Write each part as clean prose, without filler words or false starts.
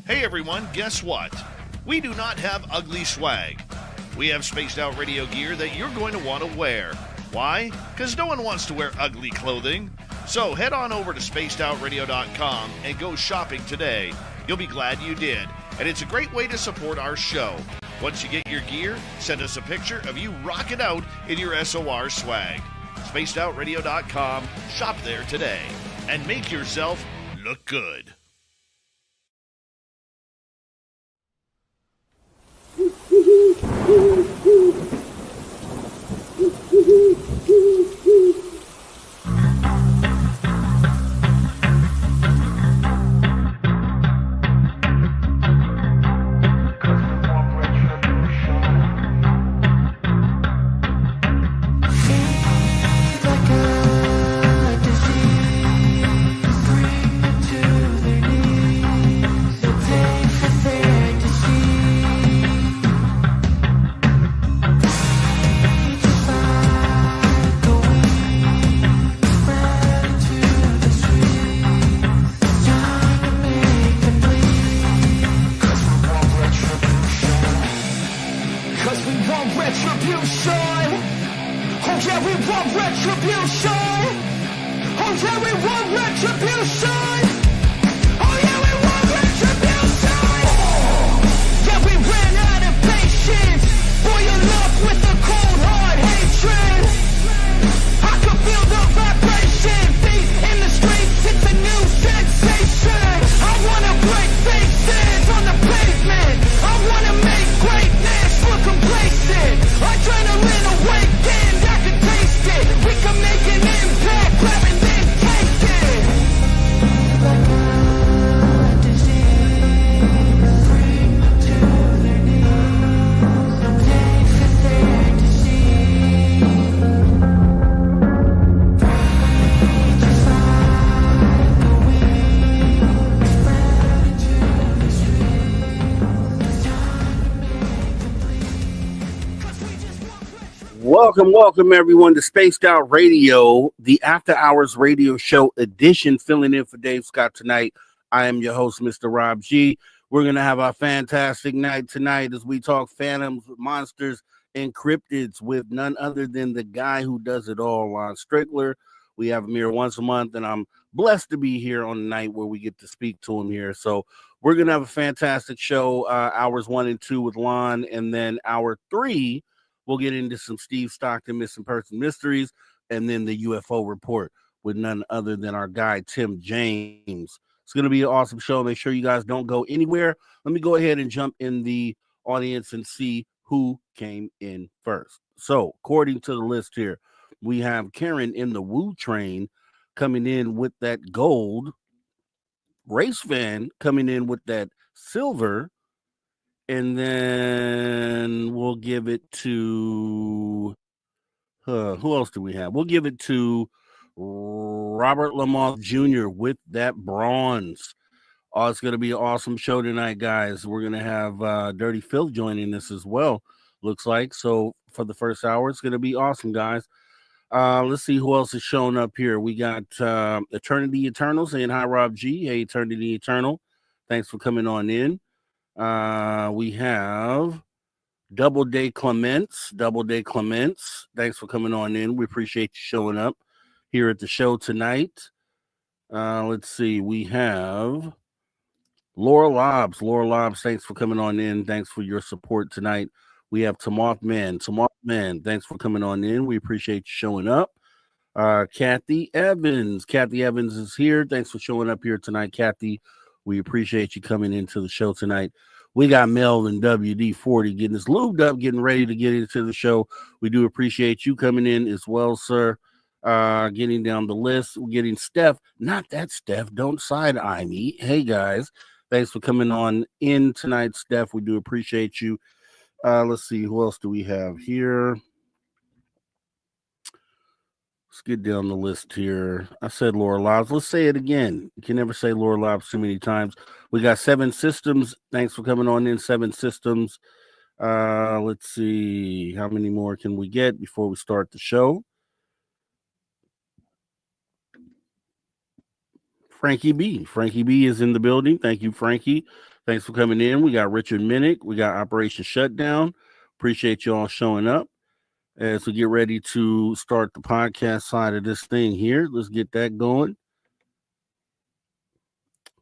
Hey everyone, guess what? We do not have ugly swag. We have spaced out radio gear that you're going to want to wear. Why? Because no one wants to wear ugly clothing. So head on over to spacedoutradio.com and go shopping today. You'll be glad you did. And it's a great way to support our show. Once you get your gear, send us a picture of you rocking out in your SOR swag. spacedoutradio.com, shop there today, and make yourself look good. Welcome everyone to Spaced Out Radio, the After Hours Radio Show edition. Filling in for Dave Scott tonight. I am your host, Mr. Rob G. We're going to have a fantastic night tonight as we talk phantoms, monsters, and cryptids with none other than the guy who does it all, Lon Strickler. We have him here once a month, and I'm blessed to be here on the night where we get to speak to him here. So we're going to have a fantastic show, hours 1 and 2 with Lon, and then hour 3, we'll get into some Steve Stockton missing person mysteries, and then the UFO report with none other than our guy, Tim James. It's going to be an awesome show. Make sure you guys don't go anywhere. Let me go ahead and jump in the audience and see who came in first. So, according to the list here, we have Karen in the Woo Train coming in with that gold. Race Fan coming in with that silver. And then we'll give it to, who else do we have? We'll give it to Robert Lamothe Jr. with that bronze. Oh, it's going to be an awesome show tonight, guys. We're going to have Dirty Phil joining us as well, looks like. So for the first hour, it's going to be awesome, guys. Let's see who else is showing up here. We got Eternity Eternal saying hi, Rob G. Hey, Eternity Eternal. Thanks for coming on in. We have Double Day Clements. Thanks for coming on in. We appreciate you showing up here at the show tonight. Let's see. We have Laura Lobs. Thanks for coming on in. Thanks for your support tonight. We have Mothman. Thanks for coming on in. We appreciate you showing up. Kathy Evans is here. Thanks for showing up here tonight, Kathy. We appreciate you coming into the show tonight. We got Melvin WD-40 getting us lubed up, getting ready to get into the show. We do appreciate you coming in as well, sir. Getting down the list. We're getting Steph. Not that Steph. Don't side-eye me. Hey, guys. Thanks for coming on in tonight, Steph. We do appreciate you. Let's see. Who else do we have here? Let's get down the list here. I said Laura Lobs. Let's say it again. You can never say Laura Lobs too many times. We got Seven Systems. Thanks for coming on in, Seven Systems. Let's see. How many more can we get before we start the show? Frankie B. Frankie B is in the building. Thank you, Frankie. Thanks for coming in. We got Richard Minnick. We got Operation Shutdown. Appreciate you all showing up as we get ready to start the podcast side of this thing here. Let's get that going.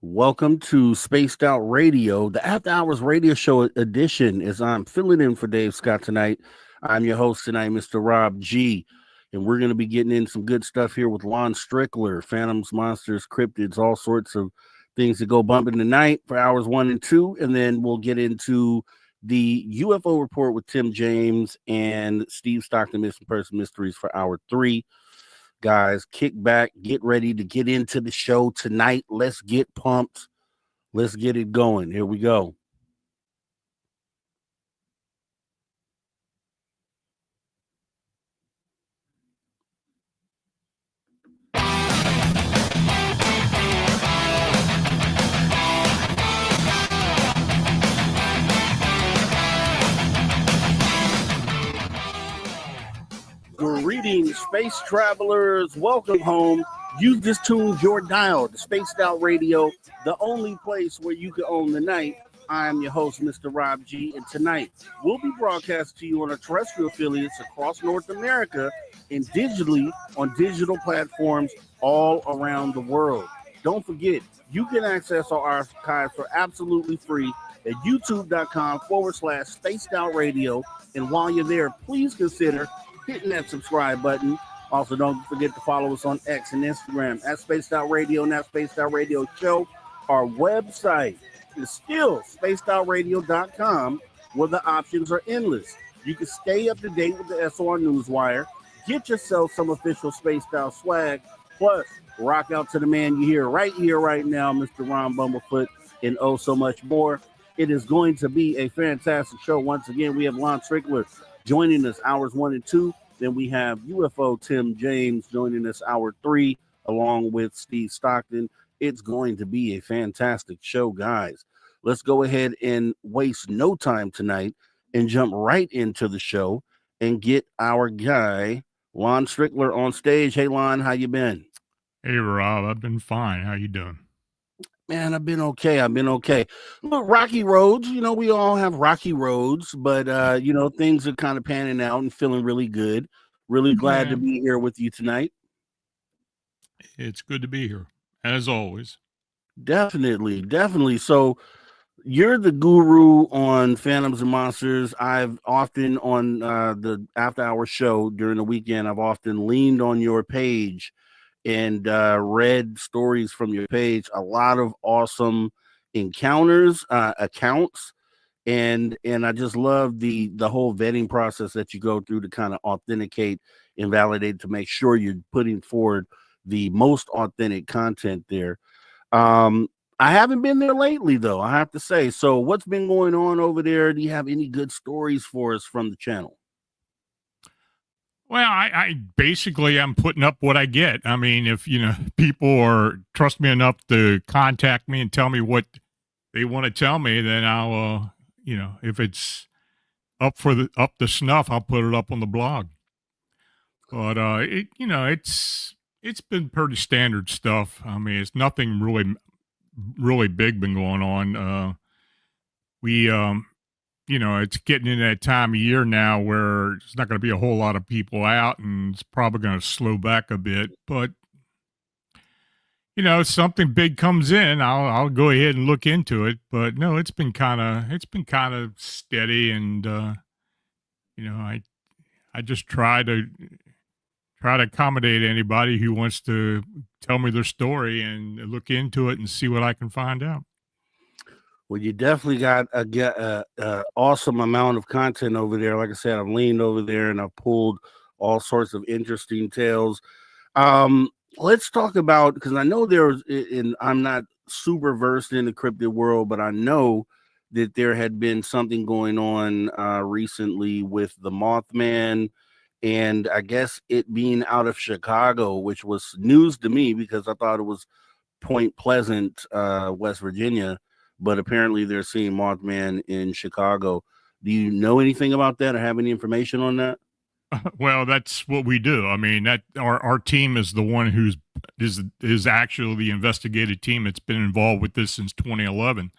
Welcome to Spaced Out Radio, the After Hours Radio Show edition. As I'm filling in for Dave Scott tonight, I'm your host tonight, Mr. Rob G. And we're going to be getting in some good stuff here with Lon Strickler, Phantoms, Monsters, Cryptids, all sorts of things that go bumping tonight for hours 1 and 2. And then we'll get into the UFO report with Tim James and Steve Stockton, Missing Person Mysteries for hour 3. Guys, kick back, get ready to get into the show tonight. Let's get pumped. Let's get it going. Here we go. Greetings, space travelers. Welcome home. You just tuned your dial to Spaced Out Radio, the only place where you can own the night. I'm your host, Mr. Rob G, and tonight we'll be broadcast to you on our terrestrial affiliates across North America and digitally on digital platforms all around the world. Don't forget, you can access our archives for absolutely free at youtube.com/Spaced Out Radio. And while you're there, please consider hitting that subscribe button. Also, don't forget to follow us on X and Instagram at Spaced Out Radio and at Spaced Out Radio Show. Our website is still spacedoutradio.com, where the options are endless. You can stay up to date with the SOR Newswire, get yourself some official Spaced Out swag, plus rock out to the man you hear, right now, Mr. Ron Bumblefoot, and oh so much more. It is going to be a fantastic show. Once again, we have Lon Strickler joining us hours 1 and 2. Then we have UFO Tim James joining us hour 3, along with Steve Stockton. It's going to be a fantastic show, guys. Let's go ahead and waste no time tonight and jump right into the show and get our guy, Lon Strickler, on stage. Hey, Lon, how you been? Hey, Rob, I've been fine. How you doing? Man, I've been okay. Look, rocky roads, we all have rocky roads, but, things are kind of panning out and feeling really good. Really glad to be here with you tonight. It's good to be here, as always. Definitely. So you're the guru on Phantoms and Monsters. I've often on the after hour show during the weekend, I've often leaned on your page and read stories from your page. A lot of awesome encounters, accounts, and I just love the whole vetting process that you go through to kind of authenticate and validate to make sure you're putting forward the most authentic content there. I haven't been there lately, though, I have to say. So what's been going on over there? Do you have any good stories for us from the channel? Well, I basically am putting up what I get. I mean, if, people trust me enough to contact me and tell me what they want to tell me, then I'll, if it's up the snuff, I'll put it up on the blog. But, it's been pretty standard stuff. I mean, it's nothing really big been going on. It's getting in that time of year now where it's not going to be a whole lot of people out, and it's probably going to slow back a bit. But, if something big comes in, I'll go ahead and look into it. But no, it's been kind of steady, and I just try to accommodate anybody who wants to tell me their story and look into it and see what I can find out. Well, you definitely got a awesome amount of content over there. Like I said, I've leaned over there and I've pulled all sorts of interesting tales. Let's talk about, because I know I'm not super versed in the cryptid world, but I know that there had been something going on recently with the Mothman, and I guess it being out of Chicago, which was news to me because I thought it was Point Pleasant, West Virginia. But apparently they're seeing Mothman in Chicago. Do you know anything about that or have any information on that? Well, that's what we do. I mean, that our team is the one is actually the investigative team that's been involved with this since 2011.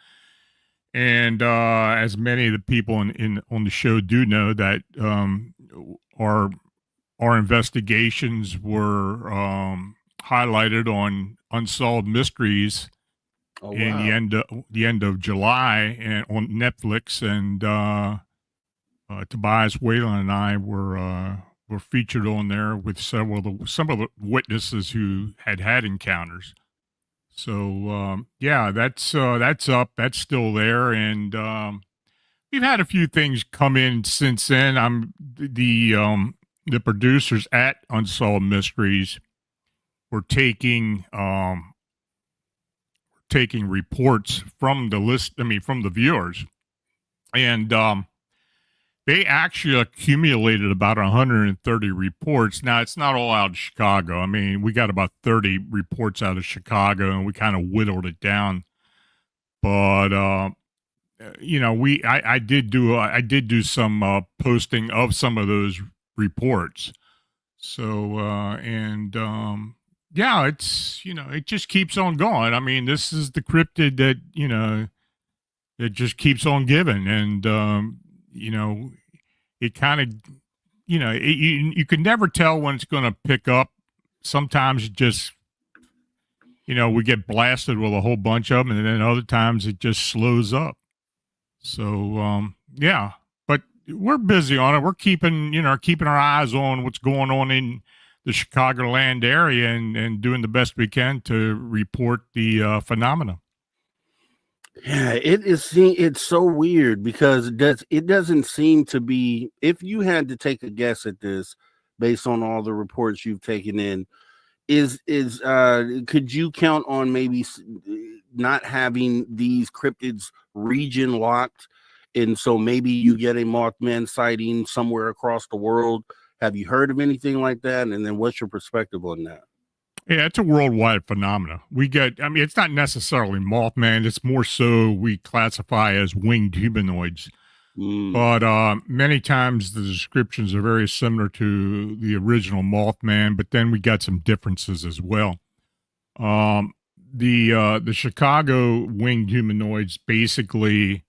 And as many of the people in on the show do know, that our our investigations were highlighted on Unsolved Mysteries Oh in wow. the end of July and on Netflix, and Tobias Whalen and I were featured on there with some of the witnesses who had encounters. So yeah, that's up, that's still there, and we've had a few things come in since then. The producers at Unsolved Mysteries were taking reports from the list. I mean, from the viewers, and they actually accumulated about 130 reports. Now, it's not all out of Chicago. I mean, we got about 30 reports out of Chicago, and we kind of whittled it down. But I did do some posting of some of those reports. So yeah, it just keeps on going. I mean, this is the cryptid that it just keeps on giving, and it kind of you can never tell when it's going to pick up. Sometimes it just we get blasted with a whole bunch of them, and then other times it just slows up. So yeah, but we're busy on it. We're keeping our eyes on what's going on in the Chicagoland area, and doing the best we can to report the phenomena. Yeah, it's so weird because it doesn't seem to be. If you had to take a guess at this based on all the reports you've taken in, could you count on maybe not having these cryptids region locked, and so maybe you get a Mothman sighting somewhere across the world? Have you heard of anything like that? And then what's your perspective on that? Yeah, it's a worldwide phenomena. I mean, it's not necessarily Mothman. It's more so we classify as winged humanoids. But many times the descriptions are very similar to the original Mothman, but then we got some differences as well. The Chicago winged humanoids basically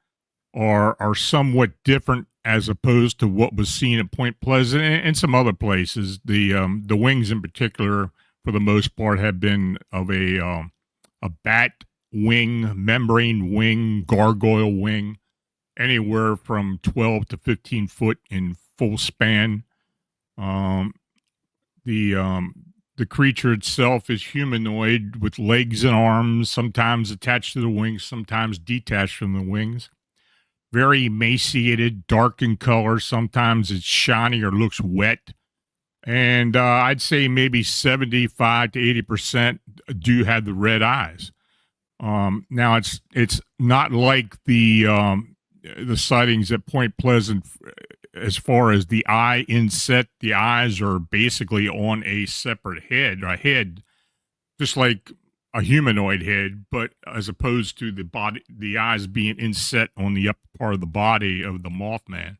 are somewhat different as opposed to what was seen at Point Pleasant and some other places. The wings in particular, for the most part, have been of a bat wing, membrane wing, gargoyle wing, anywhere from 12 to 15 foot in full span. The creature itself is humanoid with legs and arms, sometimes attached to the wings, sometimes detached from the wings. Very emaciated, dark in color. Sometimes it's shiny or looks wet. And I'd say maybe 75 to 80% do have the red eyes. Now it's not like the sightings at Point Pleasant as far as the eye inset. The eyes are basically on a separate head, just like a humanoid head, but as opposed to the eyes being inset on the upper part of the body of the Mothman.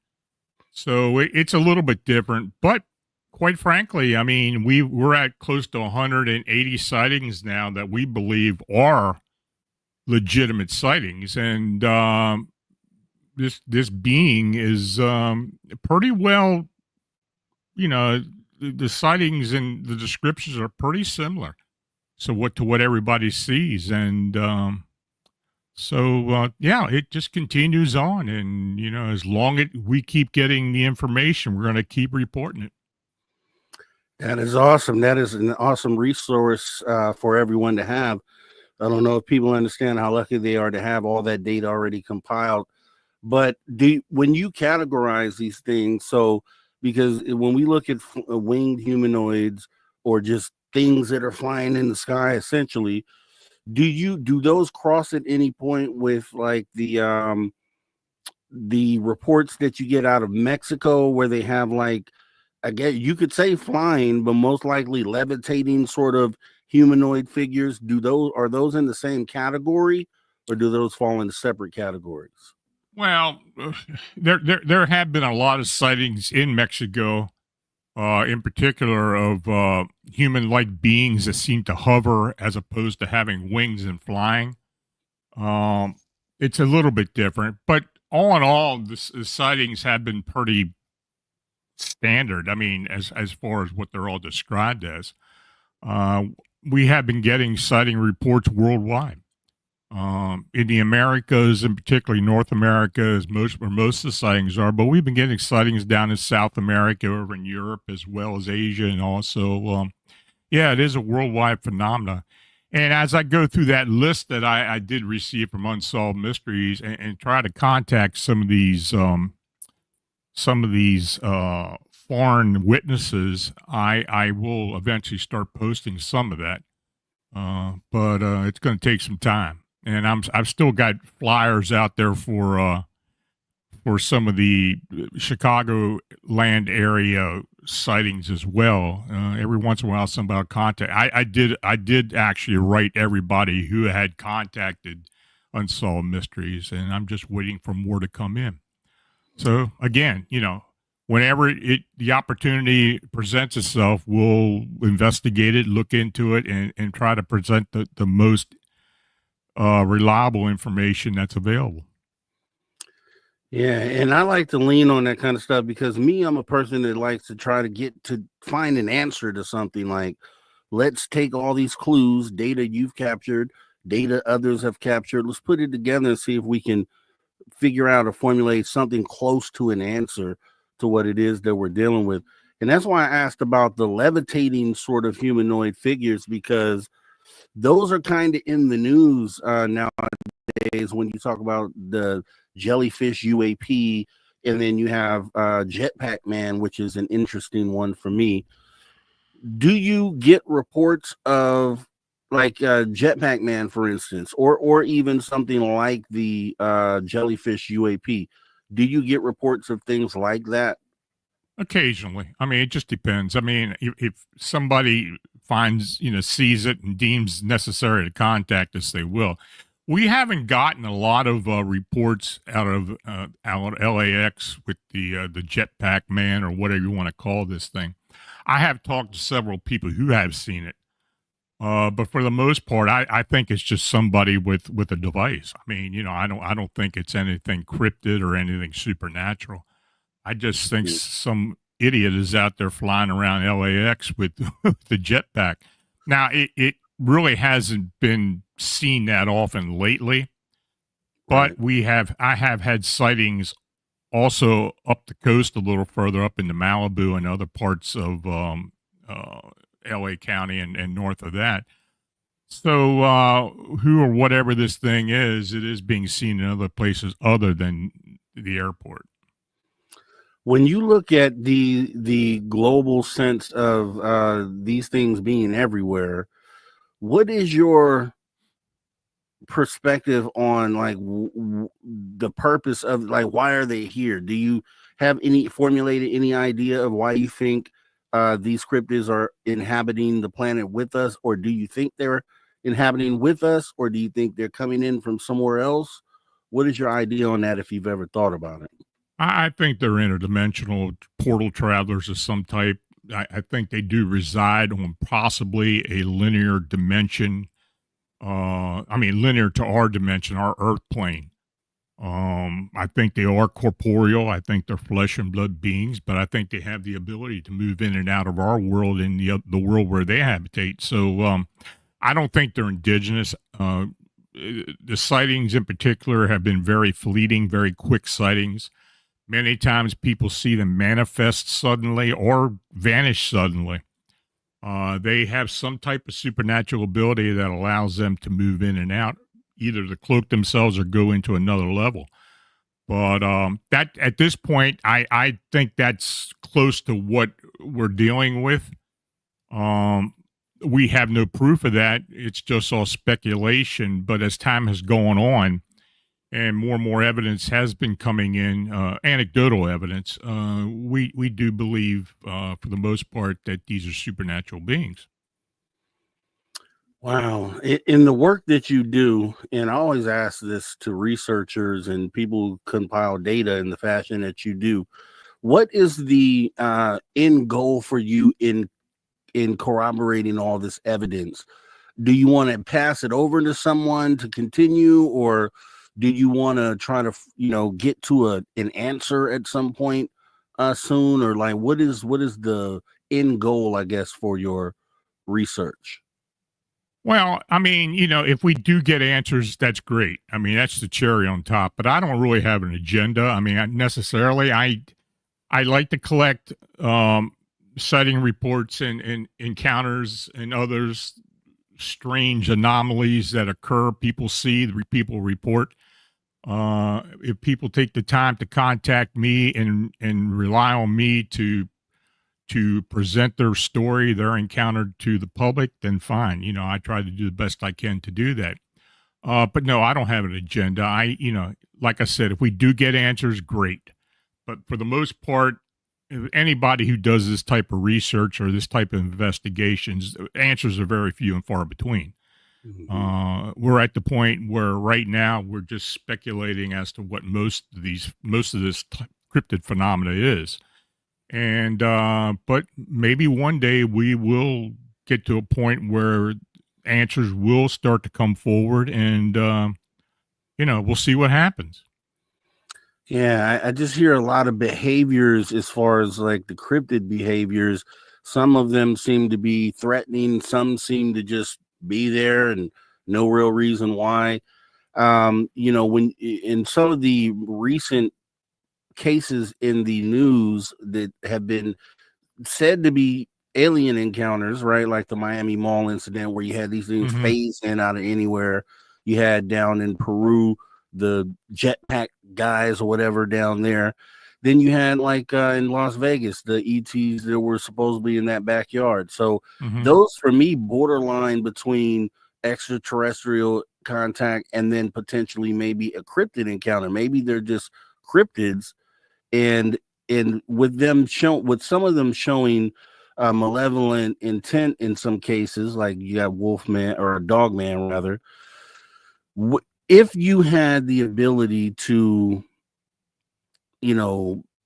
So it's a little bit different, but quite frankly, I mean, we're at close to 180 sightings now that we believe are legitimate sightings, and this being is pretty well, the sightings and the descriptions are pretty similar. So what everybody sees, and yeah, it just continues on, and as long as we keep getting the information, we're going to keep reporting it. That is awesome. That is an awesome resource for everyone to have. I don't know if people understand how lucky they are to have all that data already compiled. But when you categorize these things, so because when we look at winged humanoids or just things that are flying in the sky, essentially, do those cross at any point with like the reports that you get out of Mexico where they have, like, I guess you could say flying, but most likely levitating sort of humanoid figures? Are those in the same category, or do those fall into separate categories? Well, there have been a lot of sightings in Mexico in particular of human-like beings that seem to hover as opposed to having wings and flying. It's a little bit different, but all in all, the sightings have been pretty standard. I mean, as far as what they're all described as, we have been getting sighting reports worldwide. In the Americas, and particularly North America, is where most of the sightings are. But we've been getting sightings down in South America, over in Europe, as well as Asia, and also, yeah, it is a worldwide phenomenon. And as I go through that list that I did receive from Unsolved Mysteries, and try to contact some of these foreign witnesses, I will eventually start posting some of that. But it's going to take some time, and I've still got flyers out there for some of the Chicago land area sightings as well. Every once in a while, somebody will contact. I did actually write everybody who had contacted Unsolved Mysteries, and I'm just waiting for more to come in. So again, whenever the opportunity presents itself, we'll investigate it, look into it, and try to present the most reliable information that's available. Yeah, and I like to lean on that kind of stuff because I'm a person that likes to try to find an answer to something. Like, let's take all these clues, data you've captured, data others have captured. Let's put it together and see if we can figure out or formulate something close to an answer to what it is that we're dealing with. And that's why I asked about the levitating sort of humanoid figures, because those are kind of in the news nowadays when you talk about the jellyfish UAP, and then you have Jetpack Man, which is an interesting one for me. Do you get reports of like Jetpack Man, for instance, or even something like the jellyfish UAP? Do you get reports of things like that? Occasionally. I mean, it just depends. I mean, if somebody sees it and deems necessary to contact us, they will. We haven't gotten a lot of reports out of LAX with the Jetpack Man, or whatever you want to call this thing. I have talked to several people who have seen it. But for the most part, I think it's just somebody with a device. I mean, I don't think it's anything cryptid or anything supernatural. I just think some idiot is out there flying around LAX with the jetpack. Now, it really hasn't been seen that often lately, but I have had sightings also up the coast a little further up into Malibu and other parts of LA County and north of that. So who or whatever this thing is, it is being seen in other places other than the airport. When you look at the global sense of these things being everywhere, what is your perspective on like the purpose of, like, why are they here? Do you have formulated any idea of why you think these cryptids are inhabiting the planet with us, or do you think they're inhabiting with us, or do you think they're coming in from somewhere else? What is your idea on that, if you've ever thought about it? I think they're interdimensional portal travelers of some type. I think they do reside on possibly a linear dimension. Linear to our dimension, our Earth plane. I think they are corporeal. I think they're flesh and blood beings, but I think they have the ability to move in and out of our world and the world where they habitate. So I don't think they're indigenous. The sightings in particular have been very fleeting, very quick sightings. Many times people see them manifest suddenly or vanish suddenly. They have some type of supernatural ability that allows them to move in and out, either to cloak themselves or go into another level. But that at this point, I think that's close to what we're dealing with. We have no proof of that. It's just all speculation. But as time has gone on, and more evidence has been coming in, anecdotal evidence, we do believe, for the most part, that these are supernatural beings. Wow. In the work that you do, and I always ask this to researchers and people who compile data in the fashion that you do, What is the end goal for you in corroborating all this evidence? Do you want to pass it over to someone to continue, or do you want to try to, get to an answer at some point soon, or like what is the end goal, I guess, for your research? Well, I mean, if we do get answers, that's great. I mean, that's the cherry on top. But I don't really have an agenda. I mean, I like to collect sighting reports and encounters and others strange anomalies that occur. People see, people report. If people take the time to contact me and rely on me to present their story, their encounter to the public, then fine. I try to do the best I can to do that. But no, I don't have an agenda. Like I said, if we do get answers, great. But for the most part, anybody who does this type of research or this type of investigations, answers are very few and far between. Mm-hmm. We're at the point where right now we're just speculating as to what most of this cryptid phenomena is. And, but maybe one day we will get to a point where answers will start to come forward and, we'll see what happens. Yeah, I just hear a lot of behaviors as far as like the cryptid behaviors. Some of them seem to be threatening. Some seem to just be there and no real reason why. When in some of the recent cases in the news that have been said to be alien encounters, right? Like the Miami Mall incident where you had these things phase in out of anywhere. You had down in Peru, the jetpack guys or whatever down there. Then you had like in Las Vegas, the ETs that were supposedly in that backyard. So those for me borderline between extraterrestrial contact and then potentially maybe a cryptid encounter. Maybe they're just cryptids. And with some of them showing malevolent intent in some cases, like you got Wolfman or a Dogman rather. If you had the ability to,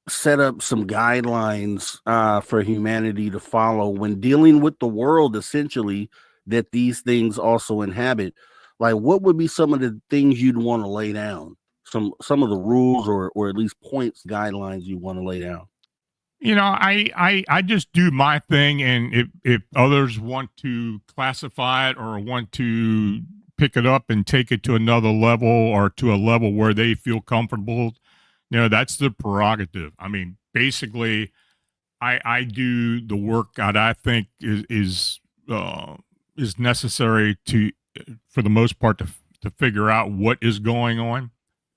set up some guidelines for humanity to follow when dealing with the world, essentially, that these things also inhabit, like what would be some of the things you'd want to lay down? Some of the rules or at least points, guidelines you want to lay down? I just do my thing, and if others want to classify it or want to pick it up and take it to another level or to a level where they feel comfortable, that's the prerogative. I mean, basically, I do the work that I think is necessary for the most part, to figure out what is going on.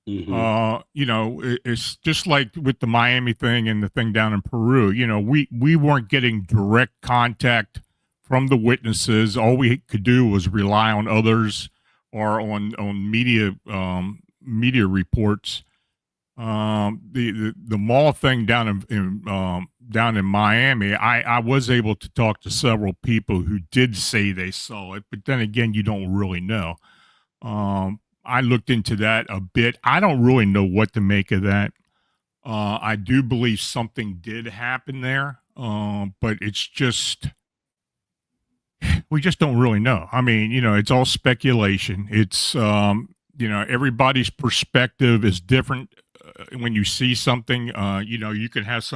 It's just like with the Miami thing and the thing down in Peru. We weren't getting direct contact from the witnesses. All we could do was rely on others or on media reports. The mall thing down in Miami, I was able to talk to several people who did say they saw it, but then again, you don't really know. I looked into that a bit. I don't really know what to make of that. I do believe something did happen there, but it's just, we just don't really know. I mean, it's all speculation. It's, everybody's perspective is different. When you see something, you can have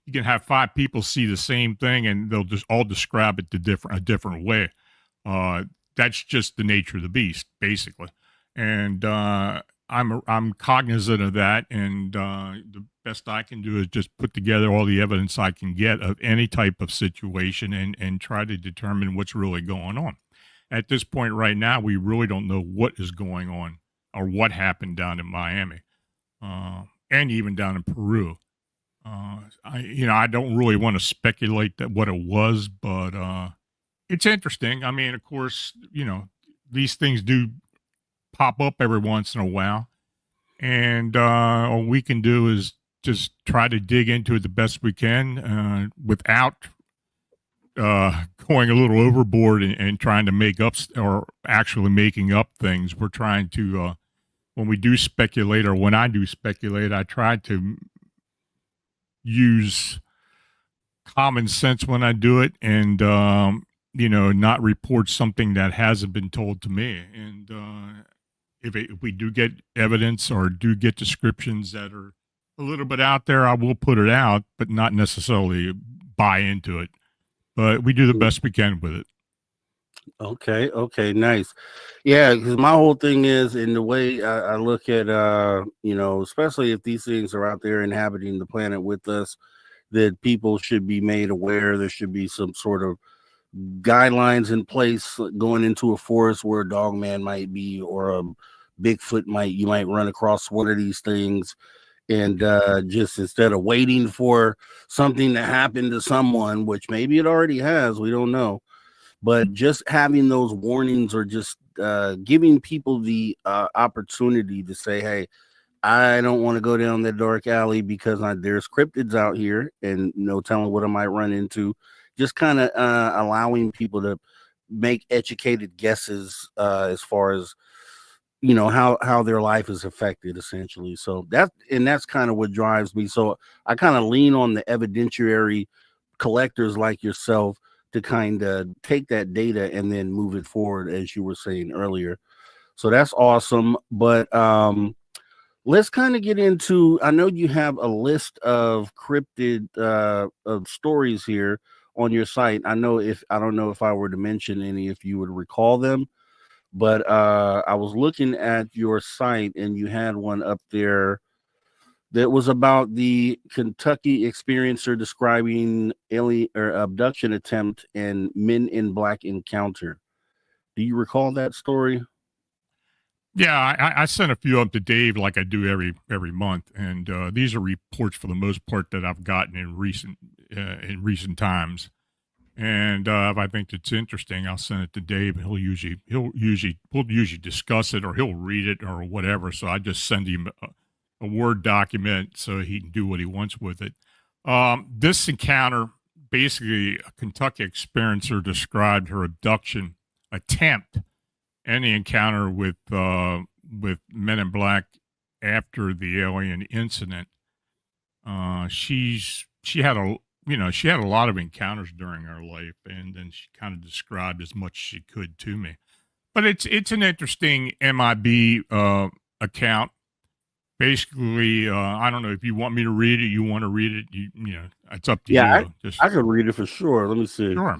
you can have 5 people see the same thing and they'll just all describe it a different way. That's just the nature of the beast, basically. And I'm cognizant of that, and the best I can do is just put together all the evidence I can get of any type of situation and try to determine what's really going on. At this point right now, we really don't know what is going on or what happened down in Miami and even down in Peru. I don't really want to speculate that what it was, but it's interesting. I mean, of course, these things do pop up every once in a while, and all we can do is just try to dig into it the best we can without going a little overboard and trying to make up or actually making up things. We're trying to, when we do speculate or when I do speculate, I try to use common sense when I do it, and not report something that hasn't been told to me. And if we do get evidence or do get descriptions that are a little bit out there, I will put it out, but not necessarily buy into it. But we do the best we can with it. Okay, nice. Yeah, because my whole thing is, in the way I look at, especially if these things are out there inhabiting the planet with us, that people should be made aware. There should be some sort of guidelines in place going into a forest where a dog man might be, or a Bigfoot you might run across one of these things. And just instead of waiting for something to happen to someone, which maybe it already has, we don't know, but just having those warnings, or just giving people the opportunity to say, hey, I don't want to go down that dark alley because there's cryptids out here, and no telling what I might run into. Just kind of allowing people to make educated guesses as far as, how their life is affected, essentially. So that's kind of what drives me. So I kind of lean on the evidentiary collectors like yourself to kind of take that data and then move it forward, as you were saying earlier. So that's awesome. But let's kind of get into, I know you have a list of cryptid of stories here on your site. I don't know if I were to mention any, if you would recall them, but I was looking at your site and you had one up there that was about the Kentucky experiencer describing alien or abduction attempt and Men in Black encounter. Do you recall that story? Yeah, I sent a few up to Dave like I do every month, and these are reports for the most part that I've gotten in recent times. And if I think it's interesting, I'll send it to Dave. We'll usually discuss it, or he'll read it or whatever. So I just send him a Word document so he can do what he wants with it. This encounter, basically, a Kentucky experiencer described her abduction attempt and the encounter with Men in Black after the alien incident. She had a lot of encounters during her life, and then she kind of described as much as she could to me. But it's an interesting MIB account. Basically, I don't know if you want me to read it. You want to read it? It's up to you. I could read it for sure. Let me see. Sure.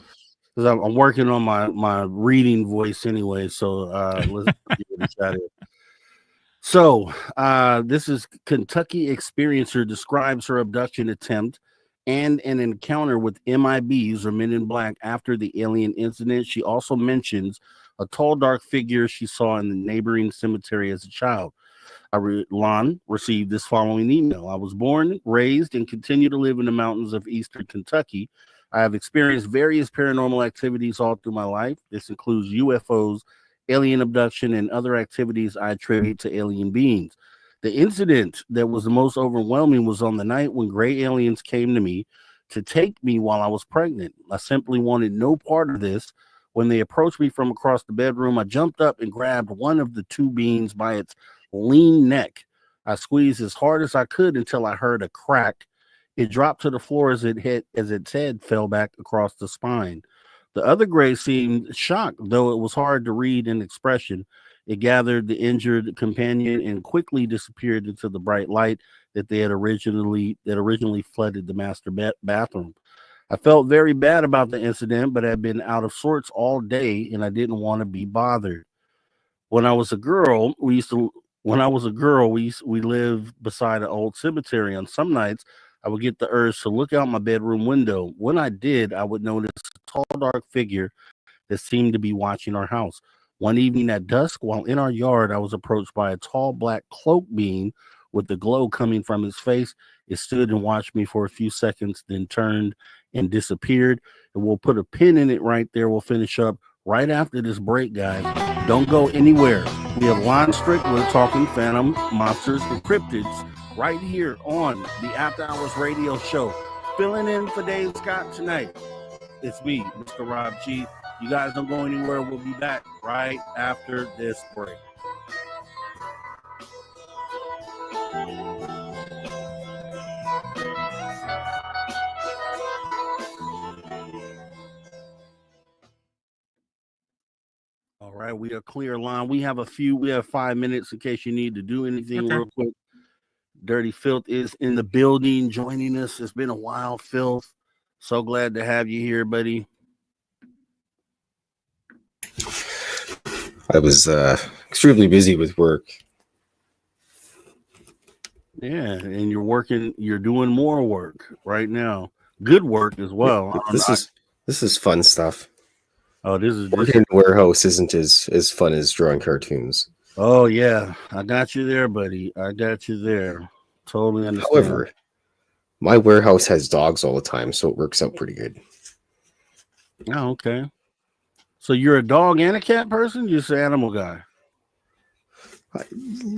Because I'm working on my reading voice anyway. So let's give it a shot here. So this is Kentucky experiencer describes her abduction attempt and an encounter with MIBs, or Men in Black, after the alien incident. She also mentions a tall, dark figure she saw in the neighboring cemetery as a child. Lon received this following email. I was born, raised, and continue to live in the mountains of eastern Kentucky. I have experienced various paranormal activities all through my life. This includes UFOs, alien abduction, and other activities I attribute to alien beings. The incident that was the most overwhelming was on the night when gray aliens came to me to take me while I was pregnant. I simply wanted no part of this. When they approached me from across the bedroom, I jumped up and grabbed one of the two beings by its lean neck. I squeezed as hard as I could until I heard a crack. It dropped to the floor as its head fell back across the spine. The other gray seemed shocked, though it was hard to read in expression. It gathered the injured companion and quickly disappeared into the bright light that originally flooded the master bathroom. I felt very bad about the incident, but had been out of sorts all day, and I didn't want to be bothered. When I was a girl, we lived beside an old cemetery. On some nights, I would get the urge to look out my bedroom window. When I did, I would notice a tall, dark figure that seemed to be watching our house. One evening at dusk, while in our yard, I was approached by a tall black cloak being with the glow coming from his face. It stood and watched me for a few seconds, then turned and disappeared. And we'll put a pin in it right there. We'll finish up right after this break, guys. Don't go anywhere. We have Lon Strickler talking phantom, monsters, and cryptids right here on the After Hours Radio Show. Filling in for Dave Scott tonight. It's me, Mr. Rob G. You guys don't go anywhere. We'll be back right after this break. right, we are clear, Lon. We have 5 minutes in case you need to do anything real quick. Dirty Filth is in the building joining us. It's been a while, Filth. So glad to have you here, buddy. I was extremely busy with work. Yeah, and you're doing more work right now. Good work as well. This is fun stuff. Oh, this is working in the warehouse isn't as fun as drawing cartoons. Oh yeah, I got you there, buddy. I got you there. Totally understand. However, my warehouse has dogs all the time, so it works out pretty good. Oh, okay. So you're a dog and a cat person? You're just an animal guy?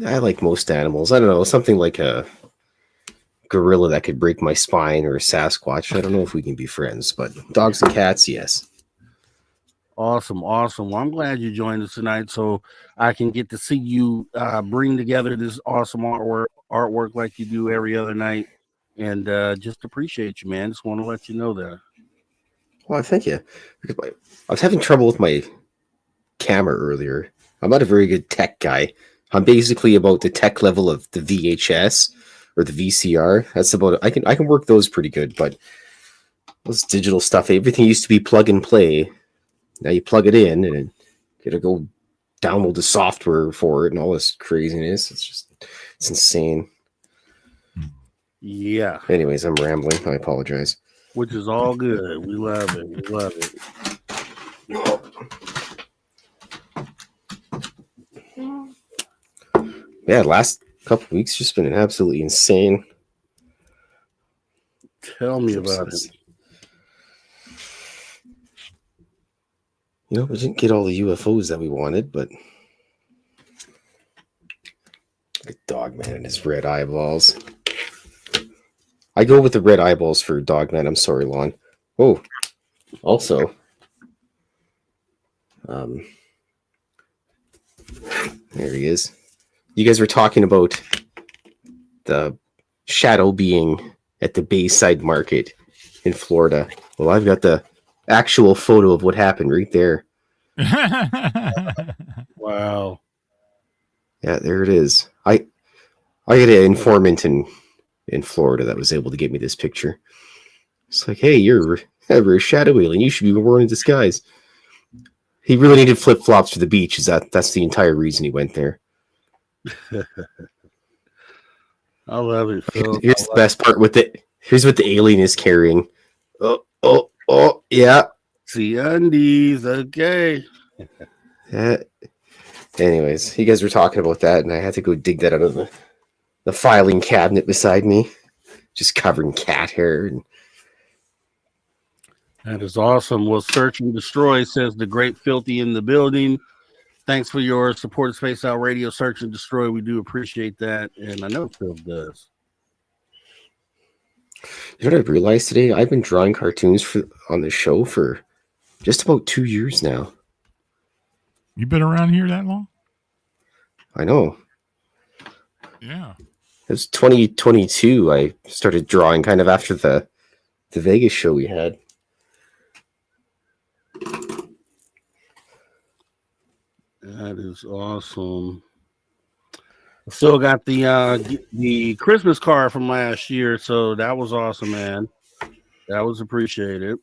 I like most animals. I don't know, something like a gorilla that could break my spine or a Sasquatch. I don't know if we can be friends, but dogs and cats, yes. Awesome. Well, I'm glad you joined us tonight so I can get to see you bring together this awesome artwork like you do every other night. And just appreciate you, man. Just want to let you know that. Well, thank you. I was having trouble with my camera earlier. I'm not a very good tech guy. I'm basically about the tech level of the VHS or the VCR. That's about it. I can work those pretty good, but those digital stuff, everything used to be plug and play. Now you plug it in and you gotta go download the software for it and all this craziness. It's insane. Yeah. Anyways, I'm rambling. I apologize. Which is all good. We love it. Yeah, last couple weeks just been absolutely insane. Tell me about it. You know, we didn't get all the UFOs that we wanted, but the Dogman and his red eyeballs. I go with the red eyeballs for Dogman. I'm sorry, Lon. Oh, also, there he is. You guys were talking about the shadow being at the Bayside Market in Florida. Well, I've got the actual photo of what happened right there. Wow. Yeah, there it is. I got an informant in Florida that was able to get me this picture. It's like, hey, you're a shadow alien. You should be worn in disguise. He really needed flip-flops for the beach. That's the entire reason he went there. I love it, Phil. Here's the best part with it. Here's what the alien is carrying. Oh, yeah. See undies, okay. Anyways, you guys were talking about that, and I had to go dig that out of the filing cabinet beside me, just covered in cat hair. That is awesome. Well, Search and Destroy says the great Filthy in the building. Thanks for your support of Space Out Radio, Search and Destroy. We do appreciate that, and I know Phil does. You know what I realized today? I've been drawing cartoons on the show for just about 2 years now. You been around here that long? I know. Yeah. It was 2022. I started drawing kind of after the Vegas show we had. That is awesome. Still got the Christmas card from last year, so that was awesome, man. That was appreciated.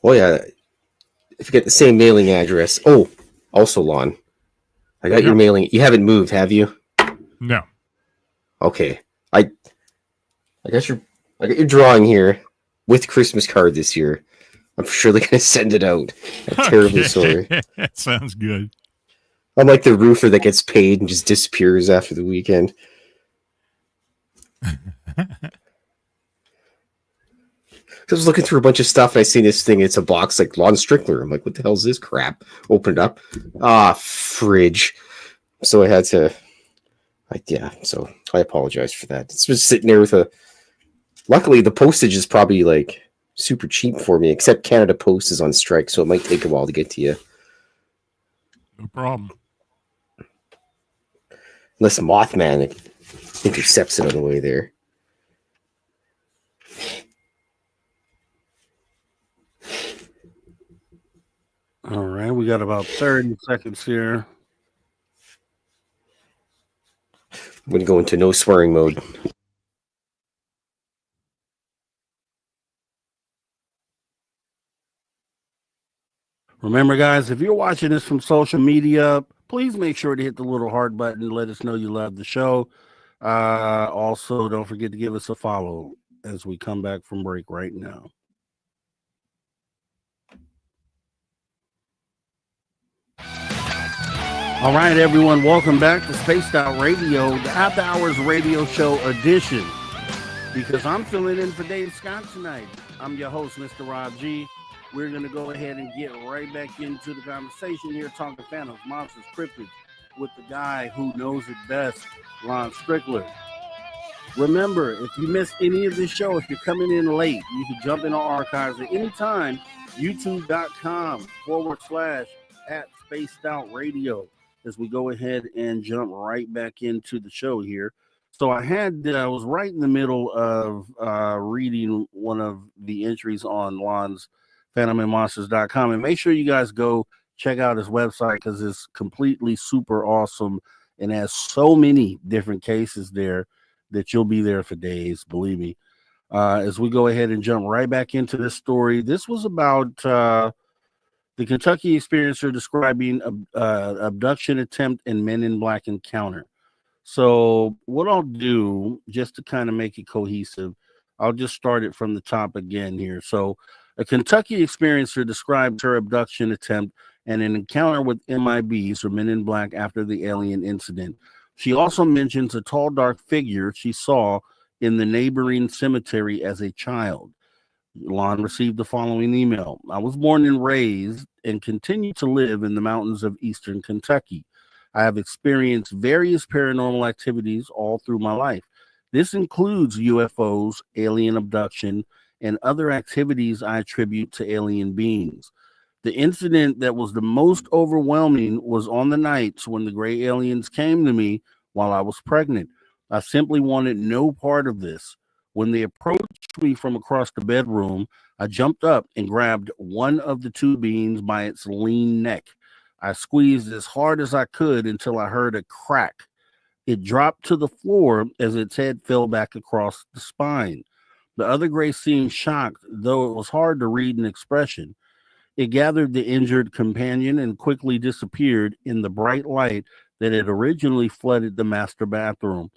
Oh yeah, if you get the same mailing address. Oh, also Lon, I got your mailing. You haven't moved, have you? No. Okay, I got your drawing here with Christmas card this year. I'm surely gonna send it out. I'm terribly sorry. That sounds good. I'm like the roofer that gets paid and just disappears after the weekend. I was looking through a bunch of stuff and I seen this thing. It's a box like Lon Strickler. I'm like, what the hell is this crap? Open it up. Fridge. So I had to. So I apologize for that. It's just sitting there with Luckily, the postage is probably like super cheap for me, except Canada Post is on strike, so it might take a while to get to you. No problem. Unless Mothman intercepts it on the way there. All right, we got about 30 seconds here. I'm going to go into no swearing mode. Remember, guys, if you're watching this from social media, please make sure to hit the little heart button and let us know you love the show. Also, don't forget to give us a follow as we come back from break right now. All right, everyone, welcome back to Spaced Out Radio, the After Hours Radio Show edition. Because I'm filling in for Dave Scott tonight. I'm your host, Mr. Rob G. We're going to go ahead and get right back into the conversation here, talking phantoms, monsters, cryptids, with the guy who knows it best, Lon Strickler. Remember, if you missed any of this show, if you're coming in late, you can jump in our archives at any time, youtube.com/@SpacedOutRadio, as we go ahead and jump right back into the show here. So I was right in the middle of reading one of the entries on Lon's PhantomandMonsters.com, and make sure you guys go check out his website because it's completely super awesome and has so many different cases there that you'll be there for days, believe me. As we go ahead and jump right back into this story, this was about the Kentucky experiencer describing abduction attempt and Men in Black encounter. So what I'll do, just to kind of make it cohesive, I'll just start it from the top again here. So a Kentucky experiencer described her abduction attempt and an encounter with MIBs, or Men in Black, after the alien incident. She also mentions a tall, dark figure she saw in the neighboring cemetery as a child. Lon received the following email. I was born and raised and continue to live in the mountains of eastern Kentucky. I have experienced various paranormal activities all through my life. This includes UFOs, alien abduction, and other activities I attribute to alien beings. The incident that was the most overwhelming was on the nights when the gray aliens came to me while I was pregnant. I simply wanted no part of this. When they approached me from across the bedroom, I jumped up and grabbed one of the two beings by its lean neck. I squeezed as hard as I could until I heard a crack. It dropped to the floor as its head fell back across the spine. The other gray seemed shocked, though it was hard to read an expression. It gathered the injured companion and quickly disappeared in the bright light that had originally flooded the master bathroom.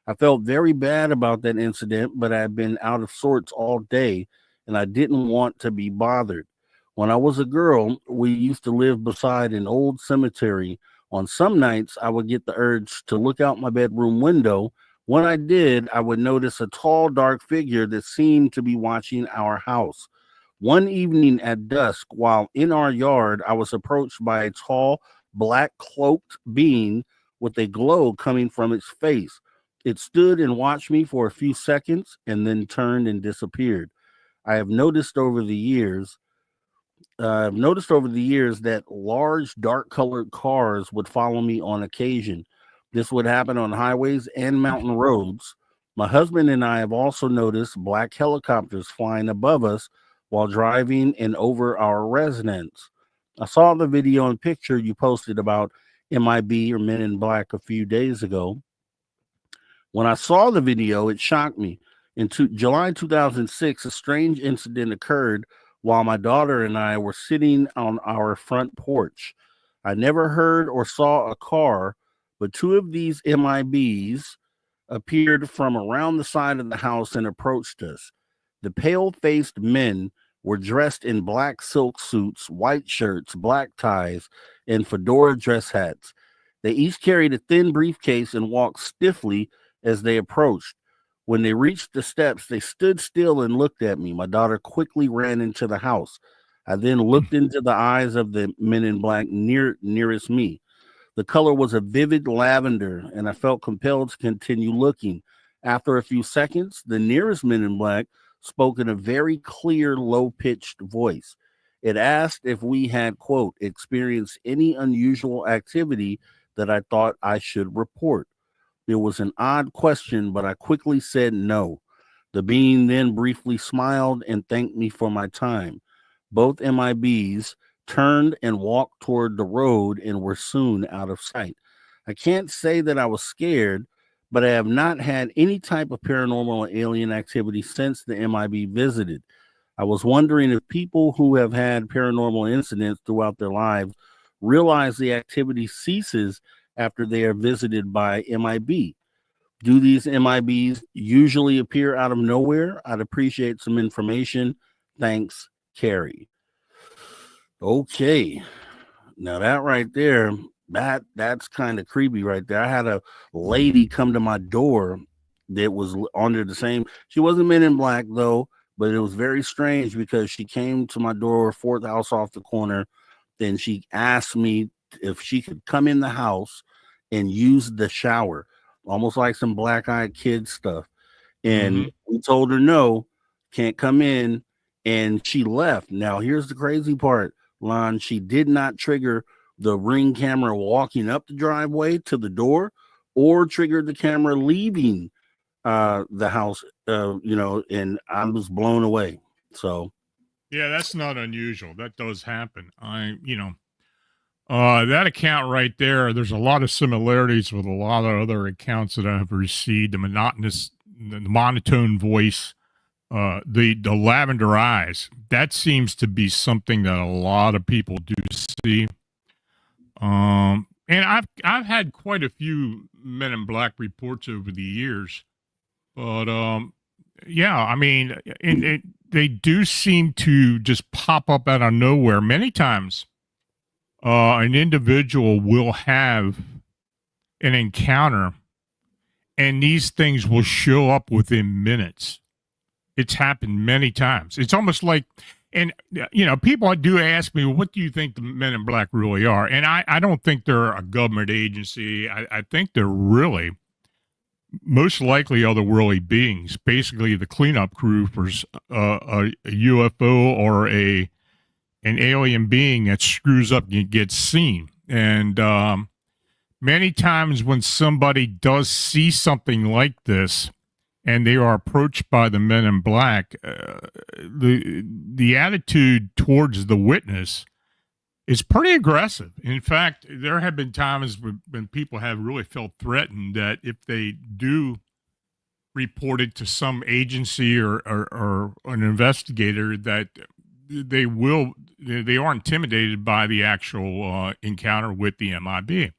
I felt very bad about that incident, but I had been out of sorts all day, and I didn't want to be bothered. When I was a girl, we used to live beside an old cemetery. On some nights, I would get the urge to look out my bedroom window. When I did, I would notice a tall, dark figure that seemed to be watching our house. One evening at dusk, while in our yard, I was approached by a tall, black cloaked being with a glow coming from its face. It stood and watched me for a few seconds and then turned and disappeared. I have noticed over the years that large, dark-colored cars would follow me on occasion. This would happen on highways and mountain roads. My husband and I have also noticed black helicopters flying above us while driving and over our residence. I saw the video and picture you posted about MIB, or Men in Black, a few days ago. When I saw the video, it shocked me. In July 2006, a strange incident occurred while my daughter and I were sitting on our front porch. I never heard or saw a car, but two of these MIBs appeared from around the side of the house and approached us. The pale-faced men were dressed in black silk suits, white shirts, black ties, and fedora dress hats. They each carried a thin briefcase and walked stiffly as they approached. When they reached the steps, they stood still and looked at me. My daughter quickly ran into the house. I then looked into the eyes of the Men in Black nearest me. The color was a vivid lavender, and I felt compelled to continue looking. After a few seconds, the nearest Men in Black spoke in a very clear, low-pitched voice. It asked if we had, quote, experienced any unusual activity that I thought I should report. It was an odd question, but I quickly said no. The being then briefly smiled and thanked me for my time. Both MIBs turned and walked toward the road and were soon out of sight. I can't say that I was scared, but I have not had any type of paranormal or alien activity since the MIB visited. I was wondering if people who have had paranormal incidents throughout their lives realize the activity ceases after they are visited by MIB. Do these MIBs usually appear out of nowhere? I'd appreciate some information. Thanks, Carrie. Okay. Now that right there, that's kind of creepy right there. I had a lady come to my door that was under the same. She wasn't Men in Black though, but it was very strange because she came to my door, fourth house off the corner. Then she asked me if she could come in the house and use the shower, almost like some black-eyed kid stuff. And we told her no, can't come in, and she left. Now here's the crazy part, Lon. She did not trigger the Ring camera walking up the driveway to the door, or trigger the camera leaving the house. And I was blown away. So yeah, that's not unusual. That does happen. That account right there, there's a lot of similarities with a lot of other accounts that I've received. The monotone voice, the lavender eyes. That seems to be something that a lot of people do see. And I've had quite a few Men in Black reports over the years, but yeah, I mean, they do seem to just pop up out of nowhere. Many times, an individual will have an encounter, and these things will show up within minutes. It's happened many times. It's almost like, and people do ask me, what do you think the Men in Black really are? And I don't think they're a government agency. I think they're really most likely otherworldly beings, basically the cleanup crew for a UFO or an alien being that screws up and gets seen. And many times when somebody does see something like this, and they are approached by the Men in Black, the attitude towards the witness is pretty aggressive. In fact, there have been times when people have really felt threatened that if they do report it to some agency or an investigator, that they are intimidated by the actual encounter with the MIB.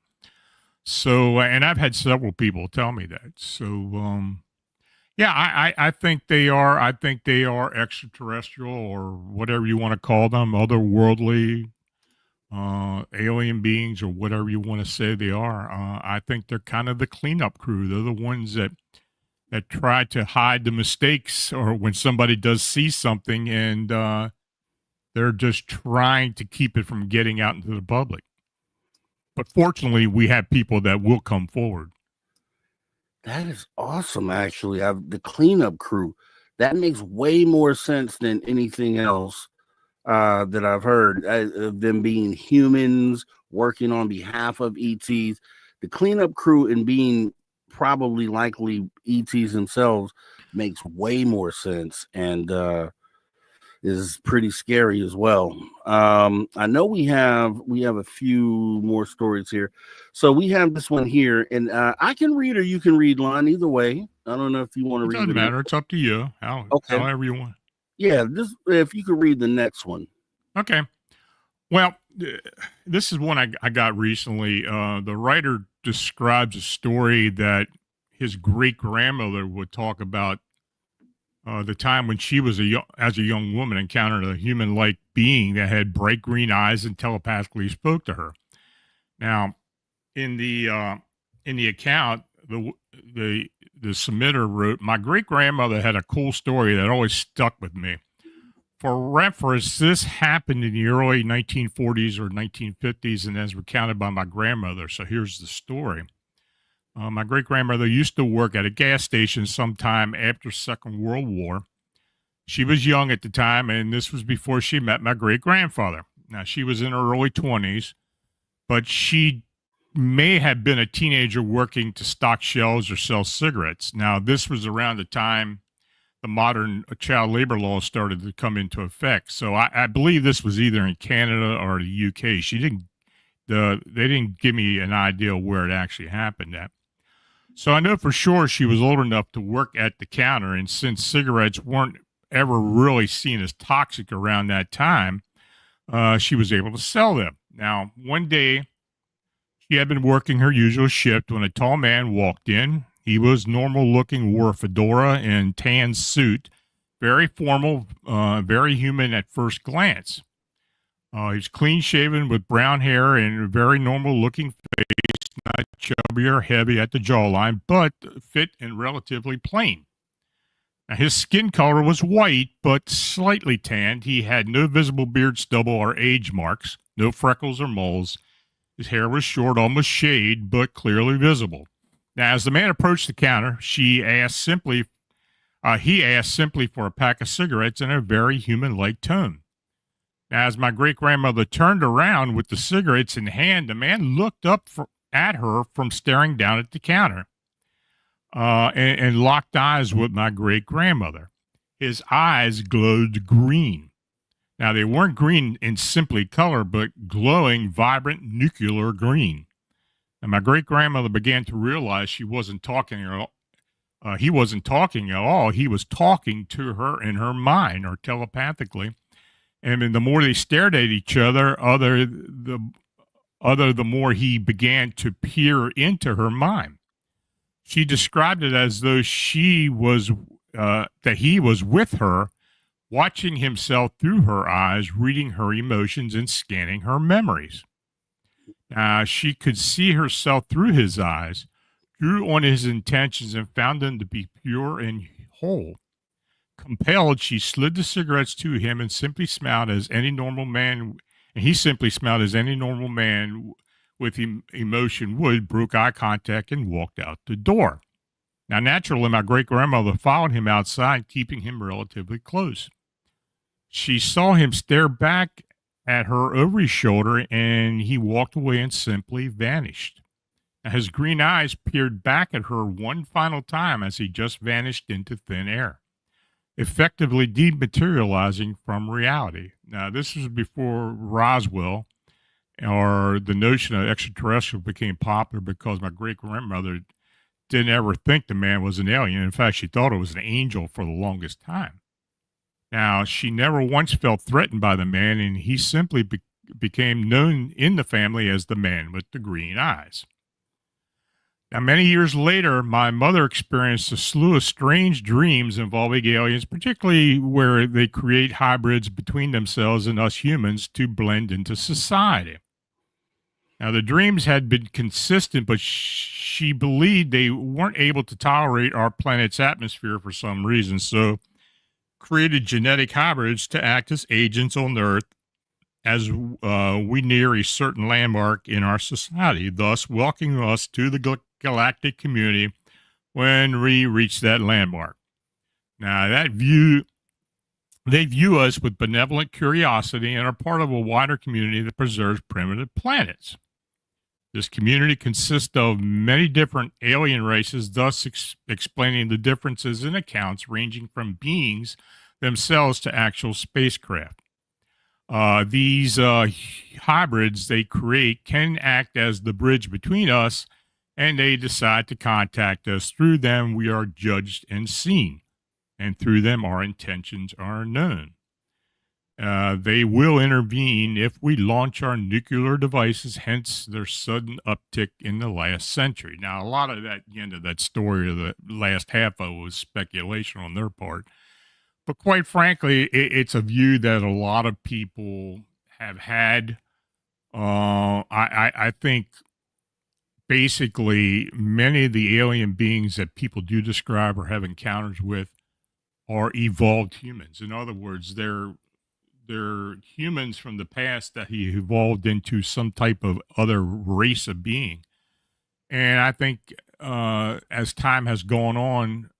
So, and I've had several people tell me that. So, yeah, I think they are. I think they are extraterrestrial, or whatever you want to call them, otherworldly, alien beings, or whatever you want to say they are. I think they're kind of the cleanup crew. They're the ones that try to hide the mistakes, or when somebody does see something, and they're just trying to keep it from getting out into the public. But fortunately, we have people that will come forward. That is awesome, actually. The cleanup crew. That makes way more sense than anything else that I've heard. Of them being humans working on behalf of ETs. The cleanup crew and being probably likely ETs themselves makes way more sense, and is pretty scary as well. I know we have a few more stories here. So we have this one here, and I can read or you can read, Lon. Either way, I don't know if you want to read. It doesn't matter. It's up to you. However you want. Yeah, if you could read the next one. Okay. Well, this is one I got recently. The writer describes a story that his great grandmother would talk about. The time when she was as a young woman encountered a human-like being that had bright green eyes and telepathically spoke to her. Now, in the account, the submitter wrote, "My great grandmother had a cool story that always stuck with me. For reference, this happened in the early 1940s or 1950s, and as recounted by my grandmother. So here's the story." My great-grandmother used to work at a gas station sometime after Second World War. She was young at the time, and this was before she met my great-grandfather. Now, she was in her early 20s, but she may have been a teenager working to stock shelves or sell cigarettes. Now, this was around the time the modern child labor law started to come into effect. So I believe this was either in Canada or the UK. They didn't give me an idea where it actually happened at. So I know for sure she was old enough to work at the counter, and since cigarettes weren't ever really seen as toxic around that time, she was able to sell them. Now, one day, she had been working her usual shift when a tall man walked in. He was normal looking, wore a fedora and tan suit, very formal, very human at first glance. He was clean shaven with brown hair and a very normal looking face, not chubby or heavy at the jawline, but fit and relatively plain. Now, his skin color was white, but slightly tanned. He had no visible beard stubble or age marks, no freckles or moles. His hair was short, almost shaved, but clearly visible. Now, as the man approached the counter, he asked simply for a pack of cigarettes in a very human-like tone. Now, as my great-grandmother turned around with the cigarettes in hand, the man looked up at her from staring down at the counter and locked eyes with my great-grandmother. His eyes glowed green. Now, they weren't green in simply color, but glowing, vibrant, nuclear green. And my great-grandmother began to realize he wasn't talking at all. He was talking to her in her mind or telepathically. And then the more they stared at each other, the more he began to peer into her mind. She described it as though he was with her, watching himself through her eyes, reading her emotions and scanning her memories. She could see herself through his eyes, drew on his intentions, and found them to be pure and whole. Compelled, she slid the cigarettes to him and simply smiled as any normal man, and he simply smiled as any normal man with emotion would, broke eye contact, and walked out the door. Now, naturally, my great-grandmother followed him outside, keeping him relatively close. She saw him stare back at her over his shoulder, and he walked away and simply vanished. Now, his green eyes peered back at her one final time as he just vanished into thin air, effectively dematerializing from reality. Now, this was before Roswell or the notion of extraterrestrial became popular, because my great-grandmother didn't ever think the man was an alien. In fact, she thought it was an angel for the longest time. Now, she never once felt threatened by the man, and he simply became known in the family as the man with the green eyes. Now, many years later, my mother experienced a slew of strange dreams involving aliens, particularly where they create hybrids between themselves and us humans to blend into society. Now, the dreams had been consistent, but she believed they weren't able to tolerate our planet's atmosphere for some reason, so created genetic hybrids to act as agents on Earth as we near a certain landmark in our society, thus welcoming us to the galactic community when we reach that landmark. Now, they view us with benevolent curiosity and are part of a wider community that preserves primitive planets. This community consists of many different alien races, thus explaining the differences in accounts ranging from beings themselves to actual spacecraft. These hybrids they create can act as the bridge between us, and they decide to contact us. Through them, we are judged and seen, and through them, our intentions are known. They will intervene if we launch our nuclear devices, hence their sudden uptick in the last century. Now, a lot of that, the end of that story, or the last half of it, was speculation on their part. But quite frankly, it's a view that a lot of people have had. I think basically many of the alien beings that people do describe or have encounters with are evolved humans. In other words, they're humans from the past that he evolved into some type of other race of being. And I think as time has gone on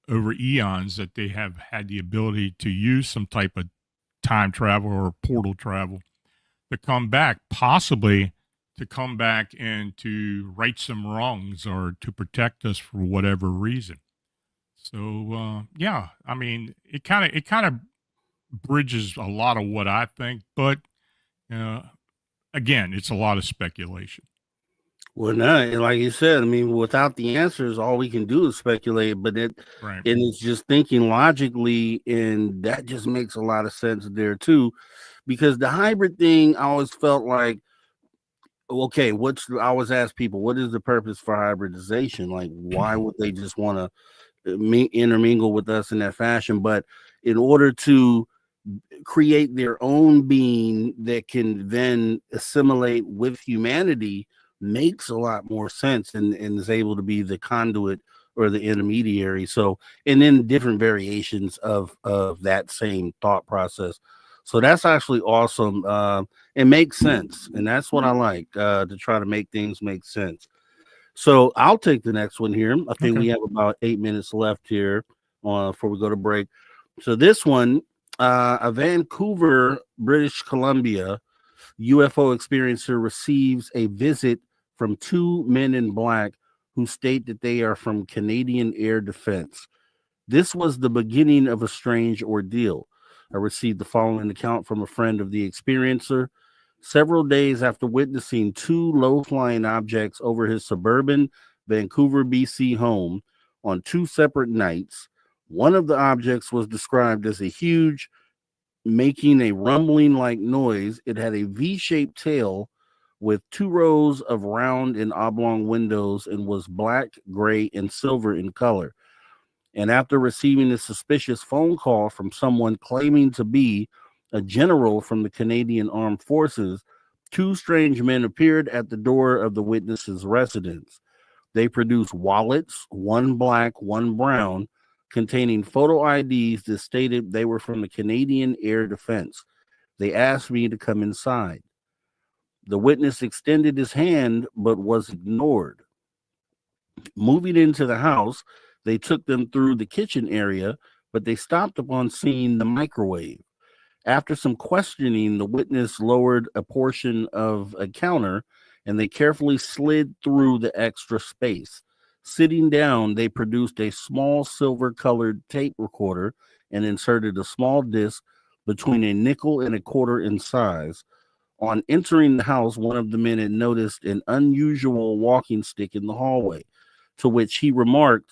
over eons, that they have had the ability to use some type of time travel or portal travel to come back, possibly to come back and to right some wrongs or to protect us for whatever reason. So yeah, I mean, it kind of bridges a lot of what I think, but uh, again, it's a lot of speculation. Well, no, like you said, I mean, without the answers, all we can do is speculate. But Right. and it's just thinking logically, and that just makes a lot of sense there too, because the hybrid thing, I always felt like, okay, I always ask people, what is the purpose for hybridization? Like, why would they just want to intermingle with us in that fashion? But in order to create their own being that can then assimilate with humanity makes a lot more sense, and is able to be the conduit or the intermediary. So, and then different variations of that same thought process. So that's actually awesome. It makes sense, and that's what I like, to try to make things make sense. So I'll take the next one here. I think Okay. we have about 8 minutes left here before we go to break. So this one, a Vancouver, British Columbia UFO experiencer receives a visit from two men in black who state that they are from Canadian Air Defense. This was the beginning of a strange ordeal. I received the following account from a friend of the experiencer. Several days after witnessing two low flying objects over his suburban Vancouver, BC home on two separate nights, one of the objects was described as a huge, making a rumbling like noise. It had a V shaped tail with two rows of round and oblong windows and was black, gray, and silver in color. And after receiving a suspicious phone call from someone claiming to be a general from the Canadian Armed Forces, two strange men appeared at the door of the witness's residence. They produced wallets, one black, one brown, containing photo IDs that stated they were from the Canadian Air Defense. They asked me to come inside. The witness extended his hand but was ignored. Moving into the house, they took them through the kitchen area, but they stopped upon seeing the microwave. After some questioning, the witness lowered a portion of a counter and they carefully slid through the extra space. Sitting down, they produced a small silver colored tape recorder and inserted a small disc between a nickel and a quarter in size. On entering the house, one of the men had noticed an unusual walking stick in the hallway, to which he remarked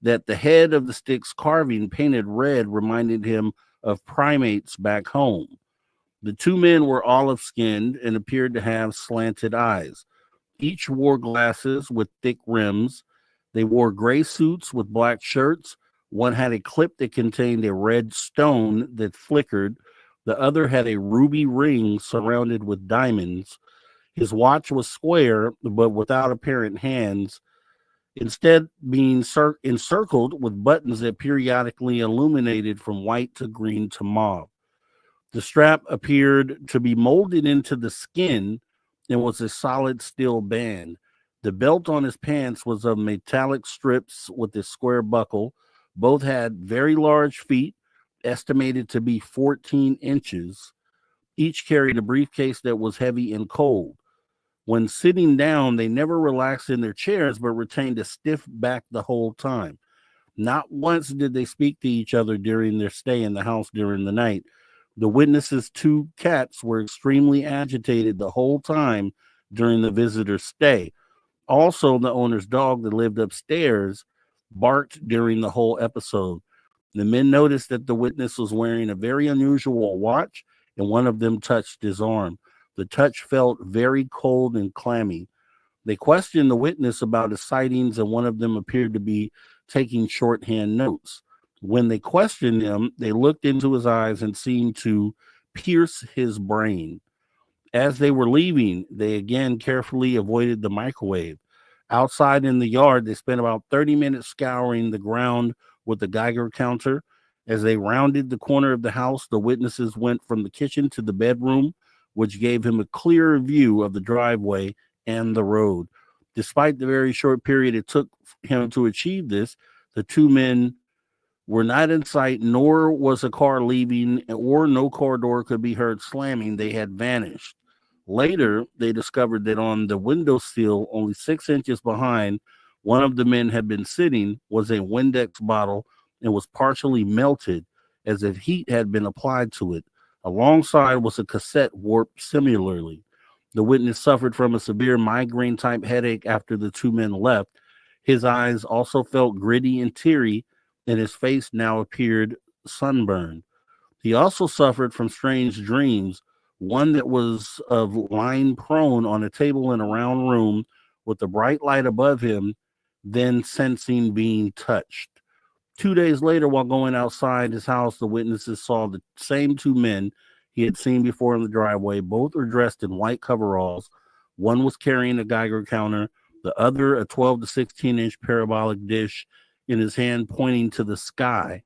that the head of the stick's carving painted red reminded him of primates back home. The two men were olive skinned and appeared to have slanted eyes. Each wore glasses with thick rims. They wore gray suits with black shirts. One had a clip that contained a red stone that flickered. The other had a ruby ring surrounded with diamonds. His watch was square, but without apparent hands, instead being encircled with buttons that periodically illuminated from white to green to mauve. The strap appeared to be molded into the skin and was a solid steel band. The belt on his pants was of metallic strips with a square buckle. Both had very large feet, estimated to be 14 inches. Each carried a briefcase that was heavy and cold. When sitting down, they never relaxed in their chairs, but retained a stiff back the whole time. Not once did they speak to each other during their stay in the house during the night. The witnesses' two cats were extremely agitated the whole time during the visitor's stay. Also, the owner's dog that lived upstairs barked during the whole episode. The men noticed that the witness was wearing a very unusual watch, and one of them touched his arm. The touch felt very cold and clammy. They questioned the witness about his sightings, and one of them appeared to be taking shorthand notes. When they questioned him, they looked into his eyes and seemed to pierce his brain. As they were leaving, they again carefully avoided the microwave. Outside in the yard, they spent about 30 minutes scouring the ground with the Geiger counter. As they rounded the corner of the house, the witnesses went from the kitchen to the bedroom, which gave him a clearer view of the driveway and the road. Despite the very short period it took him to achieve this, the two men were not in sight, nor was a car leaving, or no car door could be heard slamming. They had vanished. Later, they discovered that on the windowsill, only 6 inches behind, One of the men had been sitting was a Windex bottle and was partially melted as if heat had been applied to it. Alongside was a cassette warped similarly. The witness suffered from a severe migraine-type headache after the two men left. His eyes also felt gritty and teary, and his face now appeared sunburned. He also suffered from strange dreams, one that was of lying prone on a table in a round room with a bright light above him, then sensing being touched. 2 days later, while going outside his house, the witnesses saw the same two men he had seen before in the driveway. Both were dressed in white coveralls. One was carrying a Geiger counter, the other a 12 to 16-inch parabolic dish in his hand pointing to the sky,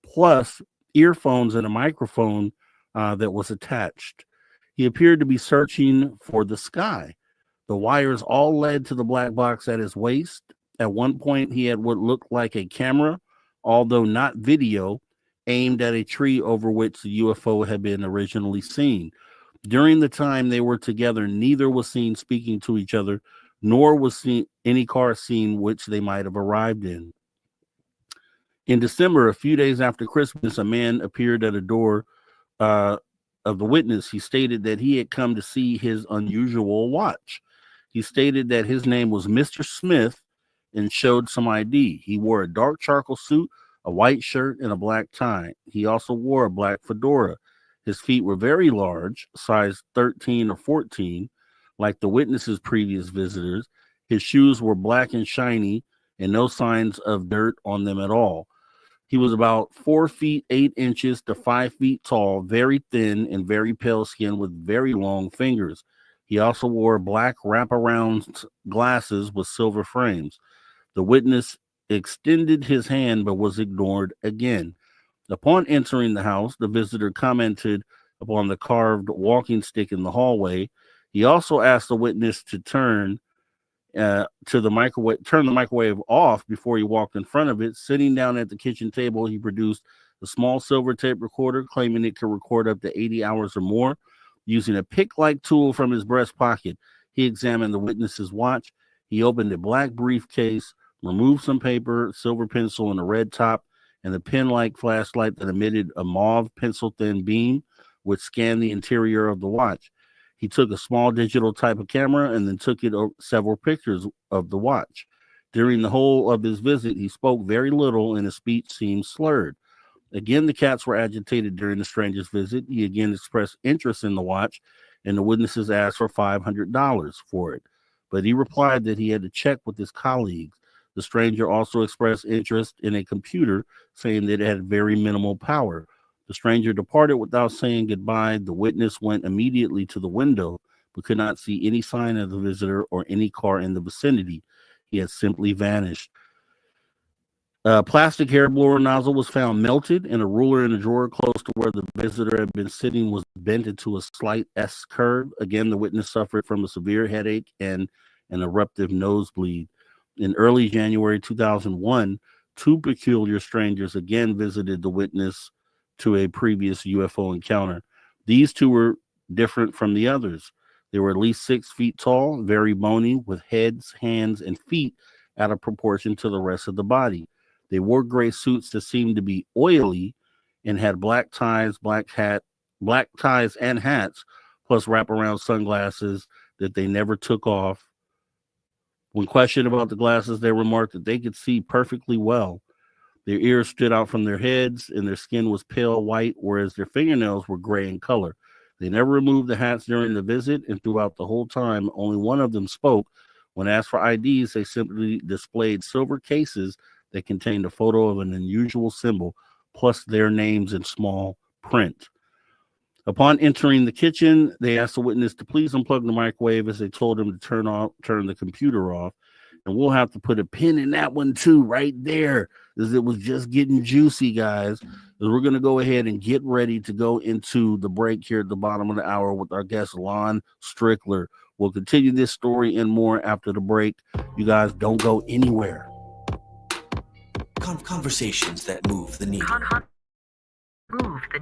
plus earphones and a microphone that was attached. He appeared to be searching for the sky. The wires all led to the black box at his waist. At one point, he had what looked like a camera, although not video, aimed at a tree over which the UFO had been originally seen. During the time they were together, neither was seen speaking to each other, nor was seen any car seen which they might have arrived in. In December, a few days after Christmas, a man appeared at a door of the witness. He stated that he had come to see his unusual watch. He stated that his name was Mr. Smith and showed some ID. He wore a dark charcoal suit, a white shirt, and a black tie. He also wore a black fedora. His feet were very large, size 13 or 14, like the witness's previous visitors. His shoes were black and shiny and no signs of dirt on them at all. He was about 4 feet 8 inches to 5 feet tall, very thin and very pale skin with very long fingers. He also wore black wraparound glasses with silver frames. The witness extended his hand but was ignored again. Upon entering the house, the visitor commented upon the carved walking stick in the hallway. He also asked the witness to turn the microwave off before he walked in front of it. Sitting down at the kitchen table, he produced a small silver tape recorder, claiming it could record up to 80 hours or more. Using a pick-like tool from his breast pocket, he examined the witness's watch. He opened a black briefcase, removed some paper, silver pencil, and a red top, and a pen-like flashlight that emitted a mauve pencil-thin beam, which scanned the interior of the watch. He took a small digital type of camera and then took several pictures of the watch. During the whole of his visit, he spoke very little and his speech seemed slurred. Again, the cats were agitated during the stranger's visit. He again expressed interest in the watch, and the witnesses asked for $500 for it. But he replied that he had to check with his colleagues. The stranger also expressed interest in a computer, saying that it had very minimal power. The stranger departed without saying goodbye. The witness went immediately to the window, but could not see any sign of the visitor or any car in the vicinity. He had simply vanished. A plastic hair blower nozzle was found melted, and a ruler in a drawer close to where the visitor had been sitting was bent into a slight S curve. Again, the witness suffered from a severe headache and an eruptive nosebleed. In early January 2001, two peculiar strangers again visited the witness to a previous UFO encounter. These two were different from the others. They were at least 6 feet tall, very bony, with heads, hands, and feet out of proportion to the rest of the body. They wore gray suits that seemed to be oily and had black ties and hats, plus wraparound sunglasses that they never took off. When questioned about the glasses, they remarked that they could see perfectly well. Their ears stood out from their heads, and their skin was pale white, whereas their fingernails were gray in color. They never removed the hats during the visit, and throughout the whole time, only one of them spoke. When asked for IDs, they simply displayed silver cases that contained a photo of an unusual symbol, plus their names in small print. Upon entering the kitchen, they asked the witness to please unplug the microwave as they told him to turn the computer off. And we'll have to put a pin in that one too, right there, as it was just getting juicy, guys. As we're going to go ahead and get ready to go into the break here at the bottom of the hour with our guest, Lon Strickler. We'll continue this story and more after the break. You guys don't go anywhere. Conversations that move the needle.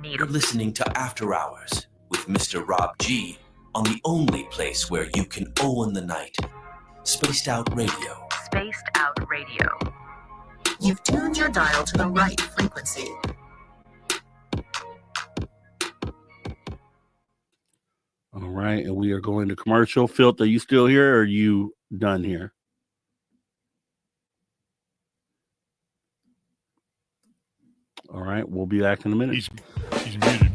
You're listening to After Hours with Mr. Rob G on the only place where you can own the night. Spaced Out Radio. Spaced Out Radio. You've tuned your dial to the right frequency. All right, and we are going to commercial. Filth, are you still here or are you done here? All right, we'll be back in a minute. He's muted.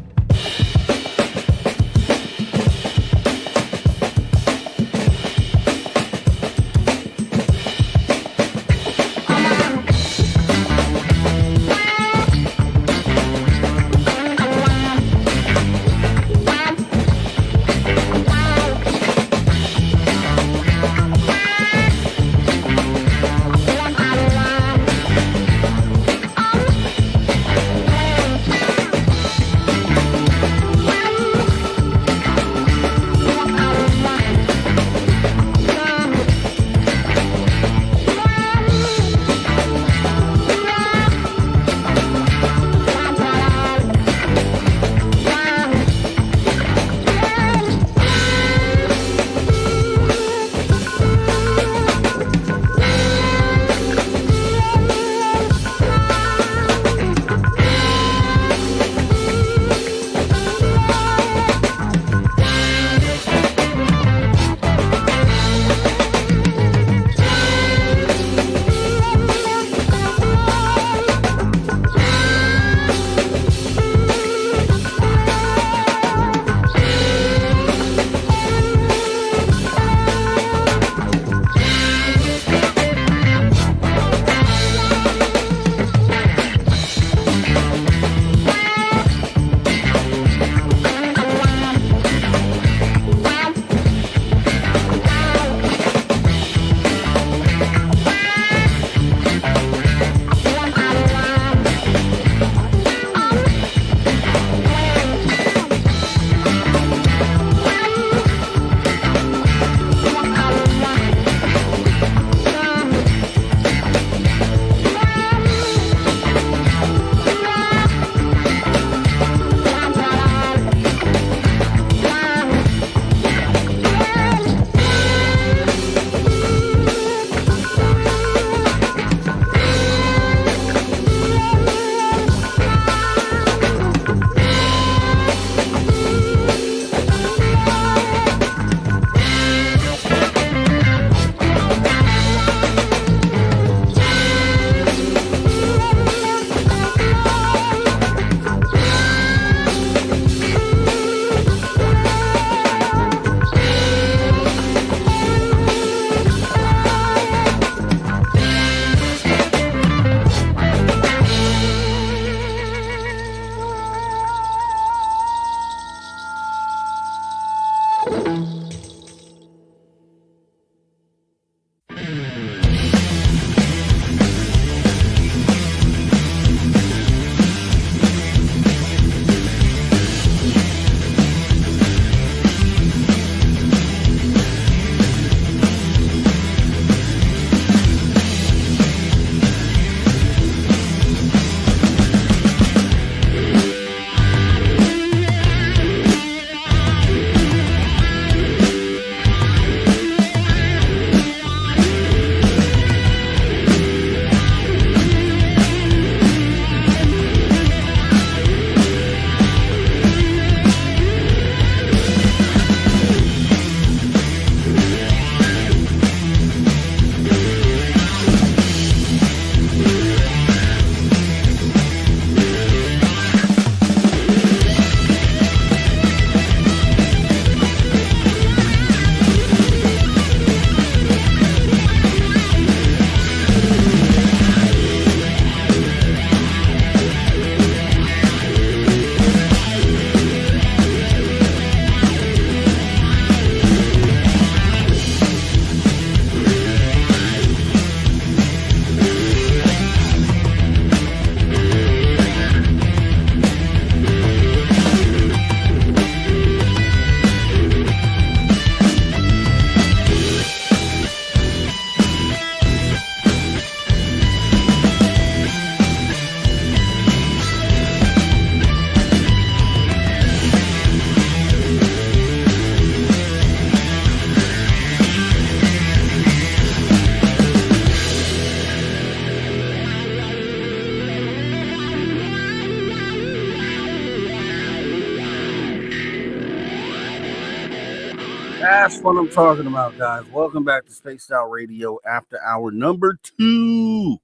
That's what I'm talking about, guys. Welcome back to Spaced Out Radio After Hour number 2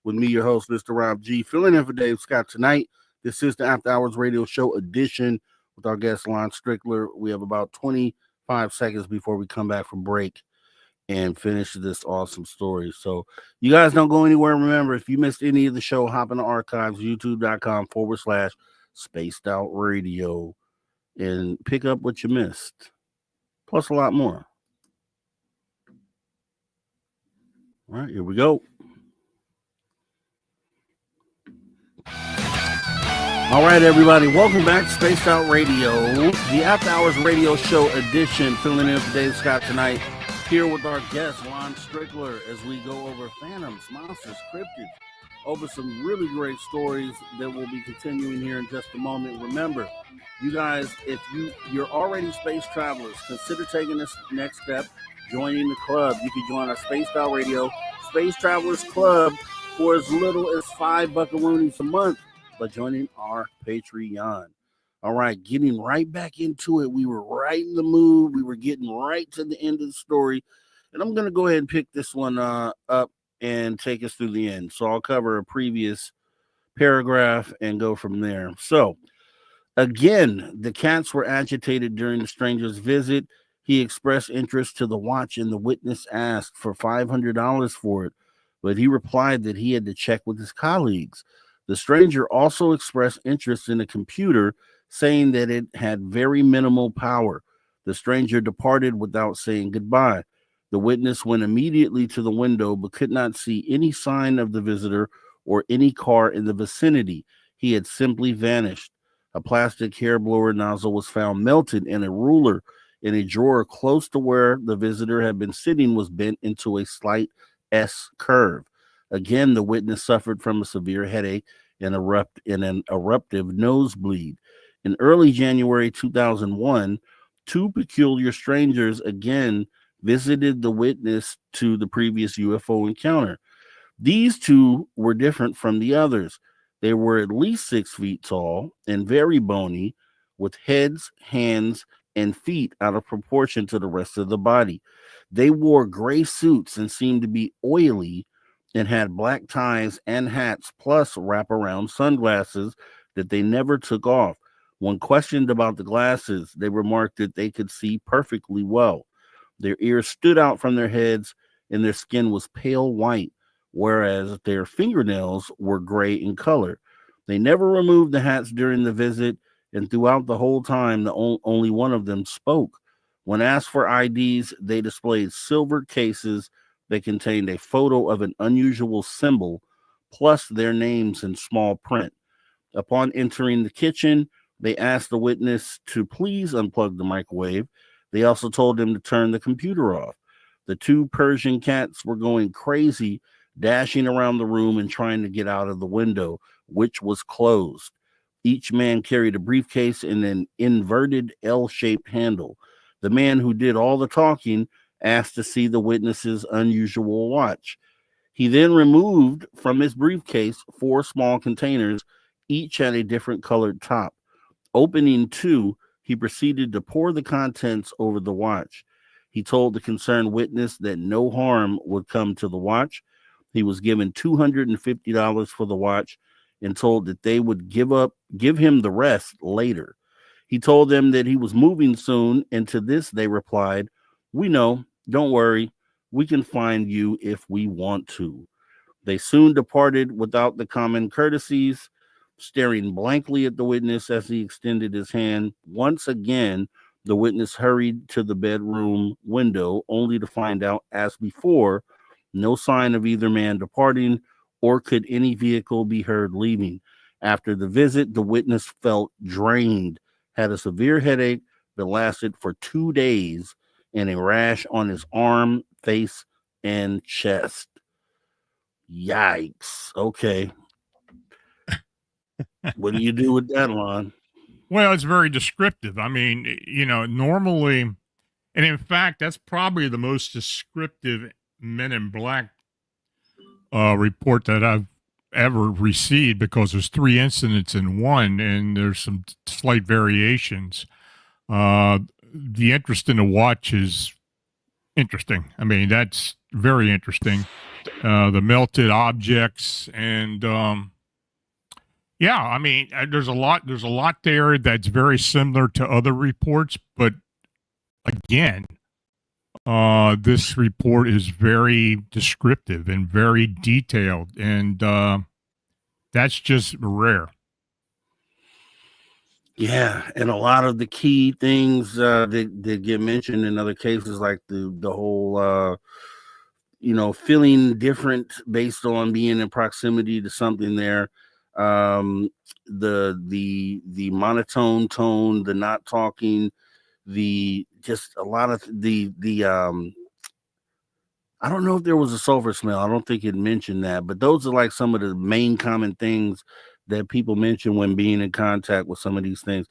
with me, your host, Mr. Rob G. Filling in for Dave Scott tonight. This is the After Hours Radio Show edition with our guest, Lon Strickler. We have about 25 seconds before we come back from break and finish this awesome story. So you guys don't go anywhere. Remember, if you missed any of the show, hop in the archives, youtube.com/Spaced Out Radio, and pick up what you missed. Plus a lot more. All right, here we go. All right, everybody, welcome back to Spaced Out Radio, the After Hours Radio Show edition. Filling in for Dave Scott tonight, here with our guest, Lon Strickler, as we go over phantoms, monsters, cryptids, over some really great stories that we'll be continuing here in just a moment. Remember, you guys, if you're already space travelers, consider taking this next step, joining the club. You can join our Spaced Out Radio Space Travelers Club for as little as $5 buckaroonies a month by joining our Patreon. All right, getting right back into it. We were right in the mood. We were getting right to the end of the story. And I'm going to go ahead and pick this one up and take us through the end. So I'll cover a previous paragraph and go from there. So, again, the cats were agitated during the stranger's visit. He expressed interest to the watch, and the witness asked for $500 for it, but he replied that he had to check with his colleagues. The stranger also expressed interest in a computer, saying that it had very minimal power. The stranger departed without saying goodbye. The witness went immediately to the window, but could not see any sign of the visitor or any car in the vicinity. He had simply vanished. A plastic hair blower nozzle was found melted, and a ruler in a drawer close to where the visitor had been sitting was bent into a slight S curve. Again, the witness suffered from a severe headache and an eruptive nosebleed. In early January 2001, two peculiar strangers again visited the witness to the previous UFO encounter. These two were different from the others. They were at least 6 feet tall and very bony, with heads, hands, and feet out of proportion to the rest of the body. They wore gray suits and seemed to be oily, and had black ties and hats, plus wraparound sunglasses that they never took off. When questioned about the glasses, they remarked that they could see perfectly well. Their ears stood out from their heads, and their skin was pale white, whereas their fingernails were gray in color. They never removed the hats during the visit, and throughout the whole time, only one of them spoke. When asked for IDs, they displayed silver cases that contained a photo of an unusual symbol, plus their names in small print. Upon entering the kitchen, they asked the witness to please unplug the microwave. They also told him to turn the computer off. The two Persian cats were going crazy, dashing around the room and trying to get out of the window, which was closed. Each man carried a briefcase and an inverted L-shaped handle. The man who did all the talking asked to see the witness's unusual watch. He then removed from his briefcase 4 small containers, each had a different colored top. Opening 2, he proceeded to pour the contents over the watch. He told the concerned witness that no harm would come to the watch. He was given $250 for the watch and told that they would give him the rest later. He told them that he was moving soon, and to this they replied, "We know, don't worry, we can find you if we want to." They soon departed without the common courtesies, staring blankly at the witness as he extended his hand. Once again, the witness hurried to the bedroom window, only to find out, as before, no sign of either man departing, or could any vehicle be heard leaving. After the visit, the witness felt drained, had a severe headache that lasted for 2 days, and a rash on his arm, face, and chest. Yikes. Okay. What do you do with that, Lon? Well, it's very descriptive. I mean, normally, and in fact, that's probably the most descriptive Men in Black report that I've ever received, because there's 3 incidents in one, and there's some slight variations. the interest in the watch is interesting. I mean, that's very interesting. The melted objects and yeah, I mean, there's a lot there that's very similar to other reports, but again, this report is very descriptive and very detailed, and that's just rare. Yeah, and a lot of the key things that get mentioned in other cases, like the whole feeling different based on being in proximity to something there. The monotone tone, the not talking, the just a lot of the I don't know if there was a sulfur smell. I don't think it mentioned that, but those are like some of the main common things that people mention when being in contact with some of these things.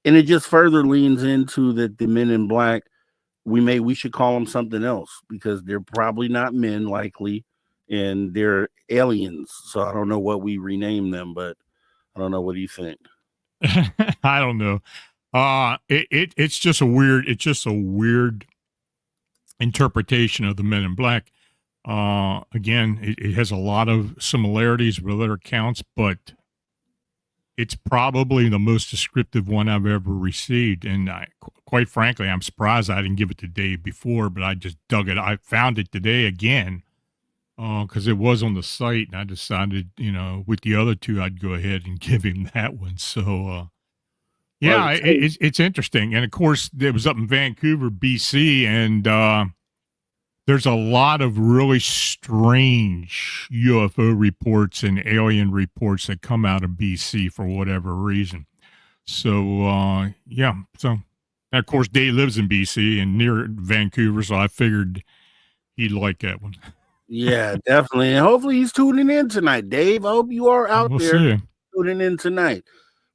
And it just further leans into that the men in black, we should call them something else, because they're probably not men, likely, and they're aliens. So I don't know what we rename them, but I don't know. What do you think? I don't know. It's just a weird interpretation of the Men in Black. Again, it has a lot of similarities with other accounts, but it's probably the most descriptive one I've ever received. And quite frankly, I'm surprised I didn't give it the day before, but I just dug it. I found it today again because it was on the site, and I decided, with the other two, I'd go ahead and give him that one. So, yeah, it's interesting. And of course, it was up in Vancouver, BC, and there's a lot of really strange UFO reports and alien reports that come out of BC for whatever reason. So, yeah. So, and of course, Dave lives in BC and near Vancouver, so I figured he'd like that one. Yeah, definitely. And hopefully he's tuning in tonight, Dave. I hope you are out there tuning in tonight.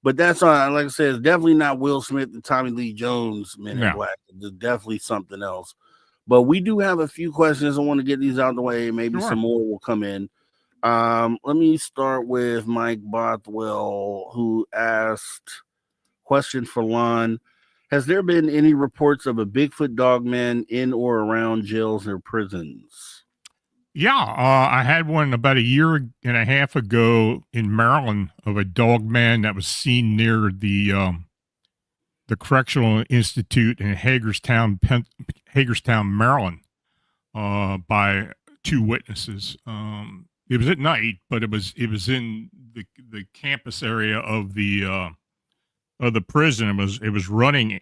But that's like I said, it's definitely not Will Smith and Tommy Lee Jones Men in Black. It's definitely something else. But we do have a few questions. I want to get these out of the way. Maybe some more will come in. Let me start with Mike Bothwell, who asked, question for Lon. Has there been any reports of a Bigfoot dogman in or around jails or prisons? Yeah, I had one about a year and a half ago in Maryland of a dogman that was seen near the Correctional Institute in Hagerstown, Maryland, by two witnesses. It was at night, but it was in the campus area of the prison. It was running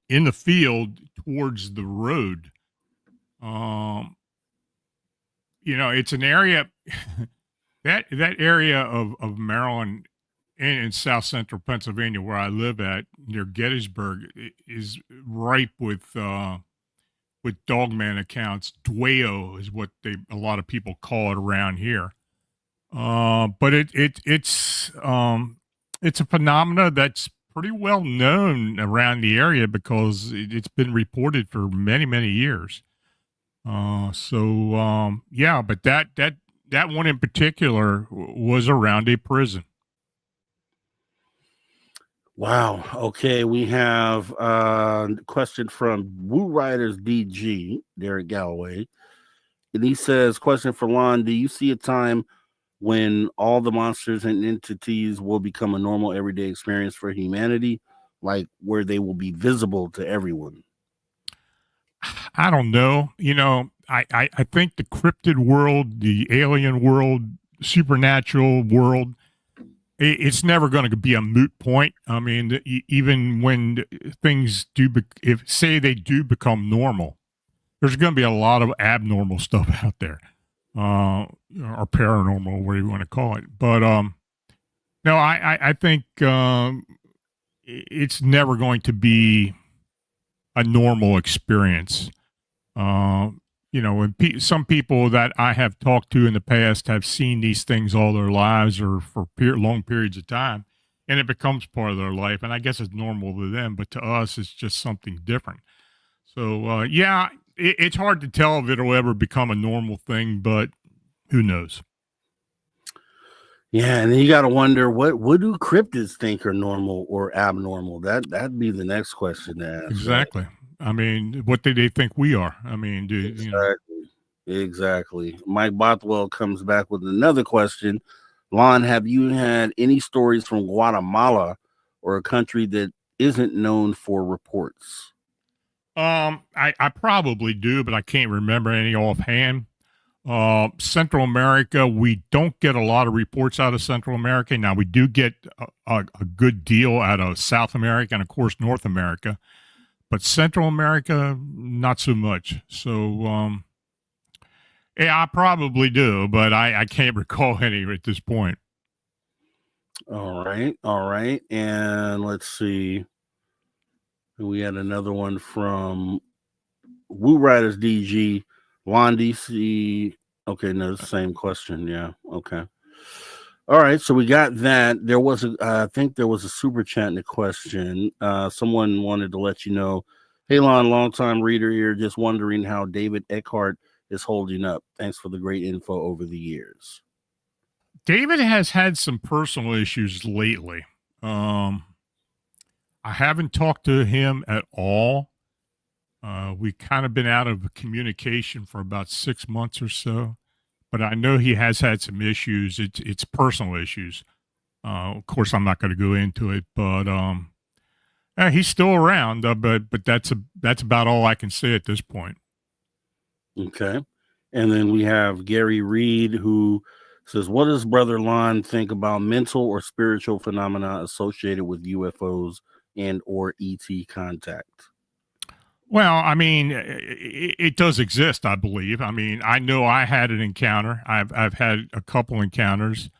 in the field towards the road. It's an area that area of Maryland and in South Central Pennsylvania, where I live at near Gettysburg, is ripe with dogman accounts. Dwayyo is what a lot of people call it around here. But it's a phenomena that's pretty well known around the area because it's been reported for many, many years. Yeah, but that one in particular was around a prison. Wow. Okay, we have a question from Woo Riders DG, Derek Galloway. And he says, question for Lon, do you see a time when all the monsters and entities will become a normal everyday experience for humanity, like where they will be visible to everyone? I don't know. I think the cryptid world, the alien world, supernatural world, it's never going to be a moot point. I mean, even when things say they do become normal, there's going to be a lot of abnormal stuff out there, or paranormal, whatever you want to call it. But no, I think it's never going to be a normal experience. When some people that I have talked to in the past have seen these things all their lives or for long periods of time, and it becomes part of their life. And I guess it's normal to them, but to us, it's just something different. So, yeah, it's hard to tell if it'll ever become a normal thing, but who knows? Yeah, and then you got to wonder, what do cryptids think are normal or abnormal? That'd be the next question to ask. Exactly. Right? I mean, what do they think we are? I mean, Exactly. Mike Bothwell comes back with another question. Lon, have you had any stories from Guatemala or a country that isn't known for reports? I probably do, but I can't remember any offhand. Central America, we don't get a lot of reports out of Central America. Now, we do get a good deal out of South America and, of course, North America. But Central America, not so much. So, yeah, I probably do, but I can't recall any at this point. All right. And let's see. We had another one from Woo Riders DG. Lon DC. Okay, no, it's the same question. Yeah. Okay. All right. So we got that. There was I think there was a super chat in the question. Someone wanted to let you know, hey, Lon, long-time reader here, just wondering how David Eckhart is holding up. Thanks for the great info over the years. David has had some personal issues lately. I haven't talked to him at all. We've kind of been out of communication for about 6 months or so, but I know he has had some issues. It's personal issues. Of course, I'm not going to go into it, but he's still around. But that's about all I can say at this point. Okay, and then we have Gary Reed who says, "What does Brother Lon think about mental or spiritual phenomena associated with UFOs and or ET contact?" Well, I mean, it does exist, I believe. I mean, I know I had an encounter. I've had a couple encounters.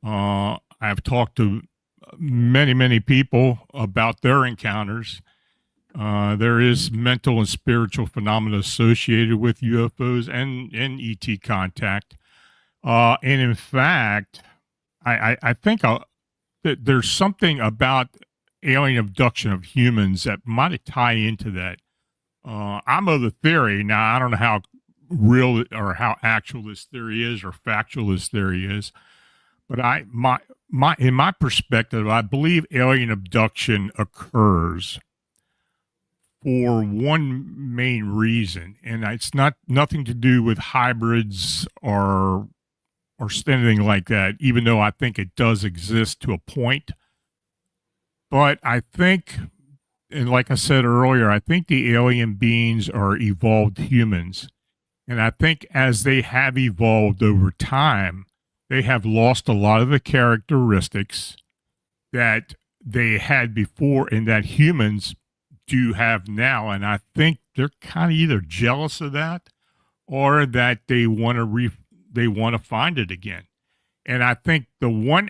I've talked to many people about their encounters. There is mental and spiritual phenomena associated with UFOs and ET contact. And in fact, I think that there's something about alien abduction of humans that might tie into that. I'm of the theory, now I don't know how real or how actual this theory is or factual this theory is, but in my perspective, I believe alien abduction occurs for one main reason, and it's nothing to do with hybrids or anything like that, even though I think it does exist to a point. But I think, and like I said earlier, I think the alien beings are evolved humans. And I think as they have evolved over time, they have lost a lot of the characteristics that they had before and that humans do have now. And I think they're kind of either jealous of that or that they want to find it again. And I think the one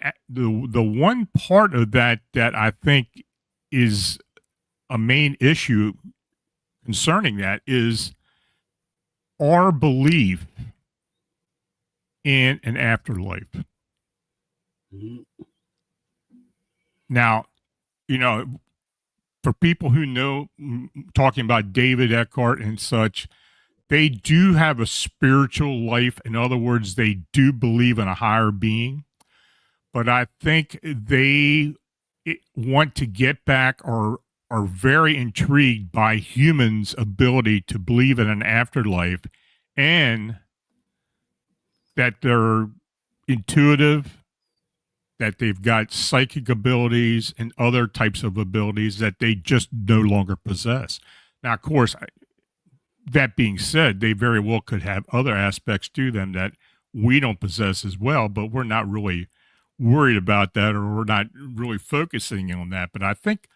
part of that I think is a main issue concerning that is our belief in an afterlife. Mm-hmm. Now, for people who know, talking about David Eckhart and such, they do have a spiritual life. In other words, they do believe in a higher being. But I think they want to get back or are very intrigued by humans' ability to believe in an afterlife and that they're intuitive, that they've got psychic abilities and other types of abilities that they just no longer possess. Now, of course, that being said, they very well could have other aspects to them that we don't possess as well, but we're not really worried about that, or we're not really focusing on that. But I think,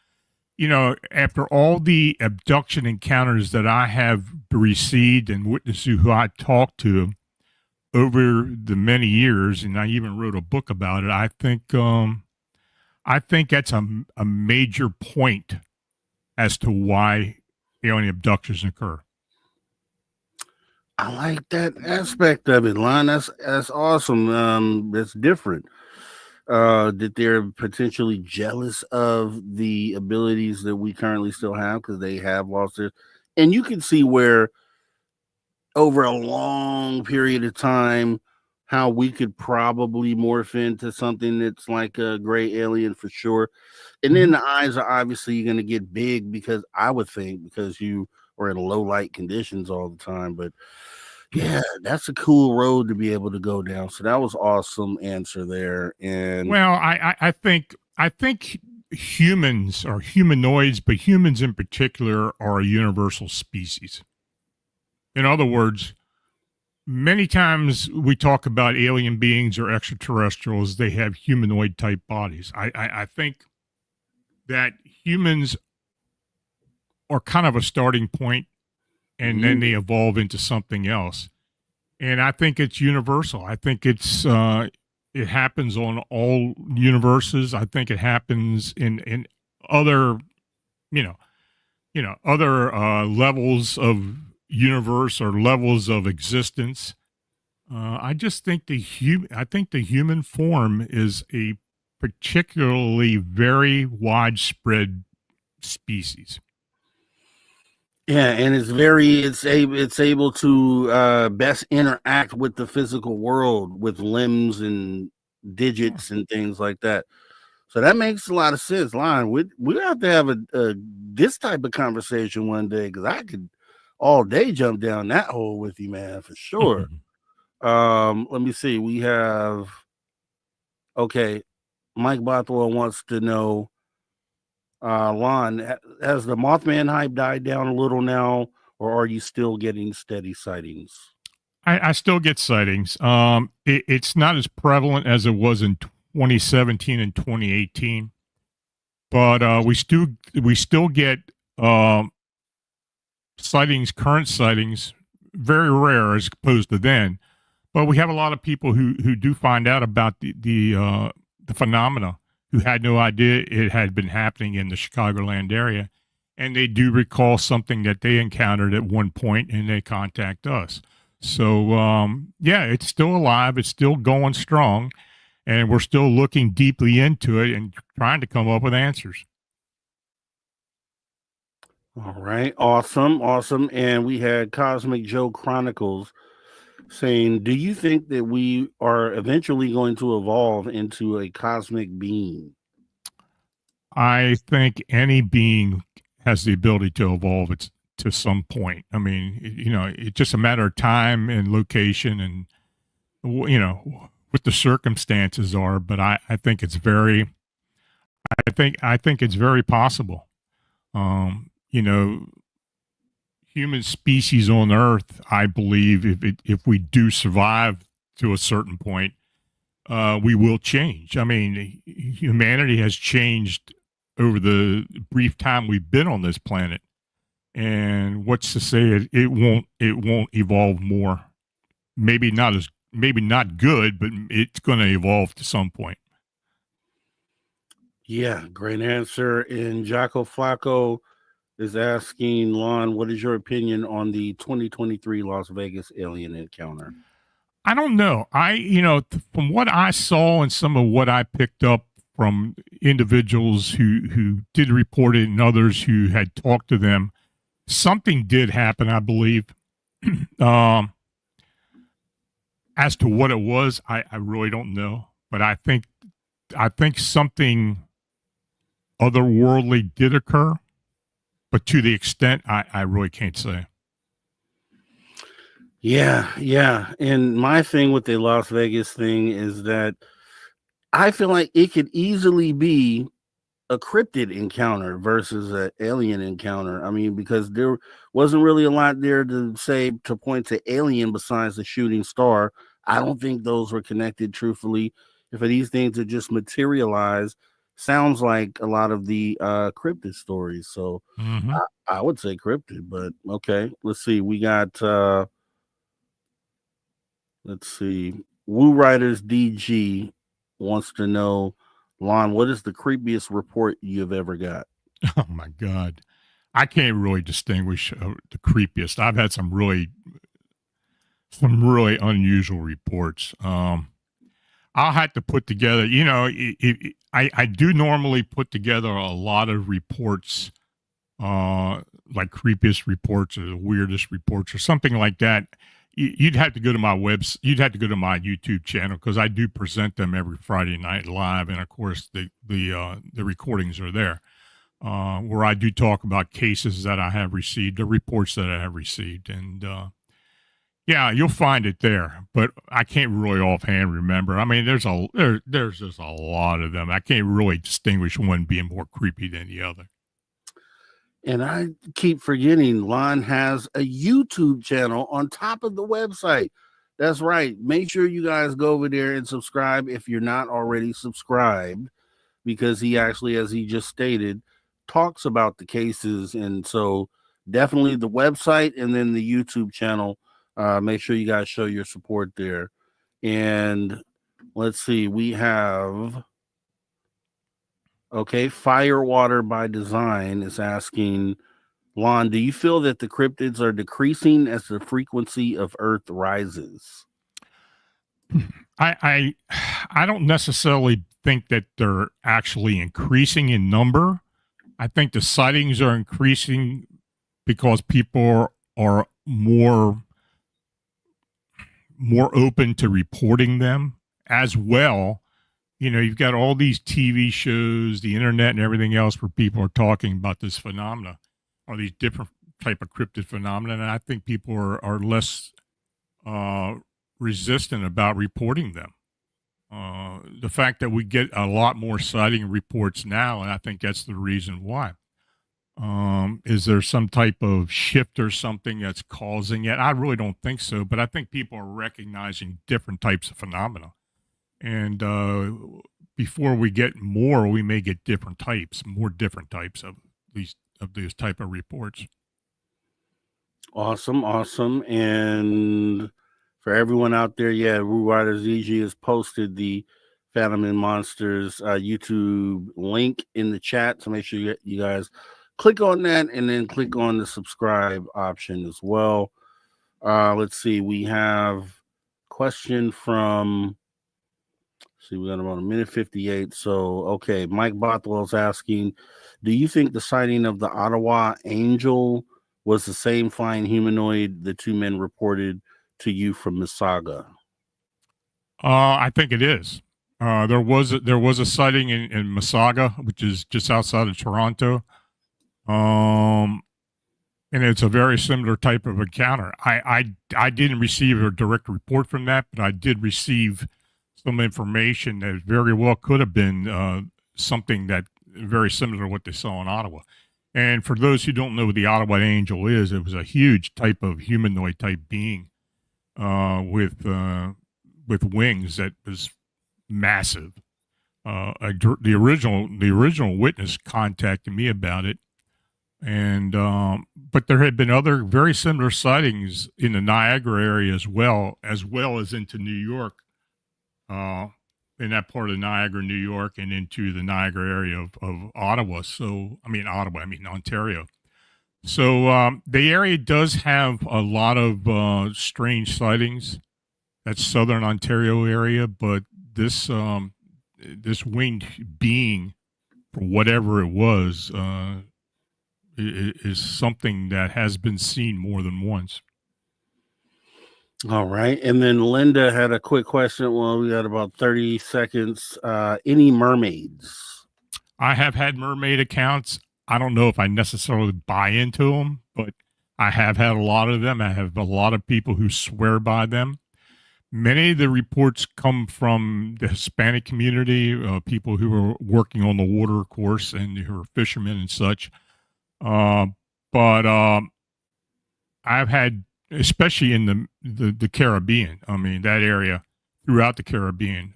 after all the abduction encounters that I have received and witnessed who I talked to over the many years, and I even wrote a book about it, I think that's a major point as to why alien abductions occur. I like that aspect of it, Lon. That's awesome. That's different. That they're potentially jealous of the abilities that we currently still have because they have lost their. And you can see where over a long period of time, how we could probably morph into something that's like a gray alien for sure. And then the eyes are obviously going to get big because I would think because you are in low light conditions all the time. But yeah, that's a cool road to be able to go down. So that was awesome answer there. And Well, I think humans are humanoids, but humans in particular are a universal species. In other words, many times we talk about alien beings or extraterrestrials, they have humanoid type bodies. I think that humans are kind of a starting point and then they evolve into something else. And I think it's universal. I think it happens on all universes. I think it happens in other, other levels of universe or levels of existence. I just think the human form is a particularly very widespread species. yeah, and it's able to best interact with the physical world with limbs and digits and things like that. So that makes a lot of sense. Lon, we have to have a this type of conversation one day because I could all day jump down that hole with you, man, for sure. Let me see. We have Mike Bothwell wants to know, Lon, has the Mothman hype died down a little now, or are you still getting steady sightings? I still get sightings. It's not as prevalent as it was in 2017 and 2018, but we still get sightings, current sightings, very rare as opposed to then. But we have a lot of people who do find out about the phenomena, who had no idea it had been happening in the Chicagoland area, and they do recall something that they encountered at one point, and they contact us. So yeah, it's still alive, it's still going strong, and we're still looking deeply into it and trying to come up with answers. All right, awesome. And we had Cosmic Joe Chronicles saying, do you think that we are eventually going to evolve into a cosmic being? I think any being has the ability to evolve to some point. I mean, it's just a matter of time and location and, what the circumstances are. But I think it's I think it's very possible. Human species on Earth, I believe, if we do survive to a certain point, we will change. I mean, humanity has changed over the brief time we've been on this planet, and what's to say it won't evolve more? Maybe not good, but it's going to evolve to some point. Yeah, great answer. And Jocko Flacco is asking, Lon, what is your opinion on the 2023 Las Vegas alien encounter? I don't know. From what I saw and some of what I picked up from individuals who did report it and others who had talked to them, something did happen, I believe. As to what it was, I really don't know. But I think something otherworldly did occur. But to the extent, I really can't say. Yeah. And my thing with the Las Vegas thing is that I feel like it could easily be a cryptid encounter versus an alien encounter. I mean, because there wasn't really a lot there to say to point to alien besides the shooting star. I don't think those were connected, truthfully. If these things are just materialized, sounds like a lot of the cryptid stories. So I would say cryptid, but okay. Let's see. We got Woo Riders DG wants to know, Lon, what is the creepiest report you've ever got? Oh my God. I can't really distinguish the creepiest. I've had some really unusual reports. I'll have to put together, I do normally put together a lot of reports, like creepiest reports or the weirdest reports or something like that. you'd have to go to my you'd have to go to my YouTube channel, because I do present them every Friday night live, and of course the recordings are there, where I do talk about cases that I have received, the reports that I have received, and yeah, you'll find it there. But I can't really offhand remember. I mean, there's just a lot of them. I can't really distinguish one being more creepy than the other. And I keep forgetting Lon has a YouTube channel on top of the website. That's right. Make sure you guys go over there and subscribe if you're not already subscribed, because he actually, as he just stated, talks about the cases. And so definitely the website and then the YouTube channel. Make sure you guys show your support there. And let's see, we have... Okay, Firewater by Design is asking, Lon, do you feel that the cryptids are decreasing as the frequency of Earth rises? I don't necessarily think that they're actually increasing in number. I think the sightings are increasing because people are more open to reporting them as well. You know, you've got all these TV shows, the internet, and everything else where people are talking about this phenomena, or these different type of cryptid phenomena. And I think people are less resistant about reporting them. The fact that we get a lot more sighting reports now, and I think that's the reason why. Is there some type of shift or something that's causing it? I really don't think so, but I think people are recognizing different types of phenomena. And before we get more, we may get more different types of these type of reports. Awesome. And for everyone out there, yeah, Rue Rider ZG has posted the Phantom and Monsters YouTube link in the chat. So make sure you guys click on that and then click on the subscribe option as well. Let's see. We have a question from... See, we got about a minute 58. So, okay, Mike Bothwell's asking, do you think the sighting of the Ottawa Angel was the same flying humanoid the two men reported to you from Mississauga? I think it is. There was a sighting in Mississauga, which is just outside of Toronto. And it's a very similar type of encounter. I didn't receive a direct report from that, but I did receive some information that very well could have been something that very similar to what they saw in Ottawa. And for those who don't know what the Ottawa Angel is, it was a huge type of humanoid type being with wings that was massive. The original witness contacted me about it, and but there had been other very similar sightings in the Niagara area as well as into New York. In that part of Niagara, New York, and into the Niagara area of Ottawa. Ontario. So the area does have a lot of strange sightings. That's Southern Ontario area, but this winged being, for whatever it was, is something that has been seen more than once. All right. And then Linda had a quick question. Well, we got about 30 seconds. Any mermaids? I have had mermaid accounts. I don't know if I necessarily buy into them, but I have had a lot of them. I have a lot of people who swear by them. Many of the reports come from the Hispanic community, people who are working on the water, of course, and who are fishermen and such. But I've had, especially in the Caribbean, I mean, that area throughout the Caribbean,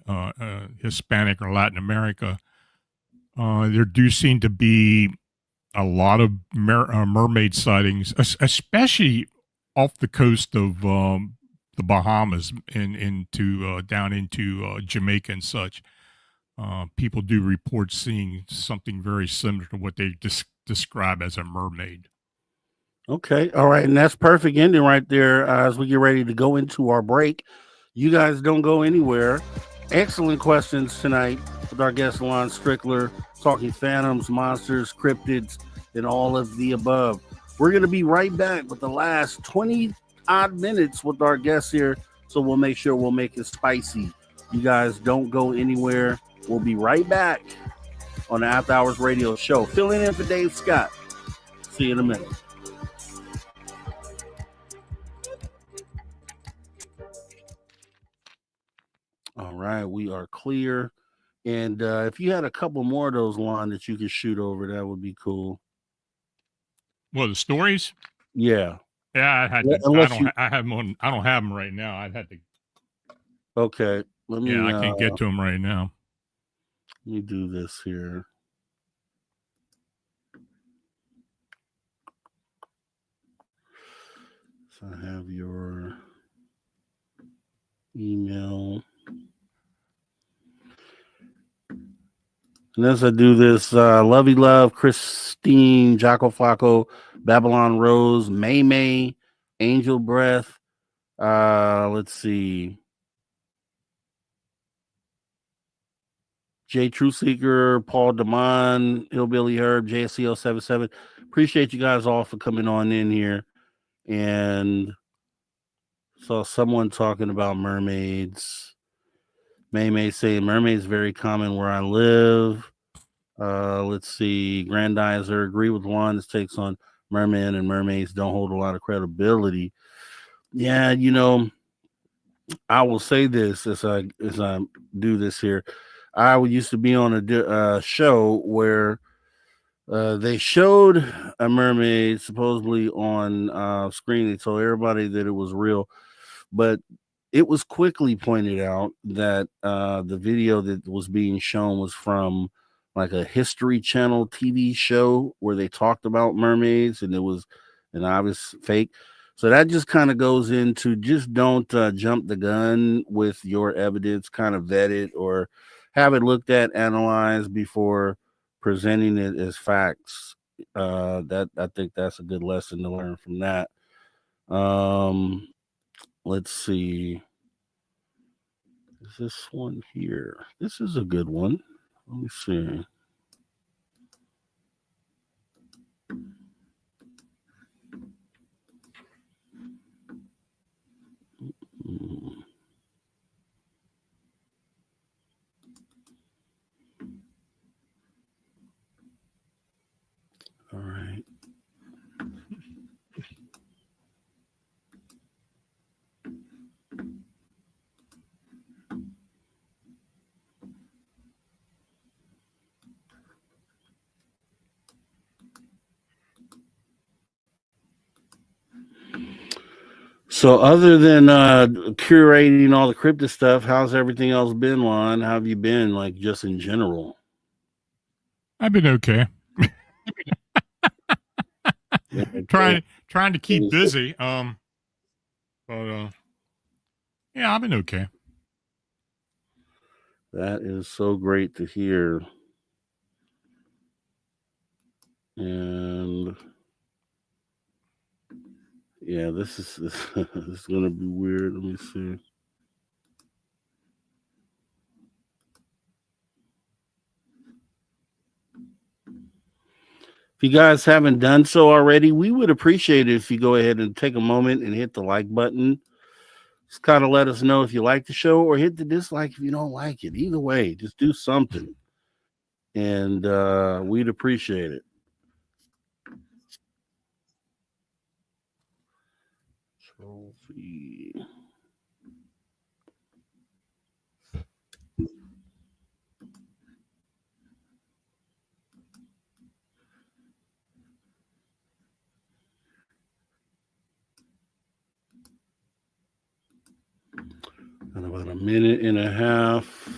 Hispanic or Latin America, there do seem to be a lot of mermaid sightings, especially off the coast of the Bahamas and into down into Jamaica and such. People do report seeing something very similar to what they describe as a mermaid. Okay. All right. And that's perfect ending right there as we get ready to go into our break. You guys don't go anywhere. Excellent questions tonight with our guest, Lon Strickler, talking phantoms, monsters, cryptids, and all of the above. We're going to be right back with the last 20 odd minutes with our guests here, so we'll make sure we'll make it spicy. You guys don't go anywhere. We'll be right back on the After Hours Radio Show. Filling in for Dave Scott. See you in a minute. All right, we are clear. And if you had a couple more of those, Lon, that you could shoot over, that would be cool. Well, the stories? Yeah. Yeah, I had to. I have them on. I don't have them right now. I'd have to. Okay. Let me. Yeah, I can't get to them right now. Let me do this here. So I have your email. And as I do this, Lovey Love, Christine, Jocko Flacco, Babylon Rose, May, Angel Breath. Let's see. Jay Trueseeker, Paul Damon, Hillbilly Herb, JSCL77. Appreciate you guys all for coming on in here. And saw someone talking about mermaids. May saying mermaids very common where I live. Let's see. Grandizer, agree with Lon. This takes on mermen and mermaids don't hold a lot of credibility. Yeah, you know, I will say this as I do this here. I used to be on a show where they showed a mermaid supposedly on screen. They told everybody that it was real, but it was quickly pointed out that the video that was being shown was from like a History Channel TV show where they talked about mermaids, and it was an obvious fake. So that just kind of goes into just don't jump the gun with your evidence, kind of vet it or have it looked at, analyzed before presenting it as facts. That I think that's a good lesson to learn from that. Let's see. Is this one here? This is a good one. Let me see. All right. So other than curating all the cryptid stuff, how's everything else been, Lon? How have you been, like, just in general? I've been okay. trying to keep busy. But yeah, I've been okay. That is so great to hear. And yeah, this is gonna be weird. Let me see. If you guys haven't done so already, we would appreciate it if you go ahead and take a moment and hit the like button. Just kind of let us know if you like the show, or hit the dislike if you don't like it. Either way, just do something. And we'd appreciate it. Trophy. In about a minute and a half.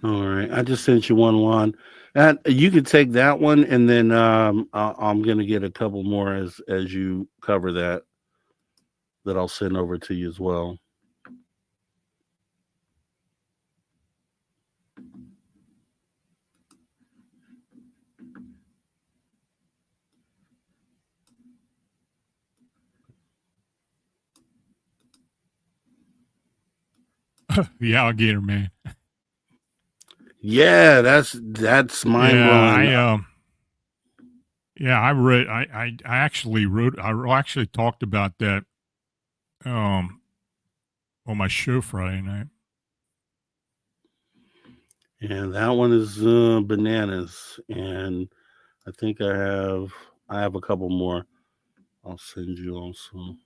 All right, I just sent you one, Lon. And you can take that one, and then I'm gonna get a couple more as you cover that I'll send over to you as well. The alligator man. Yeah, that's mind blowing. I actually talked about that on my show Friday night. And that one is bananas. And I think I have a couple more. I'll send you on some.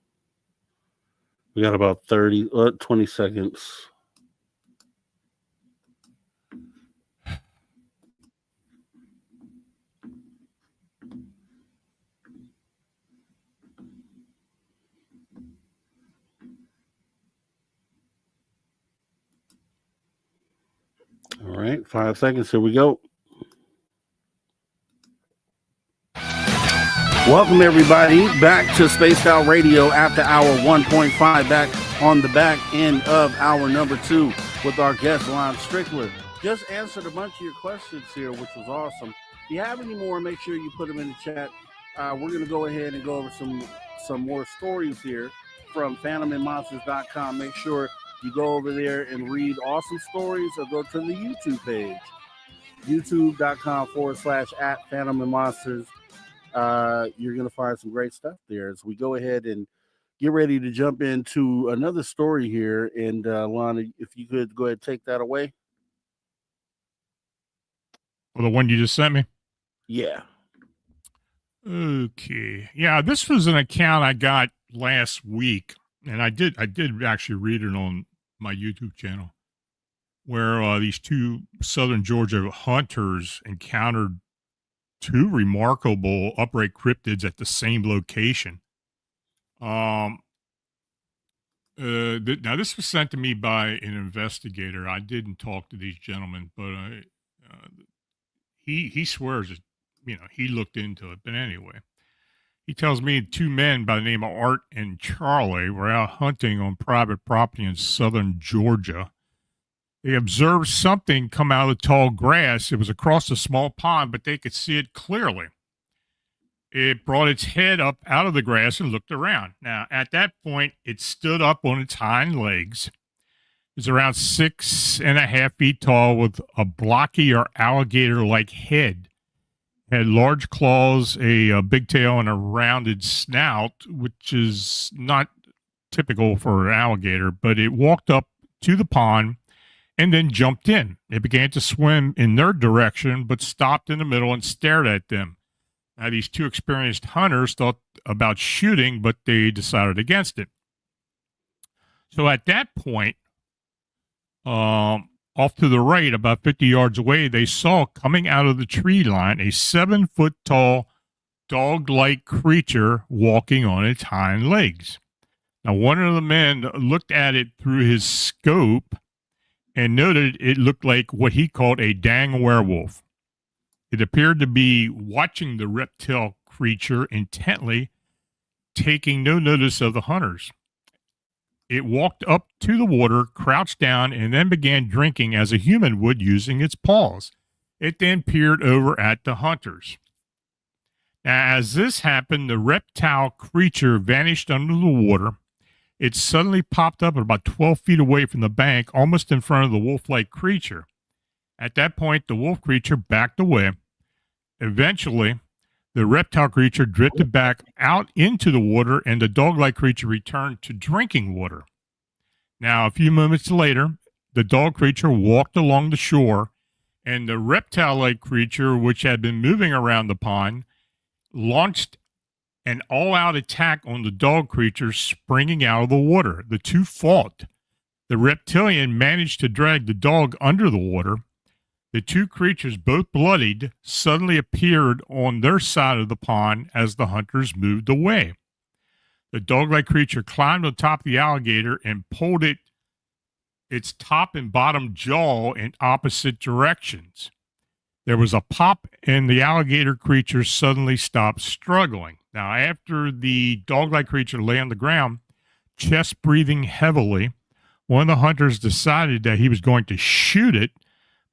We got about 20 seconds. All right, 5 seconds. Here we go. Welcome, everybody, back to Spaced Out Radio after hour 1.5, back on the back end of hour number 2 with our guest, Lon Strickler. Just answered a bunch of your questions here, which was awesome. If you have any more, make sure you put them in the chat. We're going to go ahead and go over some more stories here from phantomandmonsters.com. Make sure you go over there and read awesome stories, or go to the YouTube page, youtube.com/@phantomandmonsters. You're going to find some great stuff there as we go ahead and get ready to jump into another story here. And Lana, if you could go ahead and take that away. Well, the one you just sent me? Yeah. Okay. Yeah, this was an account I got last week, and I did actually read it on my YouTube channel, where these two Southern Georgia hunters encountered two remarkable upright cryptids at the same location. Now this was sent to me by an investigator. I didn't talk to these gentlemen, but he swears that, he looked into it. But anyway, he tells me two men by the name of Art and Charlie were out hunting on private property in southern Georgia. They observed something come out of the tall grass. It was across a small pond, but they could see it clearly. It brought its head up out of the grass and looked around. Now, at that point, it stood up on its hind legs. It was around 6.5 feet tall with a blocky or alligator-like head. It had large claws, a big tail, and a rounded snout, which is not typical for an alligator, but it walked up to the pond and then jumped in. It began to swim in their direction, but stopped in the middle and stared at them. Now, these two experienced hunters thought about shooting, but they decided against it. So at that point, off to the right, about 50 yards away, they saw coming out of the tree line a 7-foot tall dog-like creature walking on its hind legs. Now, one of the men looked at it through his scope and noted it looked like what he called a dang werewolf. It appeared to be watching the reptile creature intently, taking no notice of the hunters. It walked up to the water, crouched down, and then began drinking as a human would using its paws. It then peered over at the hunters. Now, as this happened, the reptile creature vanished under the water. It suddenly popped up at about 12 feet away from the bank, almost in front of the wolf-like creature. At that point, the wolf creature backed away. Eventually, the reptile creature drifted back out into the water, and the dog-like creature returned to drinking water. Now, a few moments later, the dog creature walked along the shore, and the reptile-like creature, which had been moving around the pond, launched an all-out attack on the dog creature springing out of the water. The two fought. The reptilian managed to drag the dog under the water. The two creatures, both bloodied, suddenly appeared on their side of the pond as the hunters moved away. The dog-like creature climbed on top of the alligator and pulled its top and bottom jaw in opposite directions. There was a pop, and the alligator creature suddenly stopped struggling. Now, after the dog-like creature lay on the ground, chest breathing heavily, one of the hunters decided that he was going to shoot it,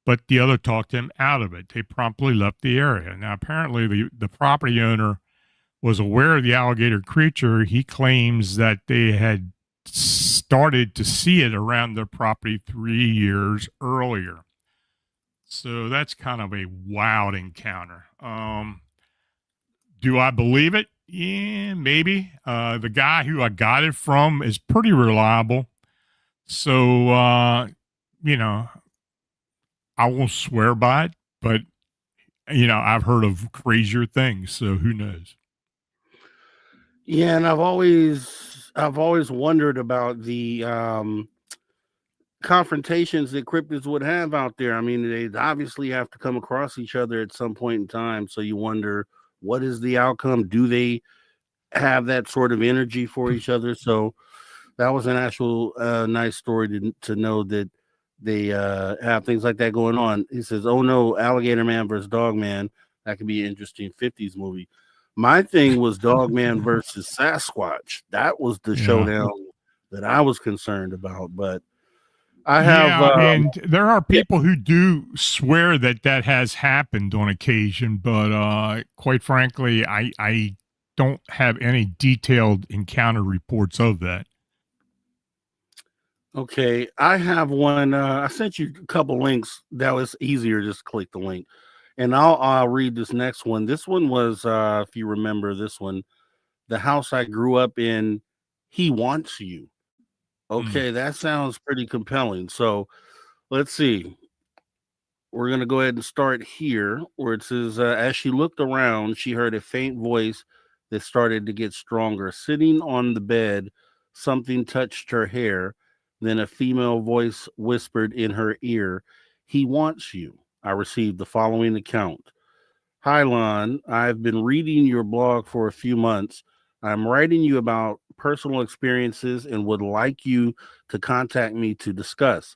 but the other talked him out of it. They promptly left the area. Now, apparently, the property owner was aware of the alligator creature. He claims that they had started to see it around their property 3 years earlier. So that's kind of a wild encounter. Do I believe it? Yeah, maybe. The guy who I got it from is pretty reliable. So, you know, I won't swear by it, but, you know, I've heard of crazier things. So who knows? Yeah, and I've always wondered about the confrontations that cryptids would have out there. I mean, they obviously have to come across each other at some point in time. So you wonder, what is the outcome? Do they have that sort of energy for each other? So that was an actual nice story to know that they have things like that going on. He says, "Oh no, Alligator Man versus Dog Man. That could be an interesting '50s movie." My thing was Dog Man versus Sasquatch. That was the showdown that I was concerned about. But I have, and there are people who do swear that that has happened on occasion, but quite frankly, I don't have any detailed encounter reports of that. okay, I have one. I sent you a couple links. That was easier. Just click the link, and I'll read this next one. This one was, if you remember this one, the house I grew up in. He wants you. Okay, that sounds pretty compelling. So let's see. We're going to go ahead and start here where it says, as she looked around, she heard a faint voice that started to get stronger. Sitting on the bed, something touched her hair. Then a female voice whispered in her ear, "He wants you." I received the following account. "Hi, Lon. I've been reading your blog for a few months. I'm writing you about personal experiences and would like you to contact me to discuss.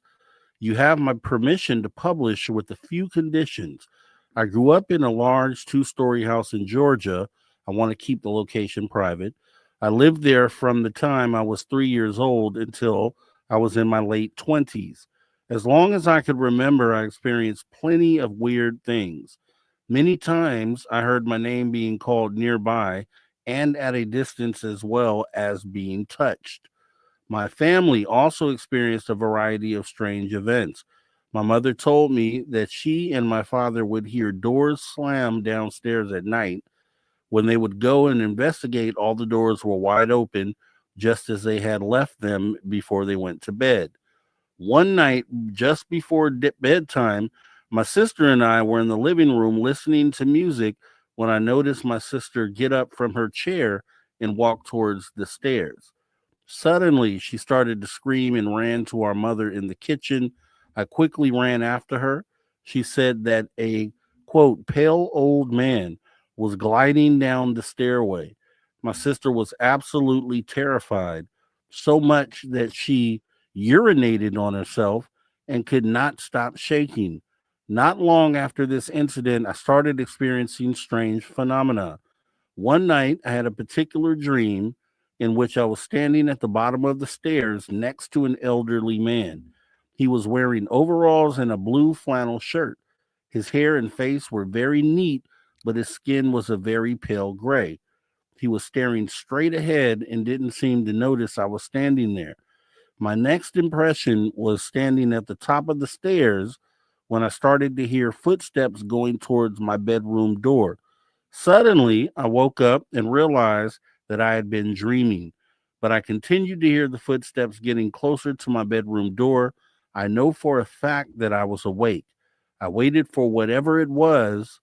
You have my permission to publish with a few conditions. I grew up in a large 2-story house in Georgia. I want to keep the location private. I lived there from the time I was 3 years old until I was in my late 20s. As long as I could remember, I experienced plenty of weird things. Many times I heard my name being called nearby and at a distance, as well as being touched. My family also experienced a variety of strange events. My mother told me that she and my father would hear doors slam downstairs at night. When they would go and investigate, all the doors were wide open, just as they had left them before they went to bed. One night, just before bedtime, my sister and I were in the living room listening to music when I noticed my sister get up from her chair and walk towards the stairs. Suddenly, she started to scream and ran to our mother in the kitchen. I quickly ran after her. She said that a, quote, pale old man was gliding down the stairway. My sister was absolutely terrified, so much that she urinated on herself and could not stop shaking. Not long after this incident, I started experiencing strange phenomena. One night, I had a particular dream in which I was standing at the bottom of the stairs next to an elderly man. He was wearing overalls and a blue flannel shirt. His hair and face were very neat, but his skin was a very pale gray. He was staring straight ahead and didn't seem to notice I was standing there. My next impression was standing at the top of the stairs when I started to hear footsteps going towards my bedroom door. Suddenly, I woke up and realized that I had been dreaming, but I continued to hear the footsteps getting closer to my bedroom door. I know for a fact that I was awake. I waited for whatever it was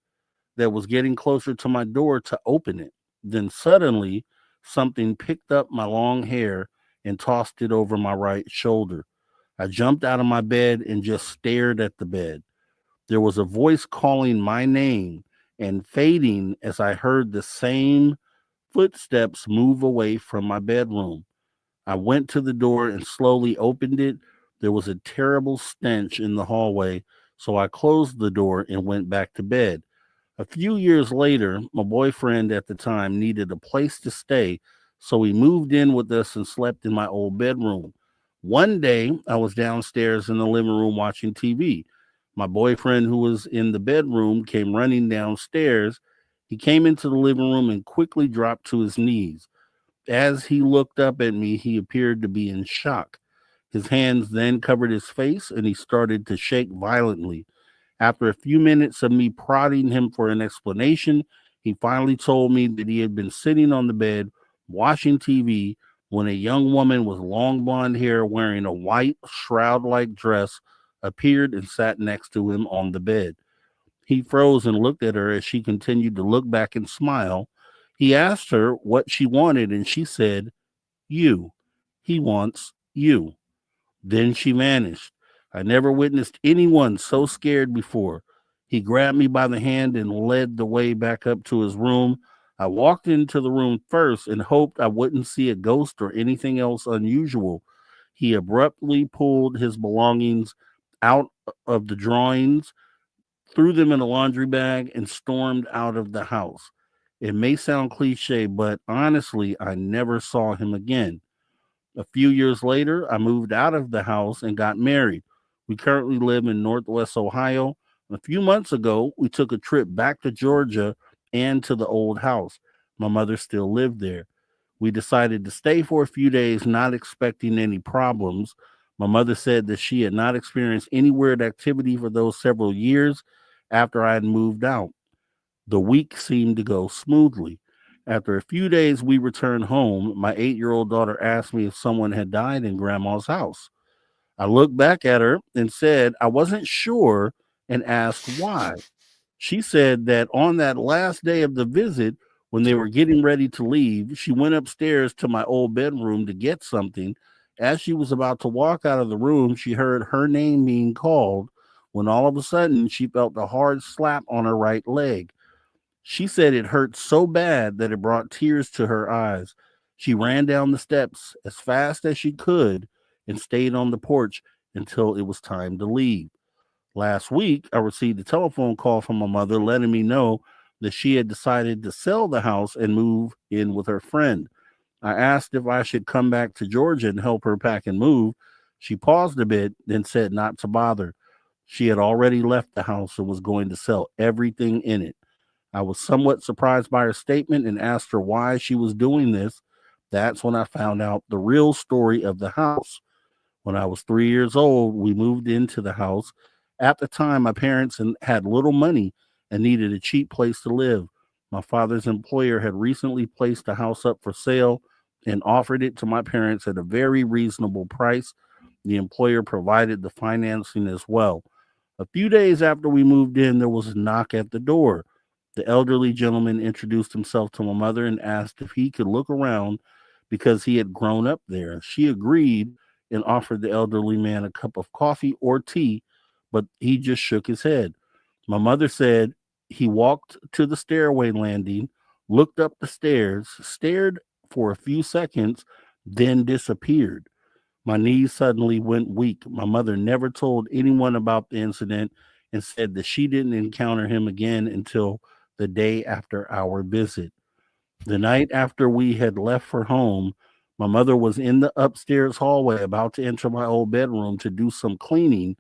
that was getting closer to my door to open it. Then suddenly, something picked up my long hair and tossed it over my right shoulder. I jumped out of my bed and just stared at the bed. There was a voice calling my name and fading as I heard the same footsteps move away from my bedroom. I went to the door and slowly opened it. There was a terrible stench in the hallway, so I closed the door and went back to bed. A few years later, my boyfriend at the time needed a place to stay, so he moved in with us and slept in my old bedroom. One day, I was downstairs in the living room watching TV. My boyfriend, who was in the bedroom, came running downstairs. He came into the living room and quickly dropped to his knees. As he looked up at me, he appeared to be in shock. His hands then covered his face and he started to shake violently. After a few minutes of me prodding him for an explanation, he finally told me that he had been sitting on the bed watching TV when a young woman with long blonde hair wearing a white shroud like dress appeared and sat next to him on the bed. He froze and looked at her as she continued to look back and smile. He asked her what she wanted, and she said, "You. He wants you." Then she vanished. I never witnessed anyone so scared before. He grabbed me by the hand and led the way back up to his room. I walked into the room first and hoped I wouldn't see a ghost or anything else unusual. He abruptly pulled his belongings out of the drawings, threw them in a laundry bag, and stormed out of the house. It may sound cliche, but honestly, I never saw him again. A few years later, I moved out of the house and got married. We currently live in Northwest Ohio. A few months ago, we took a trip back to Georgia and to the old house. My mother still lived there. We decided to stay for a few days, not expecting any problems. My mother said that she had not experienced any weird activity for those several years after I had moved out. The week seemed to go smoothly. After a few days, we returned home. My 8-year-old daughter asked me if someone had died in Grandma's house. I looked back at her and said I wasn't sure and asked why. She said that on that last day of the visit, when they were getting ready to leave, she went upstairs to my old bedroom to get something. As she was about to walk out of the room, she heard her name being called when all of a sudden she felt a hard slap on her right leg. She said it hurt so bad that it brought tears to her eyes. She ran down the steps as fast as she could and stayed on the porch until it was time to leave. Last week, I received a telephone call from my mother letting me know that she had decided to sell the house and move in with her friend. I asked if I should come back to Georgia and help her pack and move. She paused a bit, then said not to bother. She had already left the house and was going to sell everything in it. I was somewhat surprised by her statement and asked her why she was doing this. That's when I found out the real story of the house. When I was 3 years old, we moved into the house. At the time, my parents had little money and needed a cheap place to live. My father's employer had recently placed the house up for sale and offered it to my parents at a very reasonable price. The employer provided the financing as well. A few days after we moved in, there was a knock at the door. The elderly gentleman introduced himself to my mother and asked if he could look around because he had grown up there. She agreed and offered the elderly man a cup of coffee or tea, but he just shook his head. My mother said he walked to the stairway landing, looked up the stairs, stared for a few seconds, then disappeared. My knees suddenly went weak. My mother never told anyone about the incident and said that she didn't encounter him again until the day after our visit. The night after we had left for home, my mother was in the upstairs hallway about to enter my old bedroom to do some cleaning.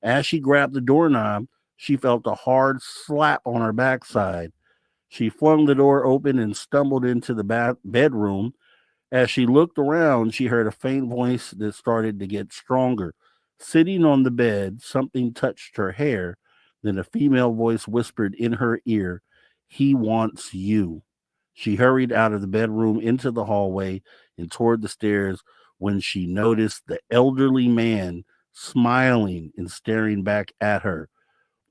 As she grabbed the doorknob, she felt a hard slap on her backside. She flung the door open and stumbled into the bedroom. As she looked around, she heard a faint voice that started to get stronger. Sitting on the bed, something touched her hair. Then a female voice whispered in her ear, "He wants you." She hurried out of the bedroom into the hallway and toward the stairs when she noticed the elderly man smiling and staring back at her.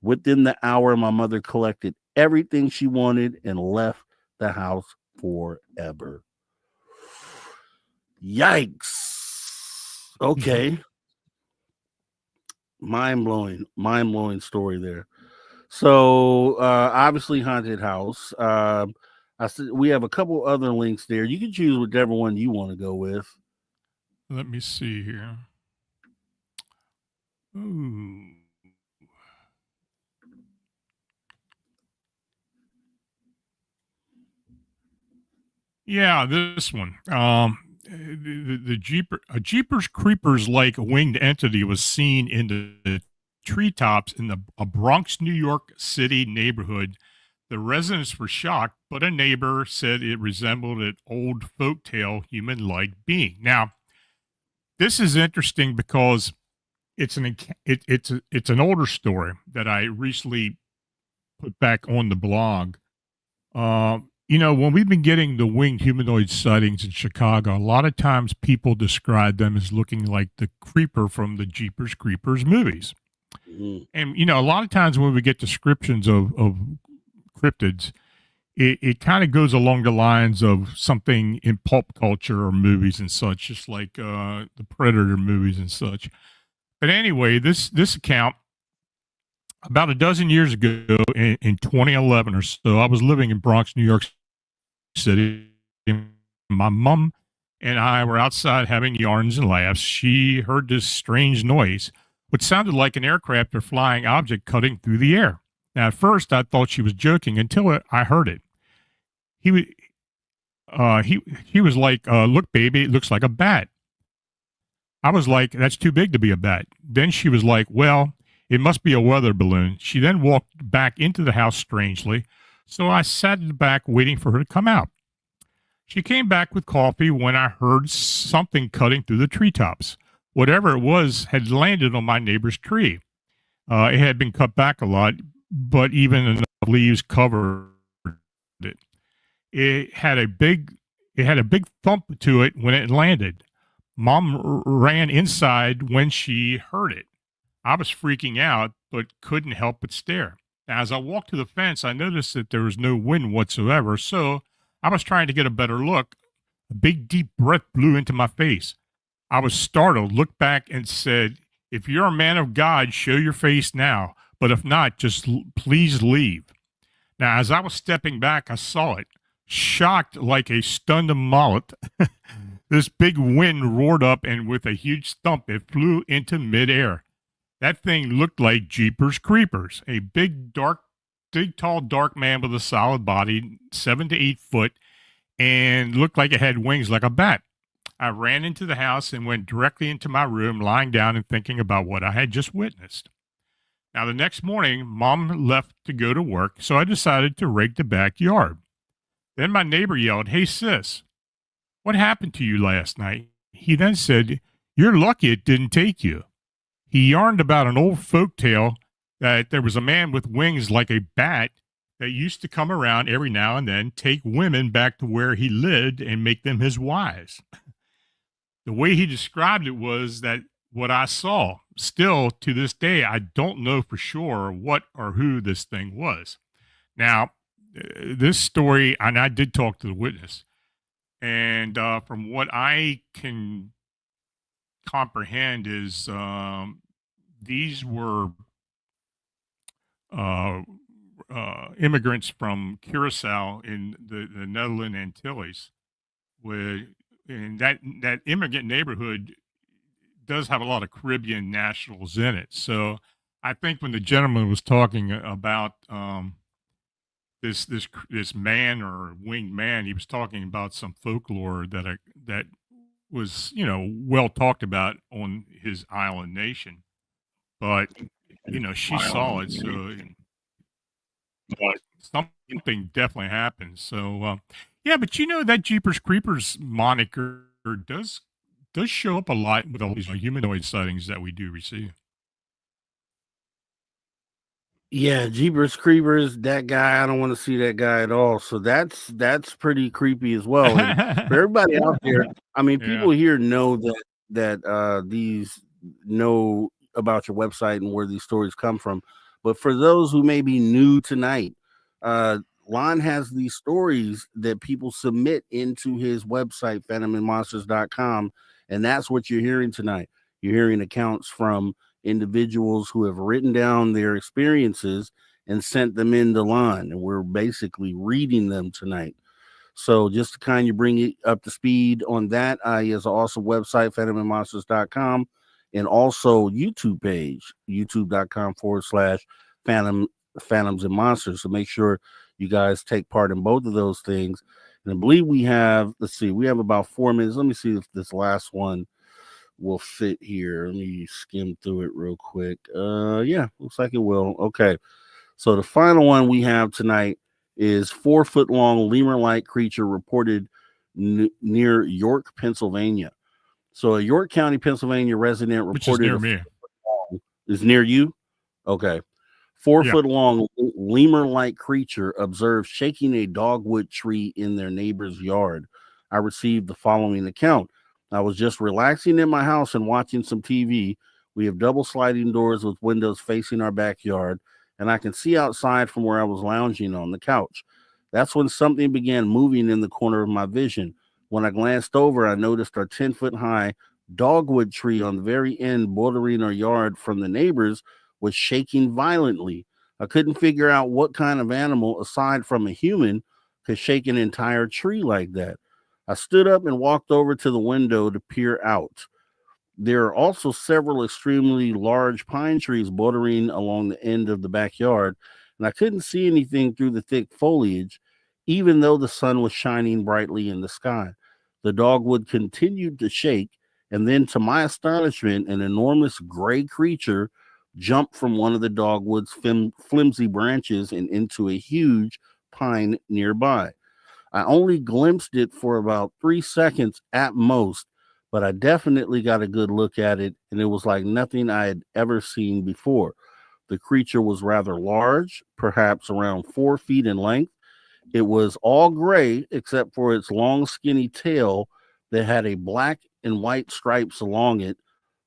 Within the hour, my mother collected everything she wanted and left the house forever. Yikes. Okay. Mind-blowing story there. So obviously haunted house. We have a couple other links there. You can choose whichever one you want to go with. Let me see here. Ooh. Yeah, this one. The Jeepers Creepers like winged entity was seen in the treetops in a Bronx, New York City neighborhood. The residents were shocked, but a neighbor said it resembled an old folktale human-like being. Now, this is interesting because it's an older story that I recently put back on the blog. When we've been getting the winged humanoid sightings in Chicago, a lot of times people describe them as looking like the creeper from the Jeepers Creepers movies. Mm-hmm. And, a lot of times when we get descriptions of cryptids, it kind of goes along the lines of something in pulp culture or movies and such, just like the Predator movies and such. But anyway, this account, about a dozen years ago in 2011 or so, I was living in Bronx, New York City. My mom and I were outside having yarns and laughs. She heard this strange noise, which sounded like an aircraft or flying object cutting through the air. Now, at first, I thought she was joking until I heard it. He was like, "Look, baby, it looks like a bat." I was like, "That's too big to be a bat." Then she was like, "Well, it must be a weather balloon." She then walked back into the house strangely, so I sat in the back waiting for her to come out. She came back with coffee when I heard something cutting through the treetops. Whatever it was had landed on my neighbor's tree. It had been cut back a lot, but even enough leaves covered it. It had a big thump to it when it landed. Mom ran inside when she heard it. I was freaking out, but couldn't help but stare. As I walked to the fence, I noticed that there was no wind whatsoever, so I was trying to get a better look. A big, deep breath blew into my face. I was startled, looked back, and said, "If you're a man of God, show your face now, but if not, just please leave." Now, as I was stepping back, I saw it. Shocked like a stunned mullet, this big wind roared up, and with a huge thump, it flew into midair. That thing looked like Jeepers Creepers, a big, tall, dark man with a solid body, 7 to 8 foot, and looked like it had wings like a bat. I ran into the house and went directly into my room, lying down and thinking about what I had just witnessed. Now, the next morning, Mom left to go to work, so I decided to rake the backyard. Then my neighbor yelled, "Hey, sis, what happened to you last night?" He then said, "You're lucky it didn't take you." He yarned about an old folk tale that there was a man with wings like a bat that used to come around every now and then, take women back to where he lived and make them his wives. The way he described it was that what I saw. Still, to this day, I don't know for sure what or who this thing was. Now, this story, and I did talk to the witness, and from what I can comprehend is these were immigrants from Curacao in the Netherlands Antilles, and that immigrant neighborhood does have a lot of Caribbean nationals in it. So I think when the gentleman was talking about this man or winged man, he was talking about some folklore that was, well talked about on his island nation. But, she saw it, so something definitely happened. So, yeah, but that Jeepers Creepers moniker does show up a lot with all these humanoid sightings that we do receive. Yeah, Jeepers Creepers, that guy, I don't want to see that guy at all. So that's pretty creepy as well. And for everybody out there, I mean, people here know that these know about your website and where these stories come from. But for those who may be new tonight, Lon has these stories that people submit into his website, phantomandmonsters.com, and that's what you're hearing tonight. You're hearing accounts from individuals who have written down their experiences and sent them into Lon, and we're basically reading them tonight. So just to kind of bring it up to speed on that, he has an awesome website, phantomandmonsters.com, and also YouTube page, youtube.com/phantoms and monsters. So make sure you guys take part in both of those things. And I believe we have about 4 minutes. Let me see if this last one will fit here. Let me skim through it real quick. Yeah, looks like it will. Okay. So the final one we have tonight is 4-foot long lemur-like creature reported near York, Pennsylvania. So a York County, Pennsylvania resident which is reported near me. is near you. Okay. 4-foot long lemur-like creature observed shaking a dogwood tree in their neighbor's yard. I received the following account. I was just relaxing in my house and watching some TV. We have double sliding doors with windows facing our backyard, and I can see outside from where I was lounging on the couch. That's when something began moving in the corner of my vision. When I glanced over, I noticed our 10-foot high dogwood tree on the very end bordering our yard from the neighbors was shaking violently. I couldn't figure out what kind of animal, aside from a human, could shake an entire tree like that. I stood up and walked over to the window to peer out. There are also several extremely large pine trees bordering along the end of the backyard, and I couldn't see anything through the thick foliage, even though the sun was shining brightly in the sky. The dogwood continued to shake, and then, to my astonishment, an enormous gray creature jumped from one of the dogwood's flimsy branches and into a huge pine nearby. I only glimpsed it for about 3 seconds at most, but I definitely got a good look at it, and it was like nothing I had ever seen before. The creature was rather large, perhaps around 4 feet in length. It was all gray except for its long, skinny tail that had a black and white stripes along it,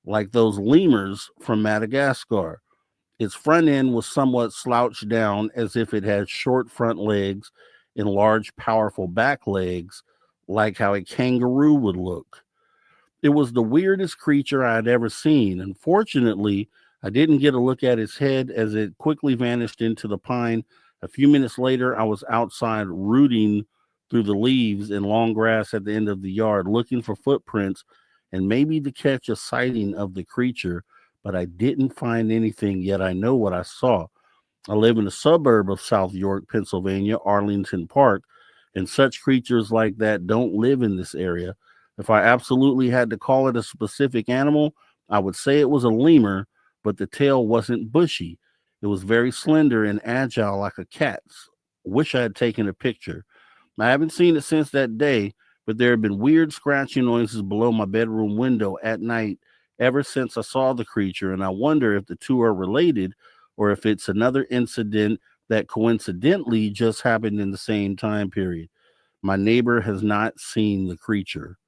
like those lemurs from Madagascar. Its front end was somewhat slouched down as if it had short front legs and large, powerful back legs, like how a kangaroo would look. It was the weirdest creature I had ever seen. Unfortunately, I didn't get a look at its head as it quickly vanished into the pine. A few minutes later, I was outside rooting through the leaves and long grass at the end of the yard, looking for footprints and maybe to catch a sighting of the creature, but I didn't find anything, yet I know what I saw. I live in a suburb of South York, Pennsylvania, Arlington Park, and such creatures like that don't live in this area. If I absolutely had to call it a specific animal, I would say it was a lemur, but the tail wasn't bushy. It was very slender and agile like a cat's. Wish I had taken a picture. I haven't seen it since that day, but there have been weird scratching noises below my bedroom window at night ever since I saw the creature, and I wonder if the two are related or if it's another incident that coincidentally just happened in the same time period. My neighbor has not seen the creature.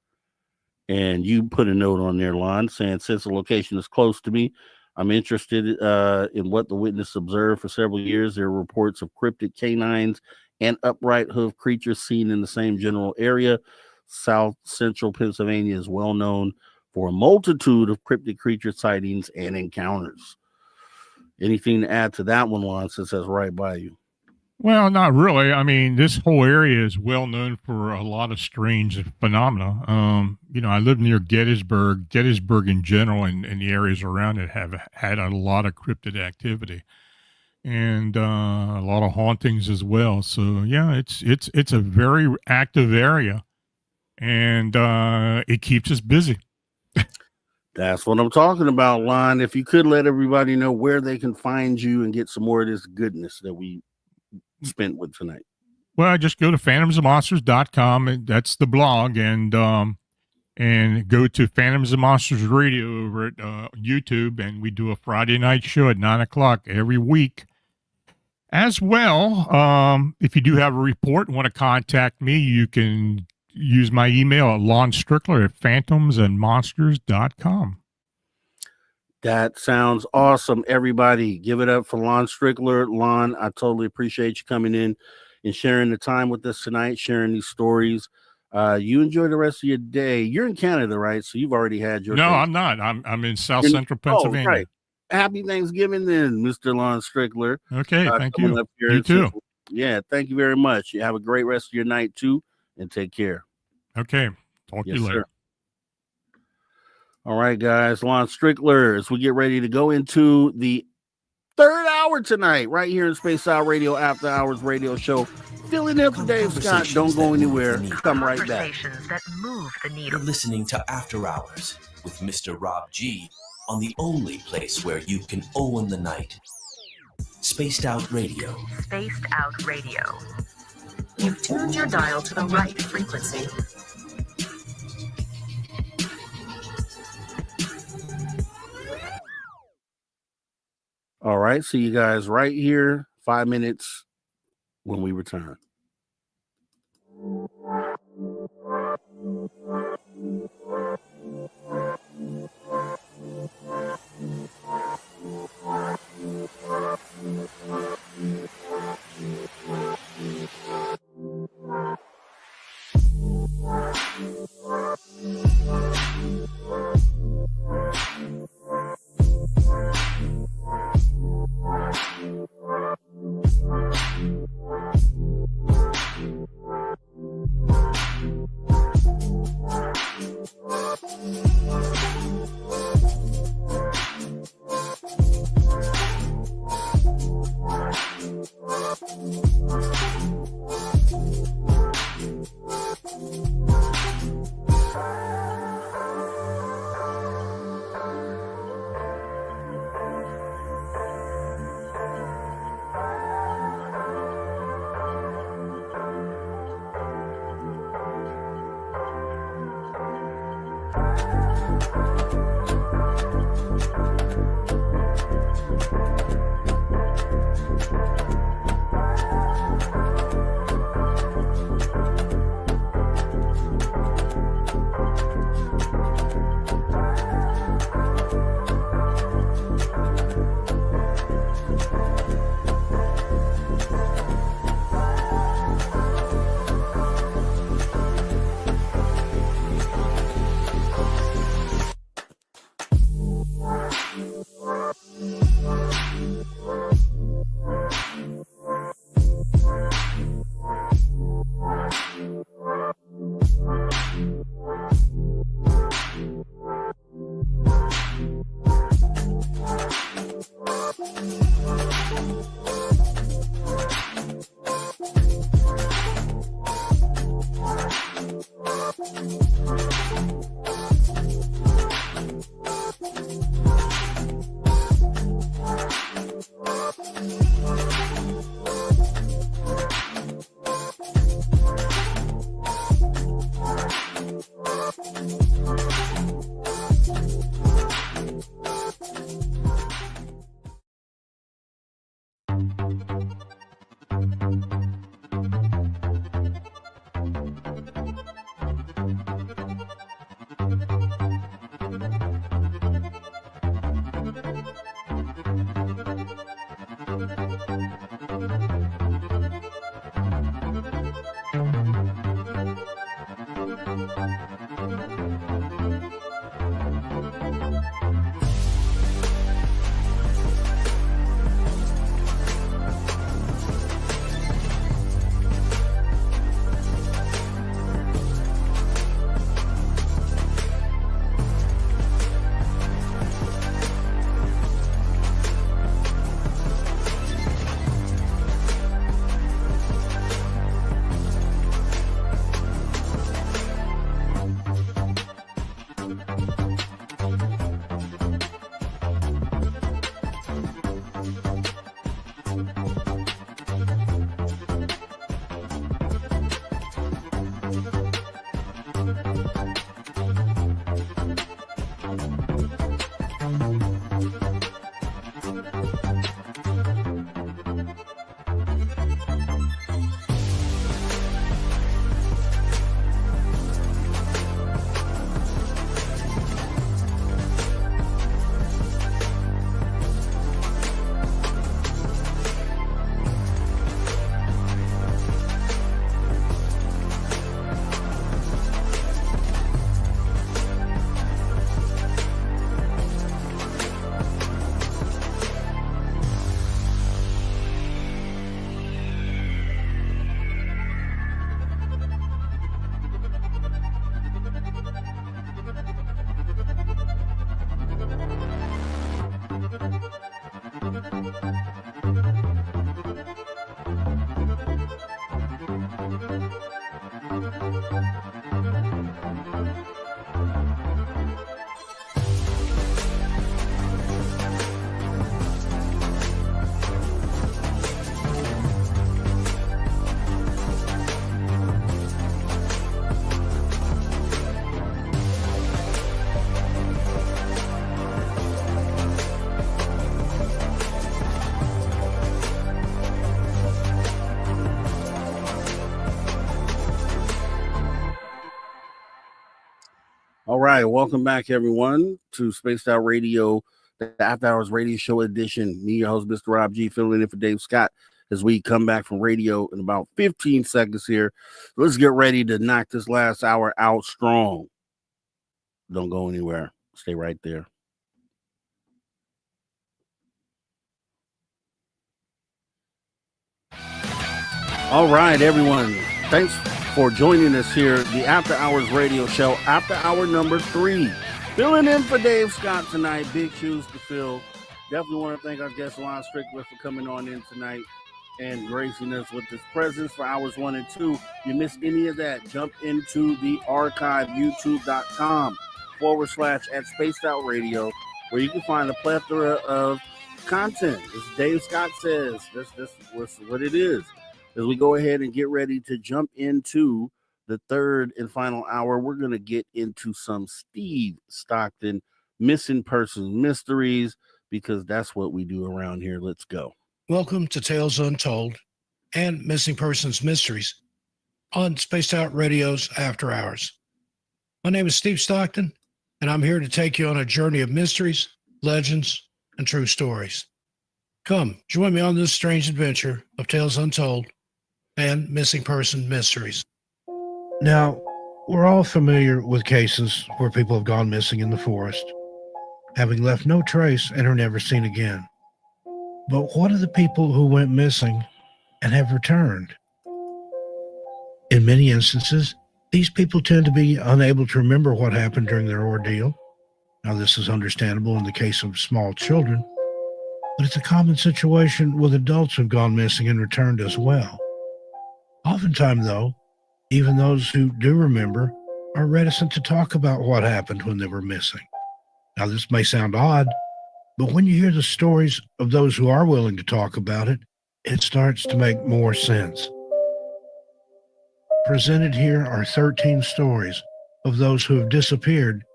And you put a note on there, Lon, saying, since the location is close to me, I'm interested in what the witness observed. For several years, there are reports of cryptid canines and upright hoof creatures seen in the same general area. South Central Pennsylvania is well known for a multitude of cryptid creature sightings and encounters. Anything to add to that one, Lon, since that's right by you? Well, not really. I mean, this whole area is well known for a lot of strange phenomena. I live near Gettysburg. Gettysburg in general and the areas around it have had a lot of cryptid activity and a lot of hauntings as well. So yeah, it's a very active area, and it keeps us busy. That's what I'm talking about, Lon. If you could let everybody know where they can find you and get some more of this goodness that we spent with tonight. Well, just go to phantomsandmonsters.com, and that's the blog, and go to Phantoms and Monsters Radio over at YouTube, and we do a Friday night show at 9:00 every week. As well, if you do have a report and want to contact me, you can use my email at Lon Strickler at phantomsandmonsters.com. That sounds awesome. Everybody, give it up for Lon Strickler. Lon, I totally appreciate you coming in and sharing the time with us tonight, sharing these stories. You enjoy the rest of your day. You're in Canada, right? So you've already had your. No, day. I'm not. I'm in South Central Pennsylvania. Oh, right. Happy Thanksgiving, then, Mr. Lon Strickler. Okay, thank you. You too. Yeah, thank you very much. You have a great rest of your night too, and take care. Okay, talk to you later. Sir. All right, guys, Lon Strickler, as we get ready to go into the third hour tonight, right here in Space Out Radio After Hours Radio Show. Filling in for Dave Scott. Don't go anywhere. Come right back. That move the needle. You're listening to After Hours with Mr. Rob G on the only place where you can own the night. Spaced Out Radio. Spaced Out Radio. You've tuned your dial to the right frequency. All right. See you guys right here. 5 minutes when we return. All right, welcome back, everyone, to Spaced Out Radio, the After Hours Radio Show edition. Me, your host, Mr. Rob G, filling in for Dave Scott as we come back from radio in about 15 seconds here. Let's get ready to knock this last hour out strong. Don't go anywhere. Stay right there. All right, everyone. Thanks for joining us here, the After Hours Radio Show, After Hour number 3. Filling in for Dave Scott tonight. Big shoes to fill. Definitely want to thank our guest, Lon Strickler, for coming on in tonight and gracing us with his presence for hours 1 and 2. If you missed any of that, jump into the archive, youtube.com/at Spaced Out Radio, where you can find a plethora of content. As Dave Scott says, this was what it is. As we go ahead and get ready to jump into the third and final hour, we're going to get into some Steve Stockton missing persons mysteries, because that's what we do around here. Let's go. Welcome to Tales Untold and Missing Persons Mysteries on Spaced Out Radio's After Hours. My name is Steve Stockton, and I'm here to take you on a journey of mysteries, legends, and true stories. Come, join me on this strange adventure of Tales Untold and Missing Person Mysteries. Now, we're all familiar with cases where people have gone missing in the forest, having left no trace and are never seen again. But what of the people who went missing and have returned? In many instances, these people tend to be unable to remember what happened during their ordeal. Now, this is understandable in the case of small children, but it's a common situation with adults who've gone missing and returned as well. Oftentimes, though, even those who do remember are reticent to talk about what happened when they were missing. Now, this may sound odd, but when you hear the stories of those who are willing to talk about it, it starts to make more sense. Presented here are 13 stories of those who have disappeared,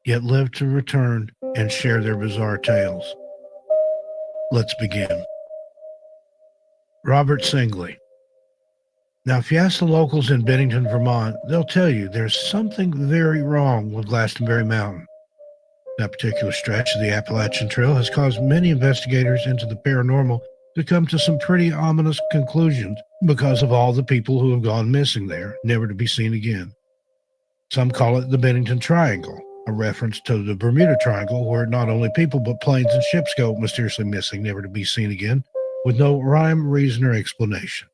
yet lived to return and share their bizarre tales. Let's begin. Robert Singley. Now, if you ask the locals in Bennington, Vermont, they'll tell you there's something very wrong with Glastonbury Mountain. That particular stretch of the Appalachian Trail has caused many investigators into the paranormal to come to some pretty ominous conclusions because of all the people who have gone missing there, never to be seen again. Some call it the Bennington Triangle, a reference to the Bermuda Triangle, where not only people but planes and ships go mysteriously missing, never to be seen again, with no rhyme, reason, or explanation.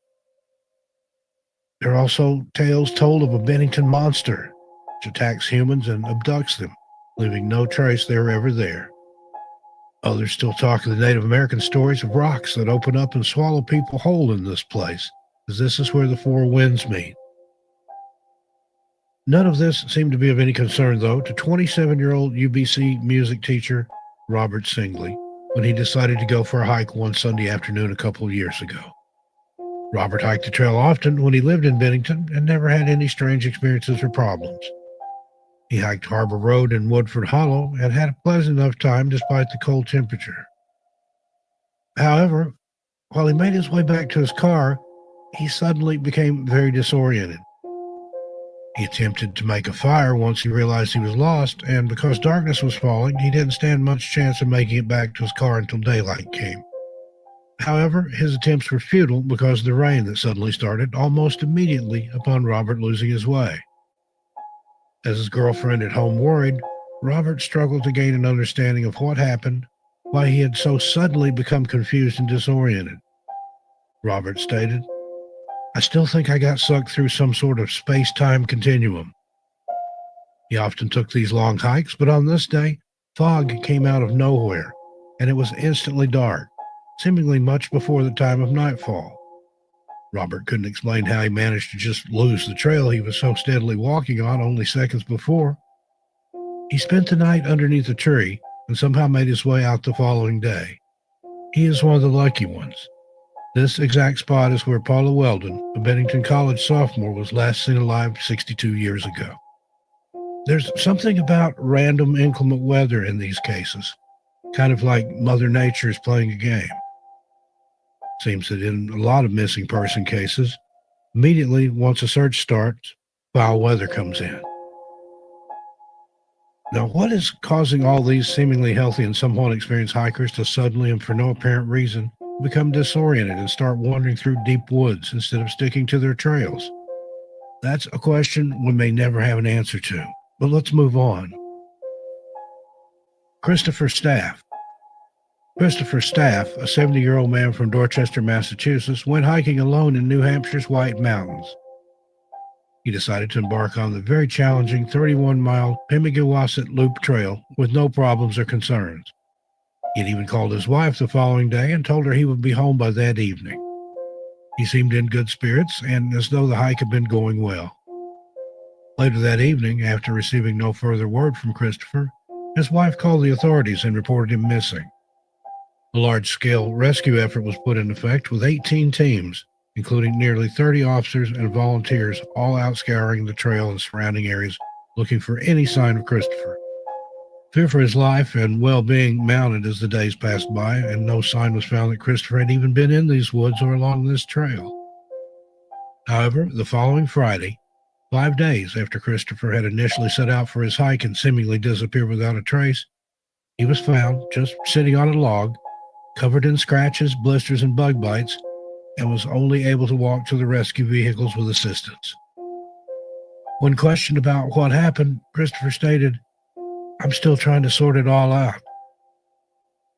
There are also tales told of a Bennington monster, which attacks humans and abducts them, leaving no trace they were ever there. Others still talk of the Native American stories of rocks that open up and swallow people whole in this place, as this is where the four winds meet. None of this seemed to be of any concern, though, to 27-year-old UBC music teacher Robert Singley when he decided to go for a hike one Sunday afternoon a couple of years ago. Robert hiked the trail often when he lived in Bennington and never had any strange experiences or problems. He hiked Harbor Road and Woodford Hollow and had a pleasant enough time despite the cold temperature. However, while he made his way back to his car, he suddenly became very disoriented. He attempted to make a fire once he realized he was lost, and because darkness was falling, he didn't stand much chance of making it back to his car until daylight came. However, his attempts were futile because of the rain that suddenly started almost immediately upon Robert losing his way. As his girlfriend at home worried, Robert struggled to gain an understanding of what happened, why he had so suddenly become confused and disoriented. Robert stated, "I still think I got sucked through some sort of space-time continuum." He often took these long hikes, but on this day, fog came out of nowhere, and it was instantly dark, seemingly much before the time of nightfall. Robert couldn't explain how he managed to just lose the trail he was so steadily walking on only seconds before. He spent the night underneath a tree and somehow made his way out the following day. He is one of the lucky ones. This exact spot is where Paula Weldon, a Bennington College sophomore, was last seen alive 62 years ago. There's something about random inclement weather in these cases, kind of like Mother Nature is playing a game. Seems that in a lot of missing person cases, immediately once a search starts, foul weather comes in. Now, what is causing all these seemingly healthy and somewhat experienced hikers to suddenly and for no apparent reason become disoriented and start wandering through deep woods instead of sticking to their trails? That's a question we may never have an answer to, but let's move on. Christopher Staff. Christopher Staff, a 70-year-old man from Dorchester, Massachusetts, went hiking alone in New Hampshire's White Mountains. He decided to embark on the very challenging 31-mile Pemigewasset Loop Trail with no problems or concerns. He had even called his wife the following day and told her he would be home by that evening. He seemed in good spirits and as though the hike had been going well. Later that evening, after receiving no further word from Christopher, his wife called the authorities and reported him missing. A large-scale rescue effort was put in effect with 18 teams, including nearly 30 officers and volunteers, all out scouring the trail and surrounding areas looking for any sign of Christopher. Fear for his life and well-being mounted as the days passed by, and no sign was found that Christopher had even been in these woods or along this trail. However, the following Friday, 5 days after Christopher had initially set out for his hike and seemingly disappeared without a trace, he was found just sitting on a log, covered in scratches, blisters, and bug bites, and was only able to walk to the rescue vehicles with assistance. When questioned about what happened, Christopher stated, "I'm still trying to sort it all out."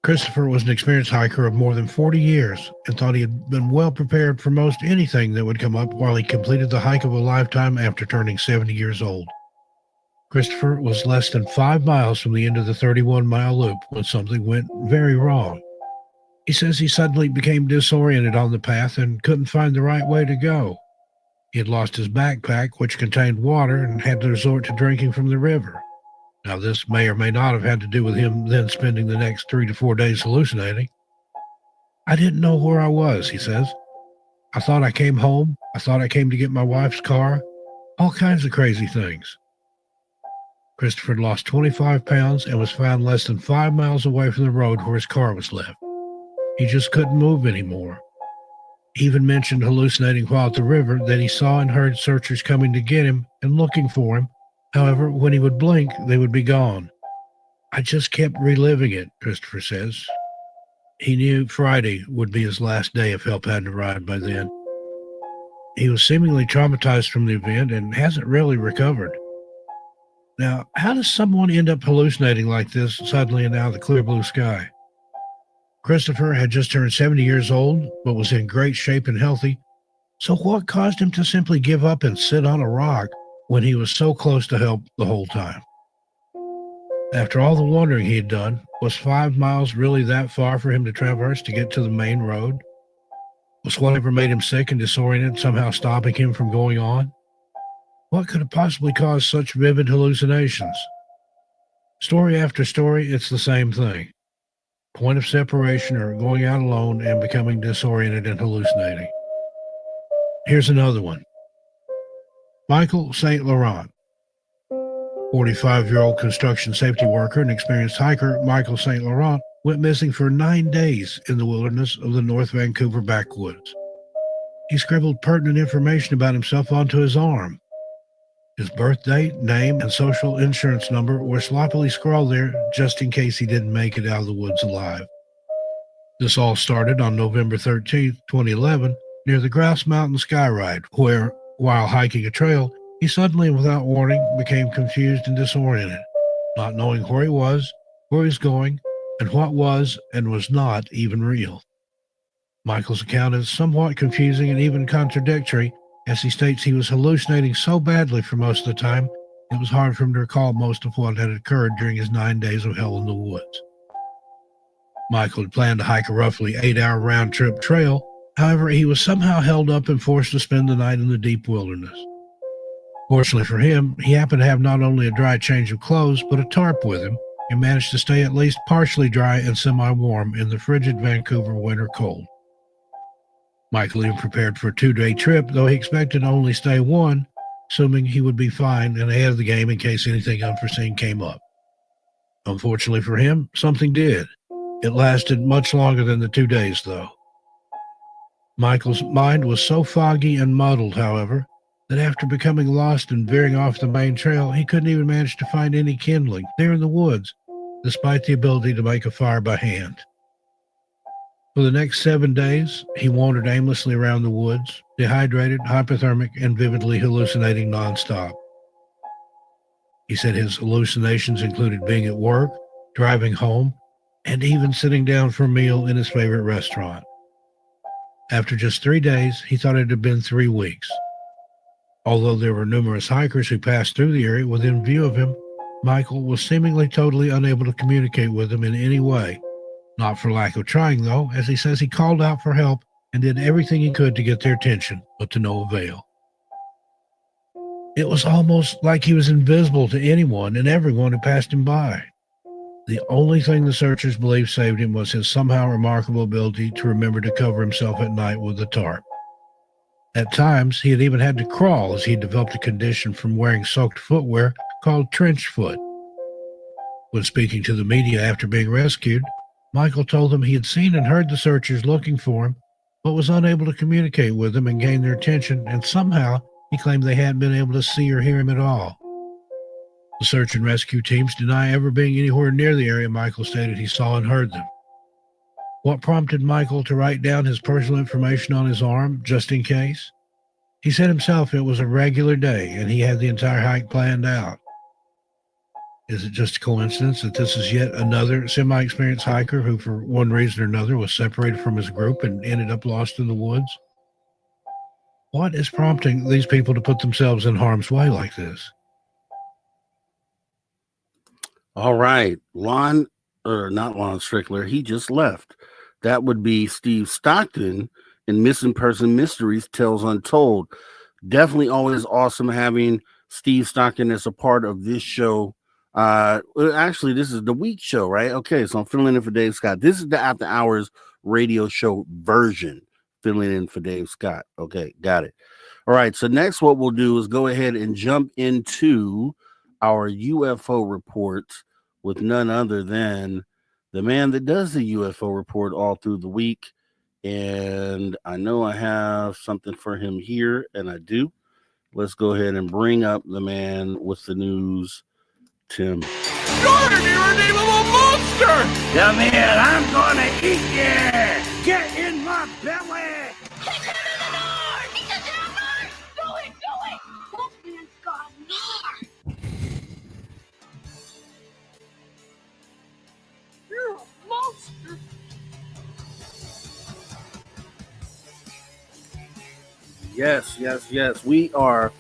Christopher was an experienced hiker of more than 40 years and thought he had been well prepared for most anything that would come up while he completed the hike of a lifetime after turning 70 years old. Christopher was less than 5 miles from the end of the 31-mile loop when something went very wrong. He says he suddenly became disoriented on the path and couldn't find the right way to go. He had lost his backpack, which contained water, and had to resort to drinking from the river. Now, this may or may not have had to do with him then spending the next 3 to 4 days hallucinating. "I didn't know where I was," he says. "I thought I came home. I thought I came to get my wife's car. All kinds of crazy things." Christopher had lost 25 pounds and was found less than 5 miles away from the road where his car was left. He just couldn't move anymore. He even mentioned hallucinating while at the river that he saw and heard searchers coming to get him and looking for him. However, when he would blink, they would be gone. "I just kept reliving it," Christopher says. He knew Friday would be his last day if help hadn't arrived by then. He was seemingly traumatized from the event and hasn't really recovered. Now, how does someone end up hallucinating like this suddenly and out of the clear blue sky? Christopher had just turned 70 years old, but was in great shape and healthy. So what caused him to simply give up and sit on a rock when he was so close to help the whole time? After all the wandering he had done, was 5 miles really that far for him to traverse to get to the main road? Was whatever made him sick and disoriented somehow stopping him from going on? What could have possibly caused such vivid hallucinations? Story after story, it's the same thing. Point of separation or going out alone and becoming disoriented and hallucinating. Here's another one. Michael St. Laurent. 45-year-old construction safety worker and experienced hiker Michael St. Laurent went missing for 9 days in the wilderness of the North Vancouver backwoods. He scribbled pertinent information about himself onto his arm. His birth date, name, and social insurance number were sloppily scrawled there just in case he didn't make it out of the woods alive. This all started on November 13, 2011, near the Grouse Mountain Skyride, where, while hiking a trail, he suddenly and without warning became confused and disoriented, not knowing where he was going, and what was and was not even real. Michael's account is somewhat confusing and even contradictory, as he states he was hallucinating so badly for most of the time, it was hard for him to recall most of what had occurred during his 9 days of hell in the woods. Michael had planned to hike a roughly 8-hour round-trip trail. However, he was somehow held up and forced to spend the night in the deep wilderness. Fortunately for him, he happened to have not only a dry change of clothes, but a tarp with him, and managed to stay at least partially dry and semi-warm in the frigid Vancouver winter cold. Michael even prepared for a 2-day trip, though he expected to only stay one, assuming he would be fine and ahead of the game in case anything unforeseen came up. Unfortunately for him, something did. It lasted much longer than the 2 days, though. Michael's mind was so foggy and muddled, however, that after becoming lost and veering off the main trail, he couldn't even manage to find any kindling there in the woods, despite the ability to make a fire by hand. For the next 7 days, he wandered aimlessly around the woods, dehydrated, hypothermic, and vividly hallucinating nonstop. He said his hallucinations included being at work, driving home, and even sitting down for a meal in his favorite restaurant. After just 3 days, he thought it had been 3 weeks. Although there were numerous hikers who passed through the area within view of him, Michael was seemingly totally unable to communicate with them in any way. Not for lack of trying, though, as he says he called out for help and did everything he could to get their attention, but to no avail. It was almost like he was invisible to anyone and everyone who passed him by. The only thing the searchers believed saved him was his somehow remarkable ability to remember to cover himself at night with a tarp. At times, he had even had to crawl as he had developed a condition from wearing soaked footwear called trench foot. When speaking to the media after being rescued, Michael told them he had seen and heard the searchers looking for him, but was unable to communicate with them and gain their attention, and somehow he claimed they hadn't been able to see or hear him at all. The search and rescue teams deny ever being anywhere near the area Michael stated he saw and heard them. What prompted Michael to write down his personal information on his arm, just in case? He said himself it was a regular day and he had the entire hike planned out. Is it just a coincidence that this is yet another semi-experienced hiker who, for one reason or another, was separated from his group and ended up lost in the woods? What is prompting these people to put themselves in harm's way like this? All right. Not Lon Strickler. He just left. That would be Steve Stockton in Missing Person Mysteries Tales Untold. Definitely always awesome having Steve Stockton as a part of this show. Actually, this is the week show, right? Okay, so I'm filling in for Dave Scott. This is the After Hours radio show version, filling in for Dave Scott. Okay, got it. All right, so next what we'll do is go ahead and jump into our UFO reports with none other than the man that does the UFO report all through the week. And I know I have something for him here, and I do. Let's go ahead and bring up the man with the news, Tim. You're an irredeemable monster! Come here, I'm gonna eat you! Get in my belly! Do it! That man's gone mad! You're a monster! Yes. We are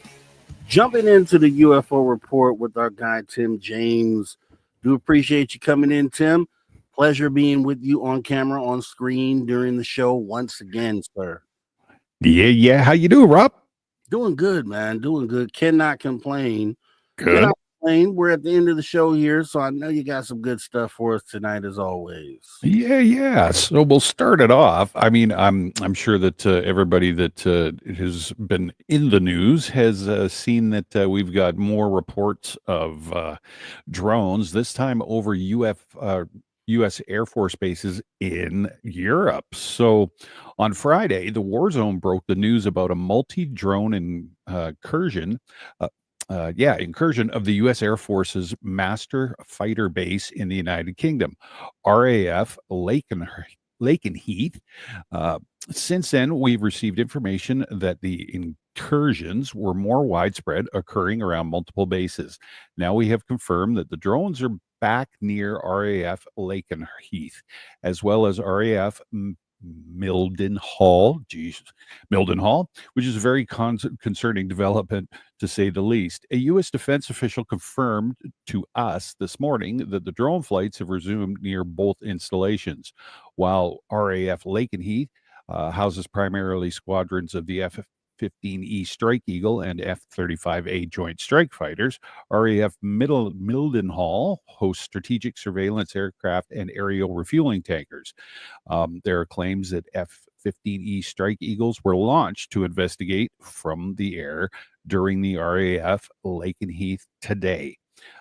jumping into the UFO report with our guy, Tim James. Do appreciate you coming in, Tim. Pleasure being with you on camera, on screen during the show once again, sir. Yeah. How you doing, Rob? Doing good, man. Doing good. Cannot complain. Good. We're at the end of the show here, so I know you got some good stuff for us tonight, as always. Yeah. So we'll start it off. I mean, I'm sure that everybody that has been in the news has seen that we've got more reports of drones. This time over U.S. Air Force bases in Europe. So on Friday, the War Zone broke the news about a multi-drone incursion. Incursion of the U.S. Air Force's master fighter base in the United Kingdom, RAF Lakenheath. Since then, we've received information that the incursions were more widespread, occurring around multiple bases. Now we have confirmed that the drones are back near RAF Lakenheath, as well as RAF Mildenhall, which is a very concerning development, to say the least. A U.S. defense official confirmed to us this morning that the drone flights have resumed near both installations. While RAF Lakenheath houses primarily squadrons of the F-15E Strike Eagle and F-35A Joint Strike Fighters, RAF Mildenhall hosts strategic surveillance aircraft and aerial refueling tankers. There are claims that F-15E Strike Eagles were launched to investigate from the air during the RAF Lakenheath today.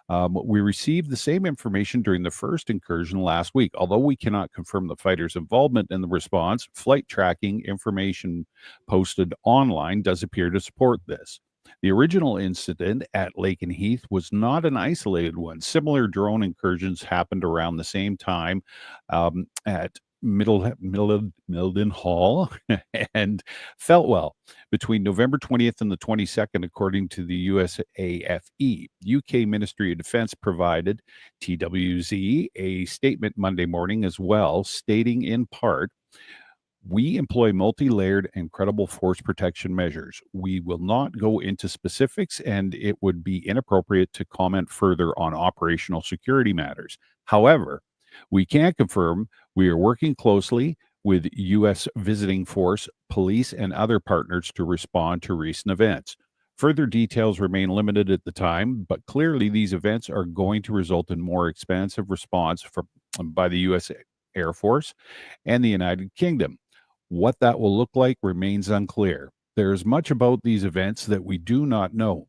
We received the same information during the first incursion last week. Although we cannot confirm the fighters' involvement in the response, flight tracking information posted online does appear to support this. The original incident at Lake and Heath was not an isolated one. Similar drone incursions happened around the same time at Milden Hall and Feltwell between November 20th and the 22nd, according to the USAFE. UK Ministry of Defense provided TWZ a statement Monday morning as well, stating in part, "We employ multi-layered and credible force protection measures. We will not go into specifics, and it would be inappropriate to comment further on operational security matters. However, we can confirm we are working closely with U.S. visiting force, police, and other partners to respond to recent events. Further details remain limited at the time, but clearly these events are going to result in more expansive response by the U.S. Air Force and the United Kingdom. What that will look like remains unclear. There is much about these events that we do not know.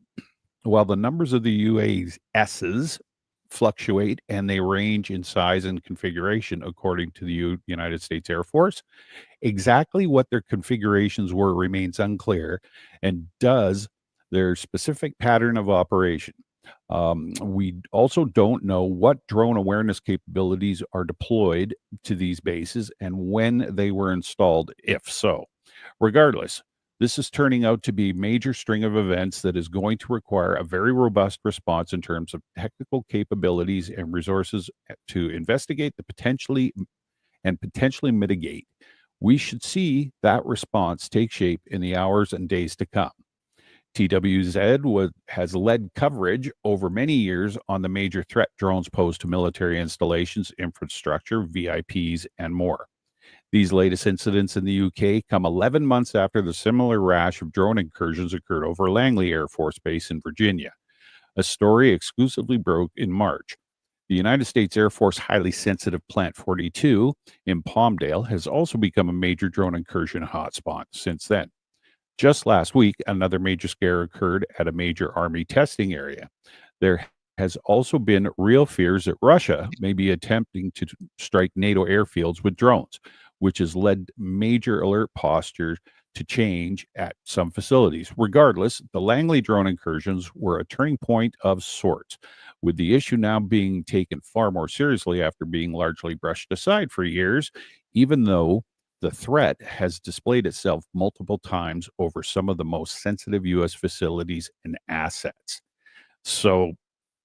While the numbers of the UASs fluctuate and they range in size and configuration according to the United States Air Force, exactly what their configurations were remains unclear, and does their specific pattern of operation. We also don't know what drone awareness capabilities are deployed to these bases and when they were installed, if so. Regardless, this is turning out to be a major string of events that is going to require a very robust response in terms of technical capabilities and resources to investigate the potentially mitigate. We should see that response take shape in the hours and days to come. TWZ has led coverage over many years on the major threat drones posed to military installations, infrastructure, VIPs, and more. These latest incidents in the UK come 11 months after the similar rash of drone incursions occurred over Langley Air Force Base in Virginia. A story exclusively broke in March. The United States Air Force highly sensitive Plant 42 in Palmdale has also become a major drone incursion hotspot since then. Just last week, another major scare occurred at a major Army testing area. There has also been real fears that Russia may be attempting to strike NATO airfields with drones, which has led major alert postures to change at some facilities. Regardless, the Langley drone incursions were a turning point of sorts, with the issue now being taken far more seriously after being largely brushed aside for years, even though the threat has displayed itself multiple times over some of the most sensitive U.S. facilities and assets. So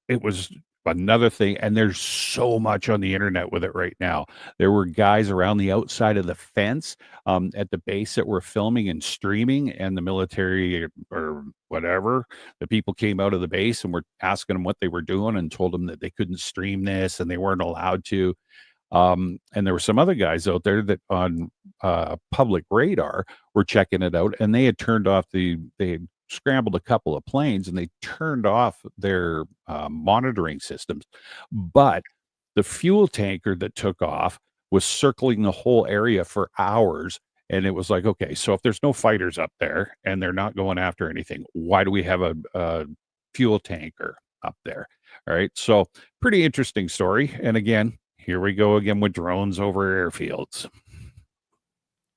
it was another thing, and there's so much on the internet with it right now. There were guys around the outside of the fence at the base that were filming and streaming, and the military or whatever, the people came out of the base and were asking them what they were doing and told them that they couldn't stream this and they weren't allowed to. And there were some other guys out there that on public radar were checking it out, and they had turned off they had scrambled a couple of planes and they turned off their monitoring systems. But the fuel tanker that took off was circling the whole area for hours. And it was like, okay, so if there's no fighters up there and they're not going after anything, why do we have a fuel tanker up there? All right. So pretty interesting story. And again, here we go again with drones over airfields.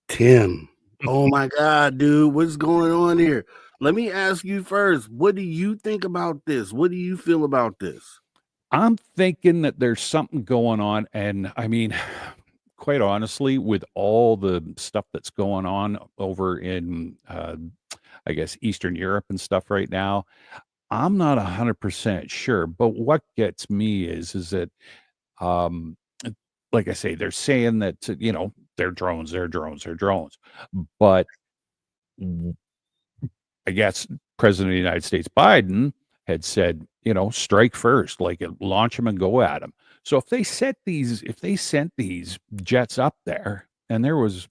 Tim, oh my God, dude, what's going on here? Let me ask you first, what do you think about this? What do you feel about this? I'm thinking that there's something going on. And I mean, quite honestly, with all the stuff that's going on over in, I guess, Eastern Europe and stuff right now, I'm not 100% sure. But what gets me is that, like I say, they're saying that, they're drones. But I guess President of the United States Biden had said, strike first, like launch them and go at them. So if they sent these jets up there and there was,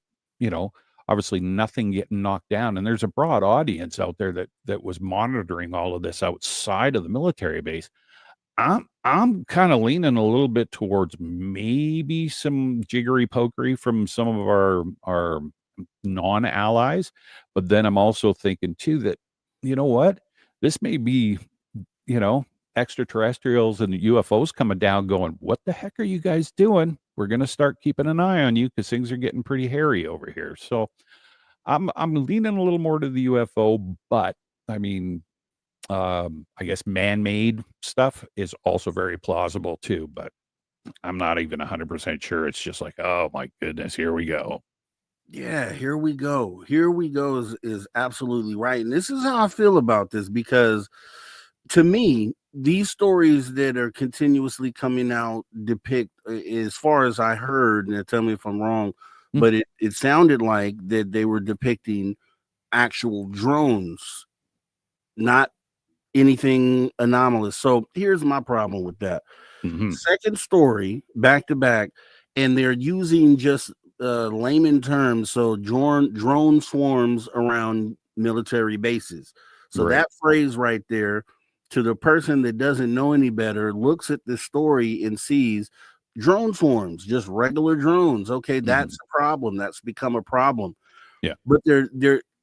obviously nothing getting knocked down, and there's a broad audience out there that was monitoring all of this outside of the military base, I'm kind of leaning a little bit towards maybe some jiggery pokery from some of our non-allies, but then I'm also thinking too that, you know what, this may be, extraterrestrials and UFOs coming down going, what the heck are you guys doing? We're going to start keeping an eye on you because things are getting pretty hairy over here. So I'm leaning a little more to the UFO, but I mean, I guess man-made stuff is also very plausible too, but I'm not even 100% sure. It's just like, oh my goodness, here we go. Yeah, here we go. Here we go is absolutely right. And this is how I feel about this, because to me, these stories that are continuously coming out depict, as far as I heard, and tell me if I'm wrong, but it sounded like that they were depicting actual drones, not anything anomalous. So here's my problem with that. Second story, back to back, and they're using just layman terms. So drone swarms around military bases. So that phrase right there, to the person that doesn't know any better, looks at this story and sees drone swarms, just regular drones. Okay, that's a problem. That's become a problem. Yeah. But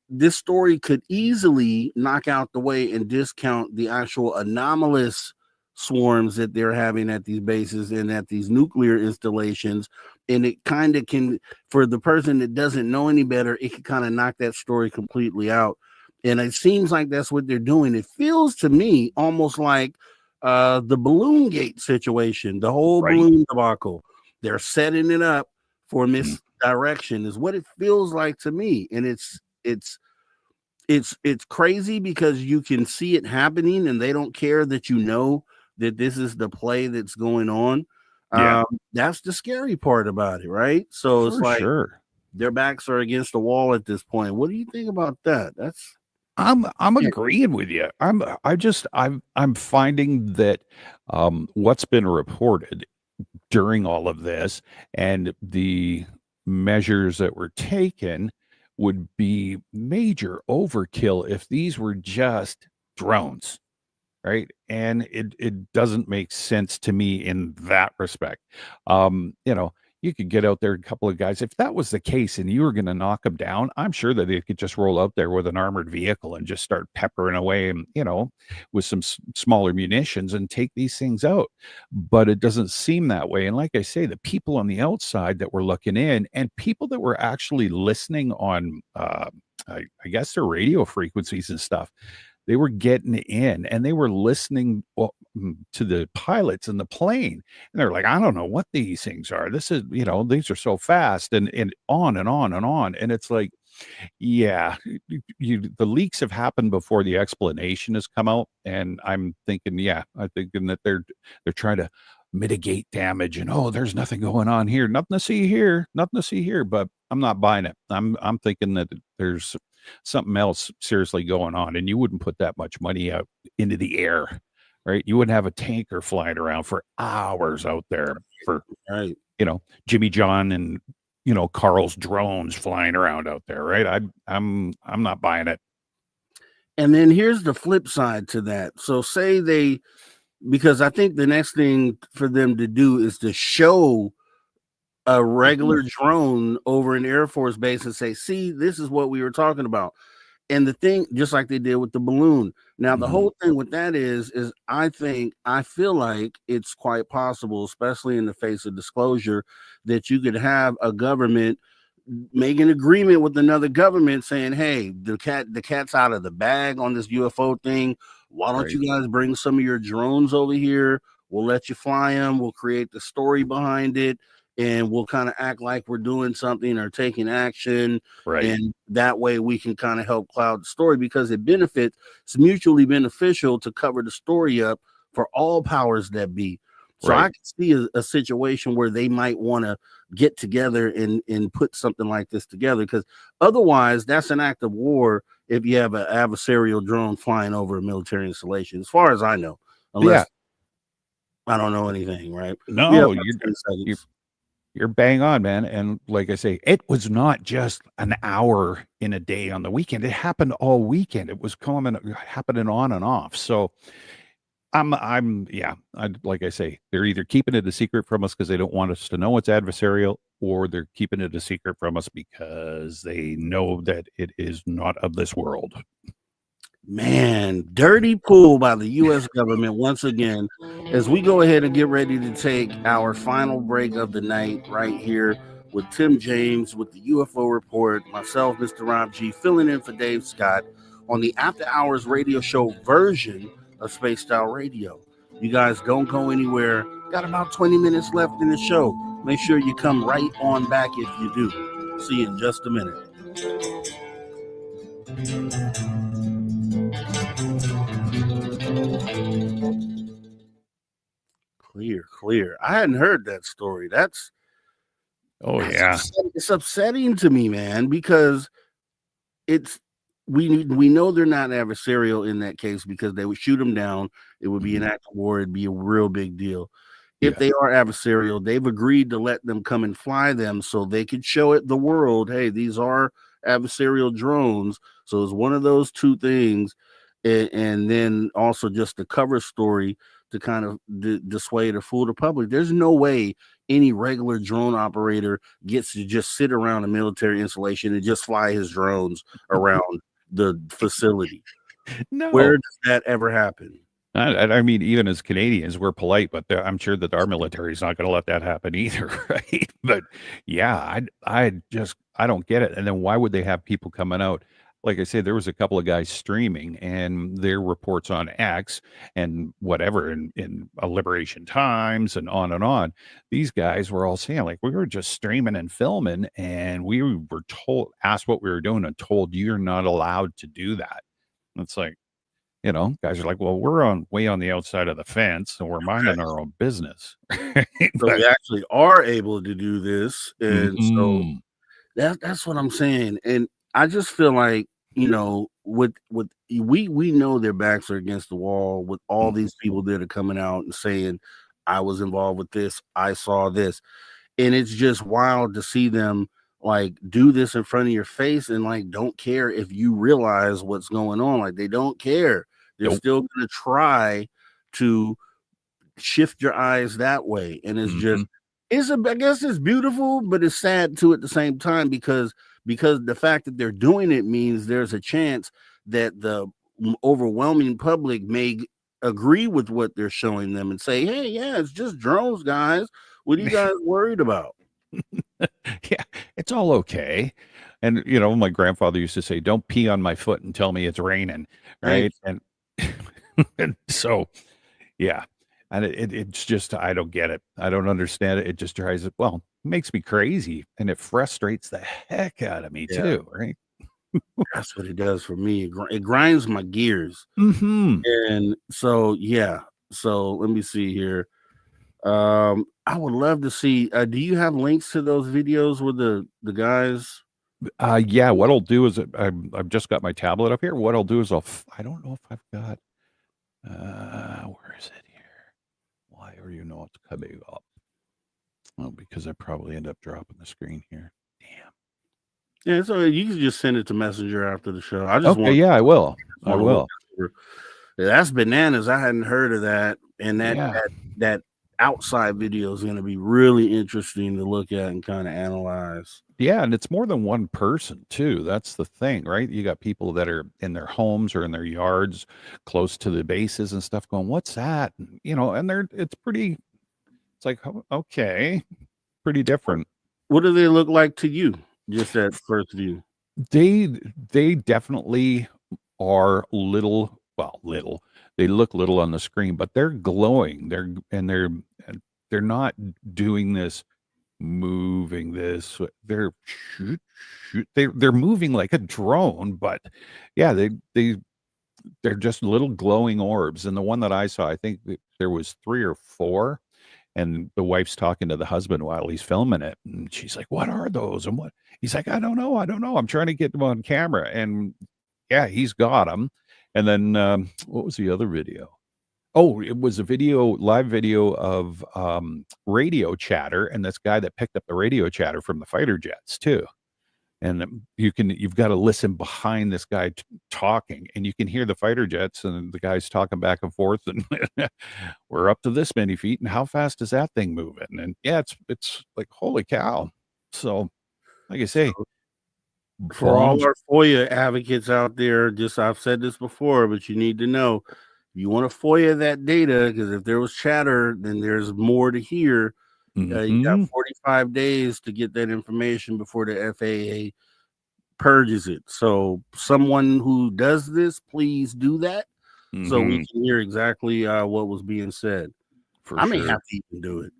this story could easily knock out the way and discount the actual anomalous swarms that they're having at these bases and at these nuclear installations. And it kind of can, for the person that doesn't know any better, it can kind of knock that story completely out. And it seems like that's what they're doing. It feels to me almost like the balloon gate situation, the whole balloon debacle. They're setting it up for misdirection is what it feels like to me. And it's crazy because you can see it happening and they don't care that you know that this is the play that's going on. That's the scary part about it, right? So it's like their backs are against the wall at this point. What do you think about that? I'm agreeing with you. I'm finding that what's been reported during all of this and the measures that were taken would be major overkill if these were just drones, right? And it doesn't make sense to me in that respect. You could get out there a couple of guys. If that was the case and you were going to knock them down, I'm sure that they could just roll out there with an armored vehicle and just start peppering away, and with some smaller munitions and take these things out. But it doesn't seem that way. And like I say, the people on the outside that were looking in and people that were actually listening on, I guess, their radio frequencies and stuff, they were getting in and they were listening to the pilots in the plane. And they're like, I don't know what these things are. This is, these are so fast and on and on and on. And it's like, yeah, the leaks have happened before the explanation has come out. And I'm thinking that they're trying to mitigate damage and, there's nothing going on here. Nothing to see here. But I'm not buying it. I'm thinking that there's something else seriously going on, and you wouldn't put that much money out into the air, right? You wouldn't have a tanker flying around for hours out there for Jimmy John and Carl's drones flying around out there, right? I'm not buying it. And then here's the flip side to that. So say because I think the next thing for them to do is to show a regular drone over an Air Force base and say, see, this is what we were talking about. And the thing, just like they did with the balloon. Now, the whole thing with that is I feel like it's quite possible, especially in the face of disclosure, that you could have a government make an agreement with another government saying, hey, the cat's out of the bag on this UFO thing. Why don't you guys bring some of your drones over here? We'll let you fly them. We'll create the story behind it. And we'll kind of act like we're doing something or taking action. Right. And that way we can kind of help cloud the story because it's mutually beneficial to cover the story up for all powers that be. So I can see a situation where they might want to get together and put something like this together, because otherwise that's an act of war if you have an adversarial drone flying over a military installation, as far as I know, unless I don't know anything, right? No, you're bang on, man. And like I say, it was not just an hour in a day on the weekend. It happened all weekend. It was happening on and off. So like I say, they're either keeping it a secret from us because they don't want us to know it's adversarial, or they're keeping it a secret from us because they know that it is not of this world. Man, dirty pool by the U.S. government once again, as we go ahead and get ready to take our final break of the night right here with Tim James with the UFO Report, myself, Mr. Rob G, filling in for Dave Scott on the After Hours radio show version of Spaced Out Radio. You guys don't go anywhere. Got about 20 minutes left in the show. Make sure you come right on back if you do. See you in just a minute. Clear. I hadn't heard that story. That's it's upsetting to me, man, because we know they're not adversarial in that case, because they would shoot them down. It would be an act of war. It'd be a real big deal. If they are adversarial, they've agreed to let them come and fly them so they could show it the world, hey, these are adversarial drones. So it's one of those two things. And then also just the cover story to kind of dissuade or fool the public. There's no way any regular drone operator gets to just sit around a military installation and just fly his drones around the facility. No. Where does that ever happen? I mean, even as Canadians, we're polite, but I'm sure that our military is not going to let that happen either, right? But yeah, I don't get it. And then why would they have people coming out? Like I said, there was a couple of guys streaming, and their reports on X and whatever in Liberation Times and on and on. These guys were all saying, like, we were just streaming and filming, and we were asked what we were doing, and told you're not allowed to do that. And it's like, you know, guys are like, well, we're way on the outside of the fence, and we're minding our own business. So we actually are able to do this, and so that's what I'm saying. And I just feel like, you know, we know their backs are against the wall with all these people that are coming out and saying, I was involved with this, I saw this, and it's just wild to see them like do this in front of your face and like don't care if you realize what's going on. Like they don't care. They're still gonna try to shift your eyes that way, and it's just I guess it's beautiful, but it's sad too at the same time, because the fact that they're doing it means there's a chance that the overwhelming public may agree with what they're showing them and say, hey, yeah, it's just drones, guys. What are you guys worried about? Yeah, it's all okay. And, you know, my grandfather used to say, don't pee on my foot and tell me it's raining. Right. And, and so, yeah. And it's just, I don't get it. I don't understand it. It just drives it. Well, it makes me crazy, and it frustrates the heck out of me too. Right. That's what it does for me. It grinds my gears. And so, yeah. So let me see here. I would love to see. Do you have links to those videos with the guys? Yeah. What I'll do is I've just got my tablet up here. What I'll do is I don't know if I've got. Where is it here? Why are you not coming up? Well, because I probably end up dropping the screen here. Damn. Yeah, so you can just send it to Messenger after the show. I just I will. I will. That's bananas. I hadn't heard of that, and that outside video is going to be really interesting to look at and kind of analyze. Yeah, and it's more than one person too. That's the thing, right? You got people that are in their homes or in their yards, close to the bases and stuff, going, "What's that?" And, you know, and it's pretty. It's like, okay, pretty different. What do they look like to you? Just at first view, they definitely are little. Well, little. They look little on the screen, but they're glowing. They're not doing this, moving this. They're they're moving like a drone, but yeah, they're just little glowing orbs. And the one that I saw, I think there was 3 or 4. And the wife's talking to the husband while he's filming it. And she's like, what are those? And what? He's like, I don't know. I'm trying to get them on camera. And yeah, he's got them. And then what was the other video? Oh, it was a live video of radio chatter. And this guy that picked up the radio chatter from the fighter jets too. And you've got to listen behind this guy talking, and you can hear the fighter jets and the guys talking back and forth. And we're up to this many feet, and how fast is that thing moving? And yeah, it's like, holy cow. So, like I say, for all our FOIA advocates out there, I've said this before, but you need to know, you want to FOIA that data, because if there was chatter, then there's more to hear. You got 45 days to get that information before the FAA purges it. So someone who does this, please do that so we can hear exactly what was being said. I may have to even do it.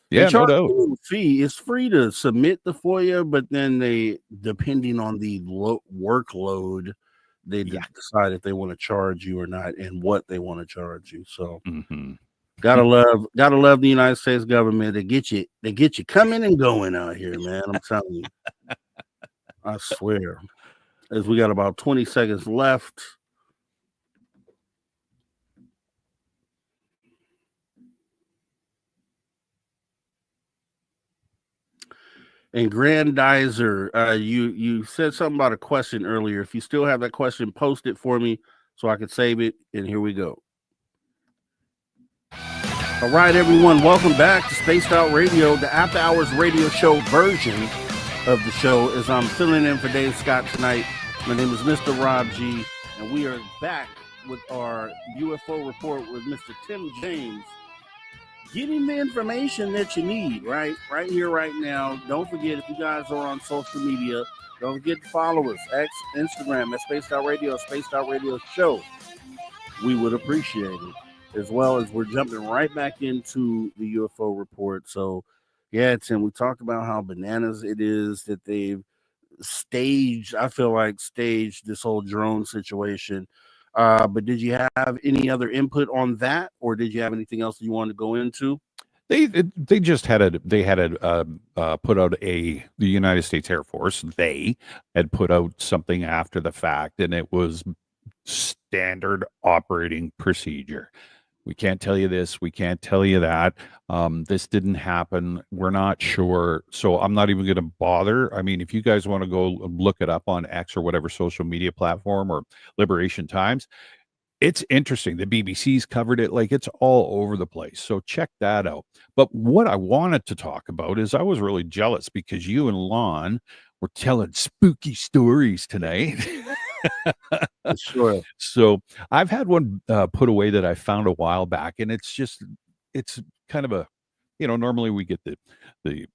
Yeah, they charge no doubt. a little fee. It's free to submit the FOIA, but then they, depending on the workload, they decide if they want to charge you or not and what they want to charge you. So gotta love the United States government. They get you coming and going out here, man. I'm telling you. I swear. As we got about 20 seconds left. And Grandizer, you said something about a question earlier. If you still have that question, post it for me so I can save it. And here we go. All right, everyone, welcome back to Spaced Out Radio, the After Hours radio show version of the show. As I'm filling in for Dave Scott tonight, my name is Mr. Rob G, and we are back with our UFO report with Mr. Tim James. Getting the information that you need, right here, right now. Don't forget, if you guys are on social media, don't forget to follow us. Instagram at Spaced Out Radio, Spaced Out Radio Show. We would appreciate it. As well as we're jumping right back into the UFO report. So, yeah, Tim, we talked about how bananas it is that they've staged this whole drone situation. But did you have any other input on that, or did you have anything else that you wanted to go into? They just had put out the United States Air Force. They had put out something after the fact, and it was standard operating procedure. We can't tell you this. We can't tell you that. This didn't happen. We're not sure. So I'm not even going to bother. I mean, if you guys want to go look it up on X or whatever social media platform or Liberation Times, it's interesting. The BBC's covered it. Like, it's all over the place. So check that out. But what I wanted to talk about is I was really jealous because you and Lon were telling spooky stories tonight. Sure. So I've had one put away that I found a while back, and it's kind of a, normally we get the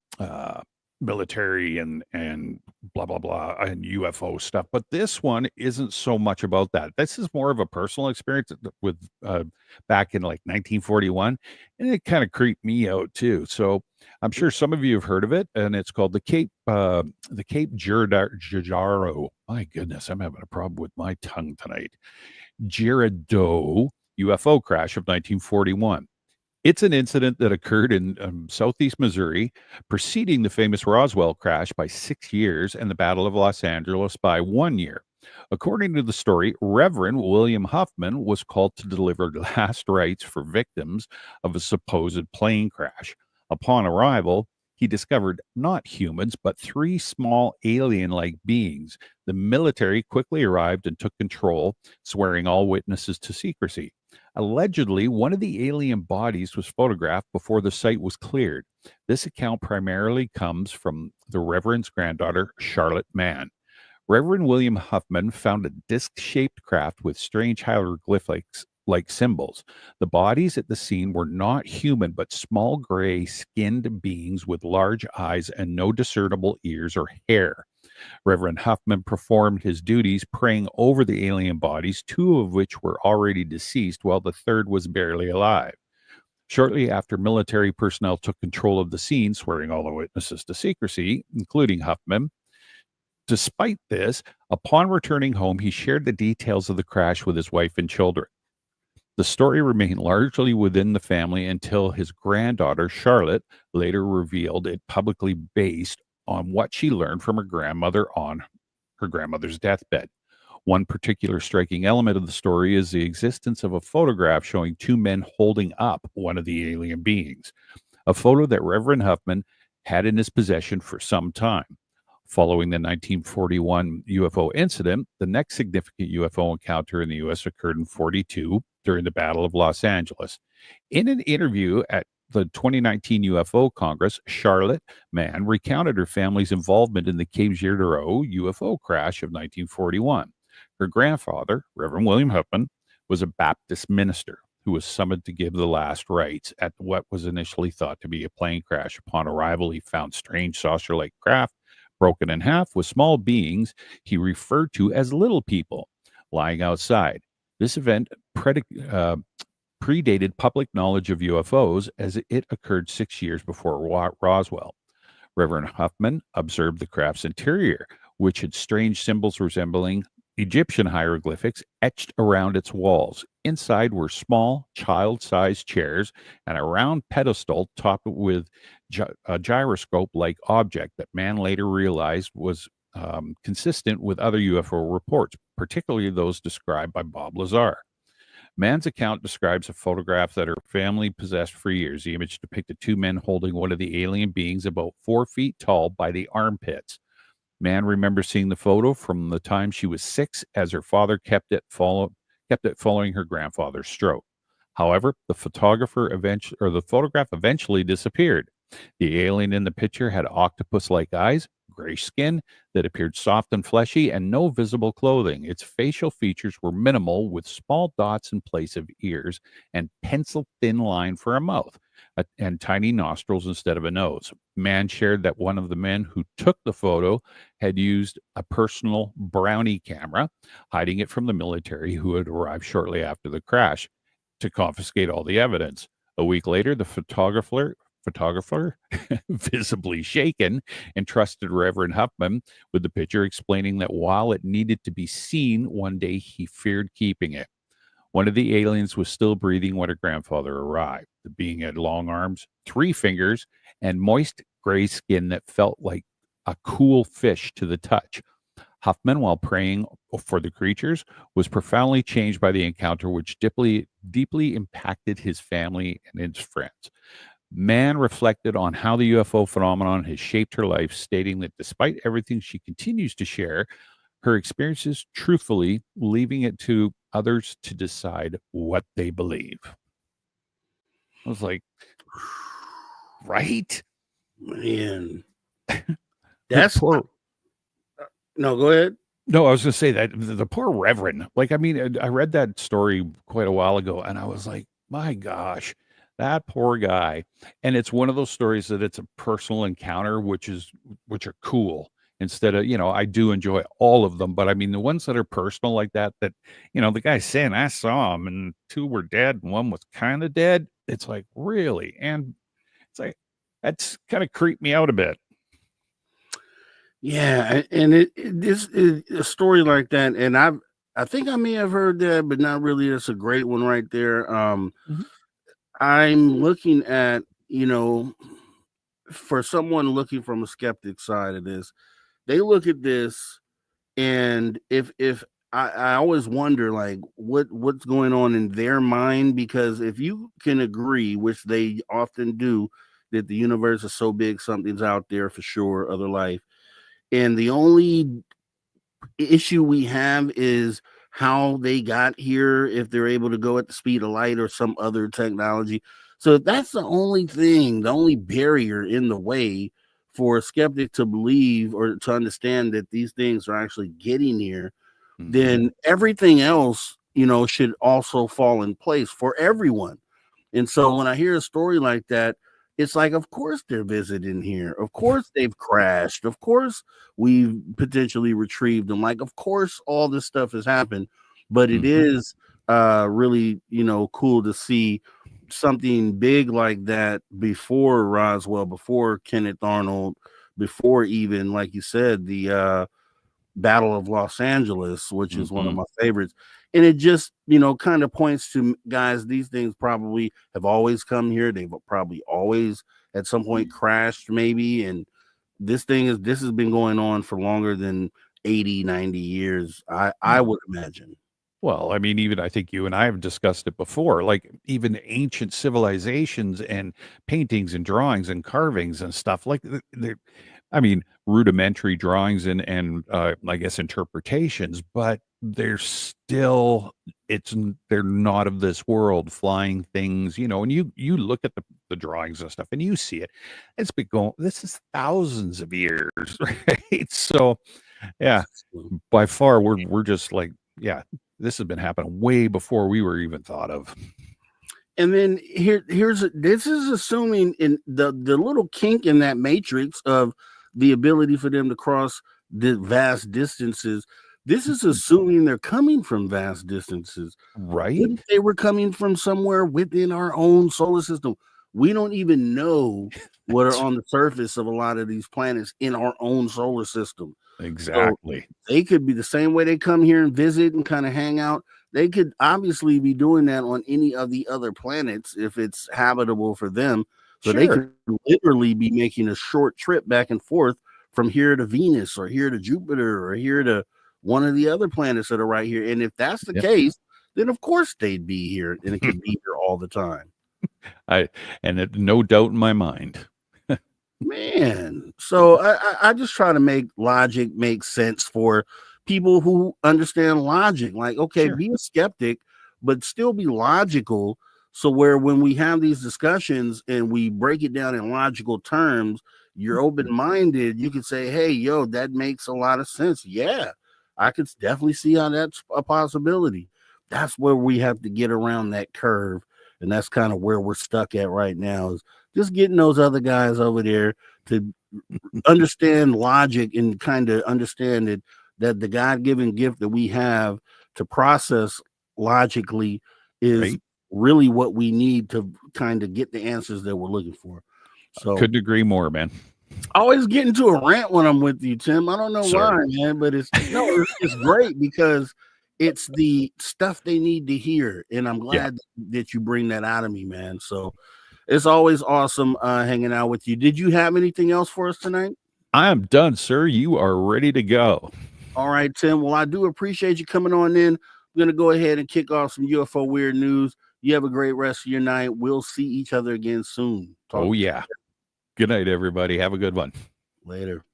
military and blah blah blah and UFO stuff, but this one isn't so much about that. This is more of a personal experience with back in like 1941, and it kind of creeped me out too. So I'm sure some of you have heard of it, and it's called the Cape Girardeau. My goodness, I'm having a problem with my tongue tonight. Girardeau UFO crash of 1941. It's an incident that occurred in southeast Missouri, preceding the famous Roswell crash by 6 years and the Battle of Los Angeles by 1 year. According to the story, Reverend William Huffman was called to deliver last rites for victims of a supposed plane crash. Upon arrival, he discovered not humans, but 3 small alien-like beings. The military quickly arrived and took control, swearing all witnesses to secrecy. Allegedly, one of the alien bodies was photographed before the site was cleared. This account primarily comes from the Reverend's granddaughter, Charlotte Mann. Reverend William Huffman found a disc-shaped craft with strange hieroglyphics like symbols. The bodies at the scene were not human, but small gray skinned beings with large eyes and no discernible ears or hair. Reverend Huffman performed his duties praying over the alien bodies, 2 of which were already deceased, while the 3rd was barely alive. Shortly after, military personnel took control of the scene, swearing all the witnesses to secrecy, including Huffman. Despite this, upon returning home, he shared the details of the crash with his wife and children. The story remained largely within the family until his granddaughter, Charlotte, later revealed it publicly based on what she learned from her grandmother on her grandmother's deathbed. One particular striking element of the story is the existence of a photograph showing 2 men holding up one of the alien beings, a photo that Reverend Huffman had in his possession for some time. Following the 1941 UFO incident, the next significant UFO encounter in the U.S. occurred in 1942 during the Battle of Los Angeles. In an interview at the 2019 UFO Congress, Charlotte Mann recounted her family's involvement in the Cape Girardeau UFO crash of 1941. Her grandfather, Reverend William Huffman, was a Baptist minister who was summoned to give the last rites at what was initially thought to be a plane crash. Upon arrival, he found strange saucer-like craft broken in half with small beings he referred to as little people lying outside. This event predated public knowledge of UFOs as it occurred 6 years before Roswell. Reverend Huffman observed the craft's interior, which had strange symbols resembling Egyptian hieroglyphics etched around its walls. Inside were small, child-sized chairs and a round pedestal topped with a gyroscope-like object that man later realized was consistent with other UFO reports, particularly those described by Bob Lazar. Man's account describes a photograph that her family possessed for years. The image depicted two men holding one of the alien beings about 4 feet tall by the armpits. Man remembers seeing the photo from the time she was 6, as her father kept it following her grandfather's stroke. However, the photograph eventually disappeared. The alien in the picture had octopus-like eyes, gray skin that appeared soft and fleshy, and no visible clothing. Its facial features were minimal, with small dots in place of ears and pencil-thin line for a mouth, and tiny nostrils instead of a nose. Man shared that one of the men who took the photo had used a personal Brownie camera, hiding it from the military who had arrived shortly after the crash to confiscate all the evidence. A week later, the photographer visibly shaken, entrusted Reverend Huffman with the picture, explaining that while it needed to be seen one day, he feared keeping it. One of the aliens was still breathing when her grandfather arrived. The being had long arms, 3 fingers, and moist gray skin that felt like a cool fish to the touch. Huffman, while praying for the creatures, was profoundly changed by the encounter, which deeply impacted his family and his friends. Man reflected on how the UFO phenomenon has shaped her life, stating that despite everything, she continues to share her experiences truthfully, leaving it to others to decide what they believe. I was like, right? Man. That's poor. No, go ahead. No, I was going to say that the poor Reverend, like, I mean, I read that story quite a while ago and I was like, my gosh, that poor guy. And it's one of those stories that it's a personal encounter, which are cool. Instead of, I do enjoy all of them, but I mean, the ones that are personal like that, the guy's saying, I saw him and 2 were dead and 1 was kind of dead. It's like, really? And it's like, that's kind of creeped me out a bit. Yeah. And this is a story like that. And I think I may have heard that, but not really. That's a great one right there. I'm looking at, for someone looking from a skeptic side of this, they look at this, and if I always wonder, like, what's going on in their mind, because if you can agree, which they often do, that the universe is so big, something's out there for sure, other life, and the only issue we have is how they got here, if they're able to go at the speed of light or some other technology. So that's the only thing, the only barrier in the way for a skeptic to believe or to understand that these things are actually getting here, then everything else, should also fall in place for everyone. And so when I hear a story like that, it's like, of course they're visiting here. Of course they've crashed. Of course we've potentially retrieved them. Like, of course all this stuff has happened, but it is really, cool to see something big like that before Roswell, before Kenneth Arnold, before even, like you said, the Battle of Los Angeles, which is one of my favorites. And it just, kind of points to, guys, these things probably have always come here. They've probably always at some point crashed, maybe. And this has been going on for longer than 80, 90 years, I would imagine. Well, I mean, even I think you and I have discussed it before, like even ancient civilizations and paintings and drawings and carvings and stuff, like rudimentary drawings and I guess interpretations, but they're still, they're not of this world, flying things, and you look at the drawings and stuff and you see it. It's been going, this is thousands of years, right? So yeah, by far we're just like, yeah, this has been happening way before we were even thought of. And then this is assuming in the little kink in that matrix of the ability for them to cross the vast distances. This is assuming they're coming from vast distances. Right. What if they were coming from somewhere within our own solar system? We don't even know what are on the surface of a lot of these planets in our own solar system. Exactly. So they could be the same way they come here and visit and kind of hang out. They could obviously be doing that on any of the other planets if it's habitable for them. So they could literally be making a short trip back and forth from here to Venus or here to Jupiter or here to one of the other planets that are right here. And if that's the case, then of course they'd be here and it could be here all the time. No doubt in my mind. Man, so I just try to make logic make sense for people who understand logic. Like, okay, be a skeptic, but still be logical. So where when we have these discussions and we break it down in logical terms, you're open-minded. You can say, hey, yo, that makes a lot of sense. Yeah, I could definitely see how that's a possibility. That's where we have to get around that curve. And that's kind of where we're stuck at right now, is just getting those other guys over there to understand logic and kind of understand that the God-given gift that we have to process logically is really what we need to kind of get the answers that we're looking for. So couldn't agree more, man. I always get into a rant when I'm with you, Tim. I don't know why, man, but it's great because it's the stuff they need to hear. And I'm glad that you bring that out of me, man. So it's always awesome hanging out with you. Did you have anything else for us tonight? I am done, sir. You are ready to go. All right, Tim. Well, I do appreciate you coming on in. I'm going to go ahead and kick off some UFO weird news. You have a great rest of your night. We'll see each other again soon. Good night, everybody. Have a good one. Later.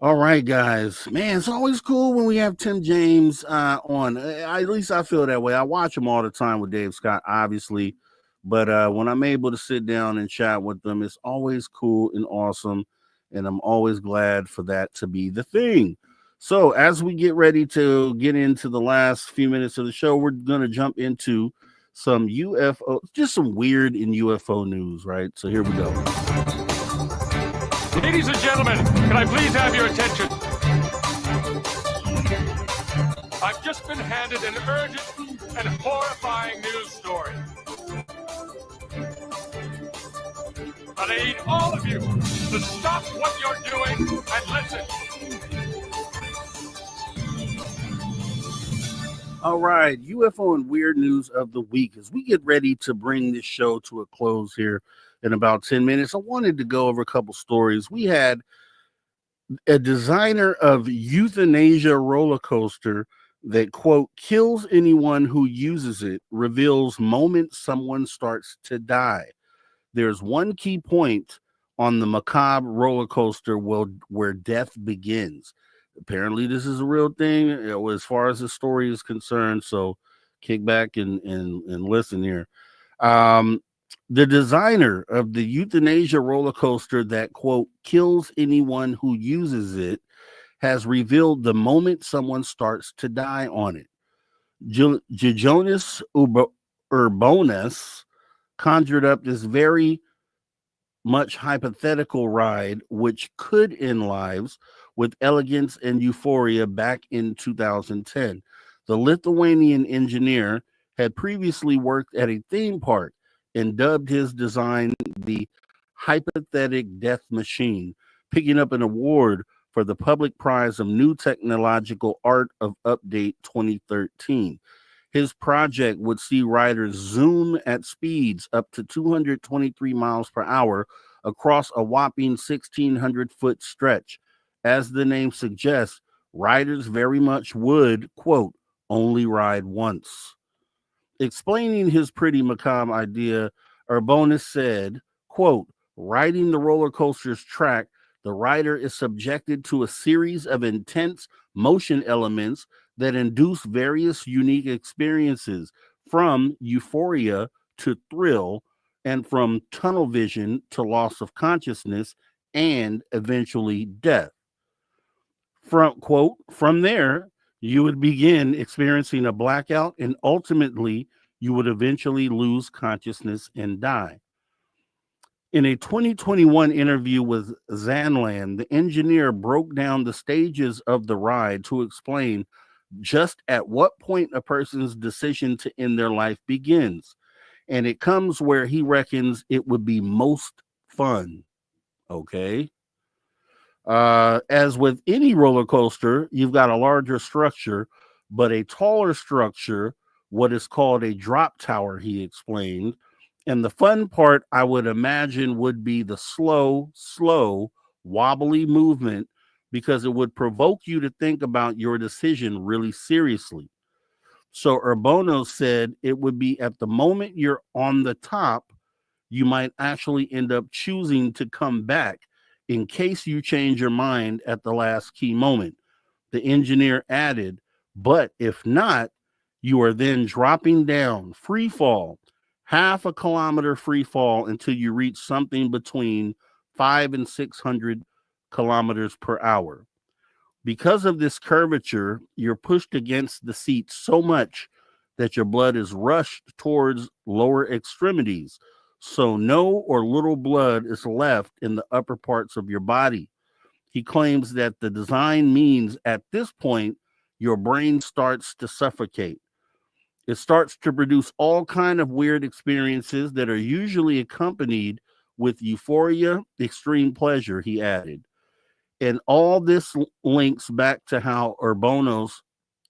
All right, guys. Man, it's always cool when we have Tim James on. At least I feel that way. I watch him all the time with Dave Scott, obviously. But when I'm able to sit down and chat with them, it's always cool and awesome. And I'm always glad for that to be the thing. So as we get ready to get into the last few minutes of the show, we're going to jump into some UFO, just some weird in UFO news, right? So here we go. Ladies and gentlemen, can I please have your attention? I've just been handed an urgent and horrifying news story. But I need all of you to stop what you're doing and listen. All right, UFO and weird news of the week. As we get ready to bring this show to a close here in about 10 minutes, I wanted to go over a couple stories. We had a designer of euthanasia roller coaster that, quote, kills anyone who uses it, reveals moment someone starts to die. There's one key point on the macabre roller coaster where death begins. Apparently, this is a real thing as far as the story is concerned. So kick back and listen here. The designer of the euthanasia roller coaster that, quote, kills anyone who uses it has revealed the moment someone starts to die on it. Jonas Urbanus conjured up this very much hypothetical ride, which could end lives with elegance and euphoria back in 2010. The Lithuanian engineer had previously worked at a theme park and dubbed his design the Hypothetic Death Machine, picking up an award for the public prize of New Technological Art of Update 2013. His project would see riders zoom at speeds up to 223 miles per hour across a whopping 1,600-foot stretch. As the name suggests, riders very much would, quote, only ride once. Explaining his pretty macabre idea, Urbanus said, quote, riding the roller coaster's track, the rider is subjected to a series of intense motion elements that induce various unique experiences, from euphoria to thrill, and from tunnel vision to loss of consciousness, and eventually death. From there, you would begin experiencing a blackout, and ultimately, you would eventually lose consciousness and die. In a 2021 interview with Zanland, the engineer broke down the stages of the ride to explain just at what point a person's decision to end their life begins. And it comes where he reckons it would be most fun. Okay. As with any roller coaster, you've got a larger structure, but a taller structure, what is called a drop tower, he explained. And the fun part, I would imagine, would be the slow, wobbly movement because it would provoke you to think about your decision really seriously. So Urbono said it would be at the moment you're on the top, you might actually end up choosing to come back in case you change your mind at the last key moment. The engineer added, but if not, you are then dropping down, free fall, half a kilometer free fall until you reach something between 500 and 600 kilometers per hour. Because of this curvature, you're pushed against the seat so much that your blood is rushed towards lower extremities. So no or little blood is left in the upper parts of your body. He claims that the design means at this point, your brain starts to suffocate. It starts to produce all kind of weird experiences that are usually accompanied with euphoria, extreme pleasure, he added. And all this links back to how Urbonos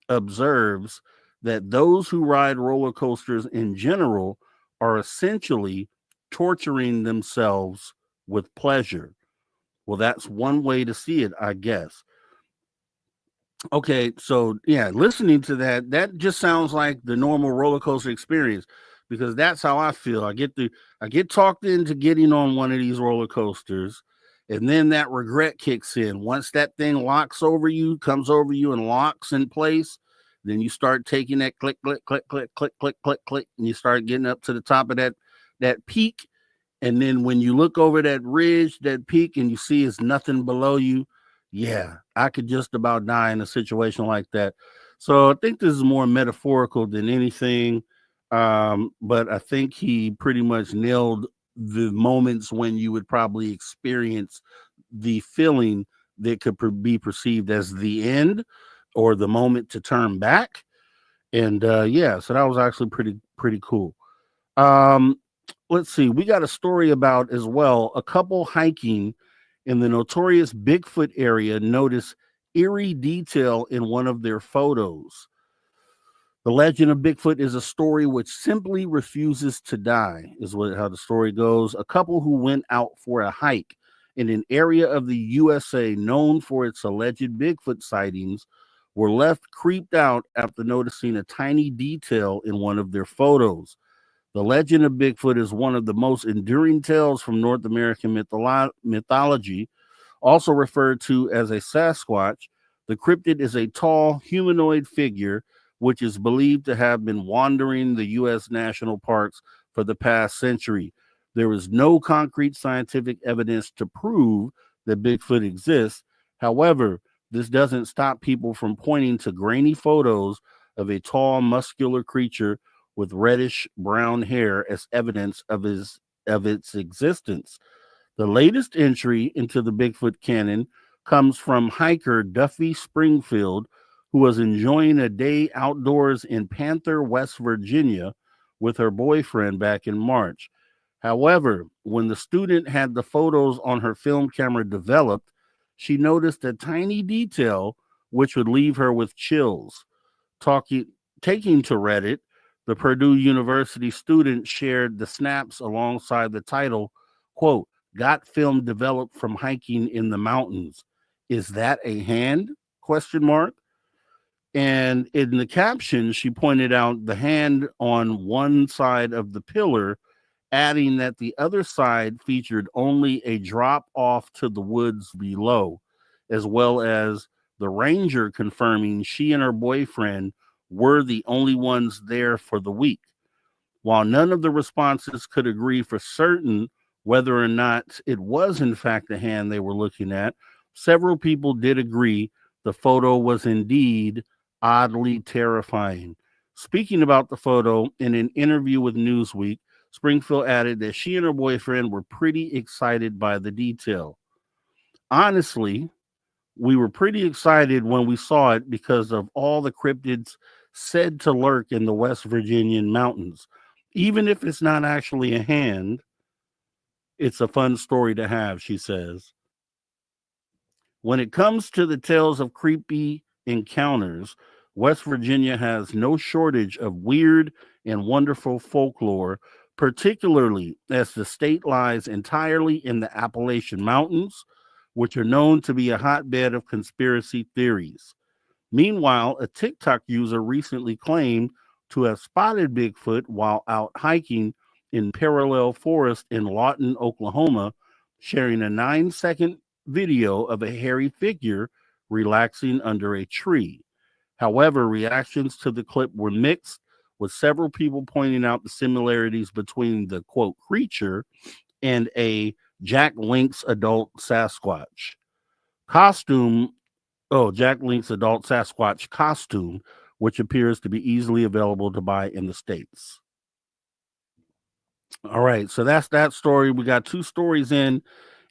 observes that those who ride roller coasters in general are essentially torturing themselves with pleasure. Well, that's one way to see it, I guess. Okay, so yeah, listening to that, that just sounds like the normal roller coaster experience because that's how I feel. I get talked into getting on one of these roller coasters, and then that regret kicks in. Once that thing locks over you, comes over you and locks in place, then you start taking that click, click, click, click, click, click, click, click, and you start getting up to the top of that peak. And then when you look over that ridge, that peak, and you see it's nothing below you, yeah, I could just about die in a situation like that. So I think this is more metaphorical than anything. But I think he pretty much nailed the moments when you would probably experience the feeling that could be perceived as the end or the moment to turn back. And yeah, so that was actually pretty cool. Let's see, we got a story about as well. A couple hiking in the notorious Bigfoot area noticed eerie detail in one of their photos. The legend of Bigfoot is a story which simply refuses to die, is how the story goes. A couple who went out for a hike in an area of the USA known for its alleged Bigfoot sightings were left creeped out after noticing a tiny detail in one of their photos. The legend of Bigfoot is one of the most enduring tales from North American mythology, also referred to as a Sasquatch. The cryptid is a tall humanoid figure which is believed to have been wandering the U.S. national parks for the past century. There is no concrete scientific evidence to prove that Bigfoot exists. However, this doesn't stop people from pointing to grainy photos of a tall, muscular creature with reddish brown hair as evidence of its existence. The latest entry into the Bigfoot canon comes from hiker Duffy Springfield, who was enjoying a day outdoors in Panther, West Virginia, with her boyfriend back in March. However, when the student had the photos on her film camera developed, she noticed a tiny detail which would leave her with chills. Taking to Reddit, the Purdue University student shared the snaps alongside the title, quote, "Got film developed from hiking in the mountains. Is that a hand? Question mark. And in the caption, she pointed out the hand on one side of the pillar, adding that the other side featured only a drop off to the woods below, as well as the ranger confirming she and her boyfriend were the only ones there for the week. While none of the responses could agree for certain whether or not it was in fact a hand they were looking at, several people did agree the photo was indeed oddly terrifying. Speaking about the photo in an interview with Newsweek, Springfield added that she and her boyfriend were pretty excited by the detail. Honestly, we were pretty excited when we saw it because of all the cryptids said to lurk in the West Virginian mountains. Even if it's not actually a hand, it's a fun story to have, she says. When it comes to the tales of creepy encounters, West Virginia has no shortage of weird and wonderful folklore, particularly as the state lies entirely in the Appalachian Mountains, which are known to be a hotbed of conspiracy theories. Meanwhile, a TikTok user recently claimed to have spotted Bigfoot while out hiking in parallel forest in Lawton, Oklahoma, sharing a 9-second video of a hairy figure relaxing under a tree. However, reactions to the clip were mixed, with several people pointing out the similarities between the quote creature and a Jack Link's adult Sasquatch costume. Jack Link's adult Sasquatch costume, which appears to be easily available to buy in the States. All right, so that's that story. We got 2 stories in,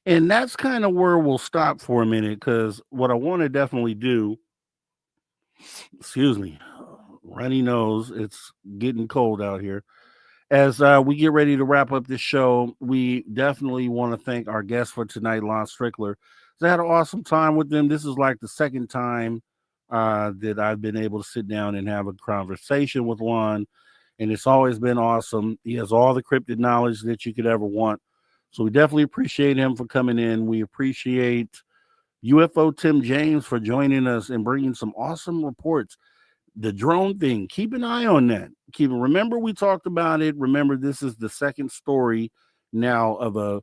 and that's kind of where we'll stop for a minute, because what I want to definitely do, excuse me, runny nose, it's getting cold out here. As we get ready to wrap up this show, we definitely want to thank our guest for tonight, Lon Strickler. I had an awesome time with them. This is like the second time that I've been able to sit down and have a conversation with Lon, and it's always been awesome. He has all the cryptid knowledge that you could ever want. So we definitely appreciate him for coming in. We appreciate UFO Tim James for joining us and bringing some awesome reports. The drone thing, keep an eye on that. Remember, we talked about it. Remember, this is the second story now of a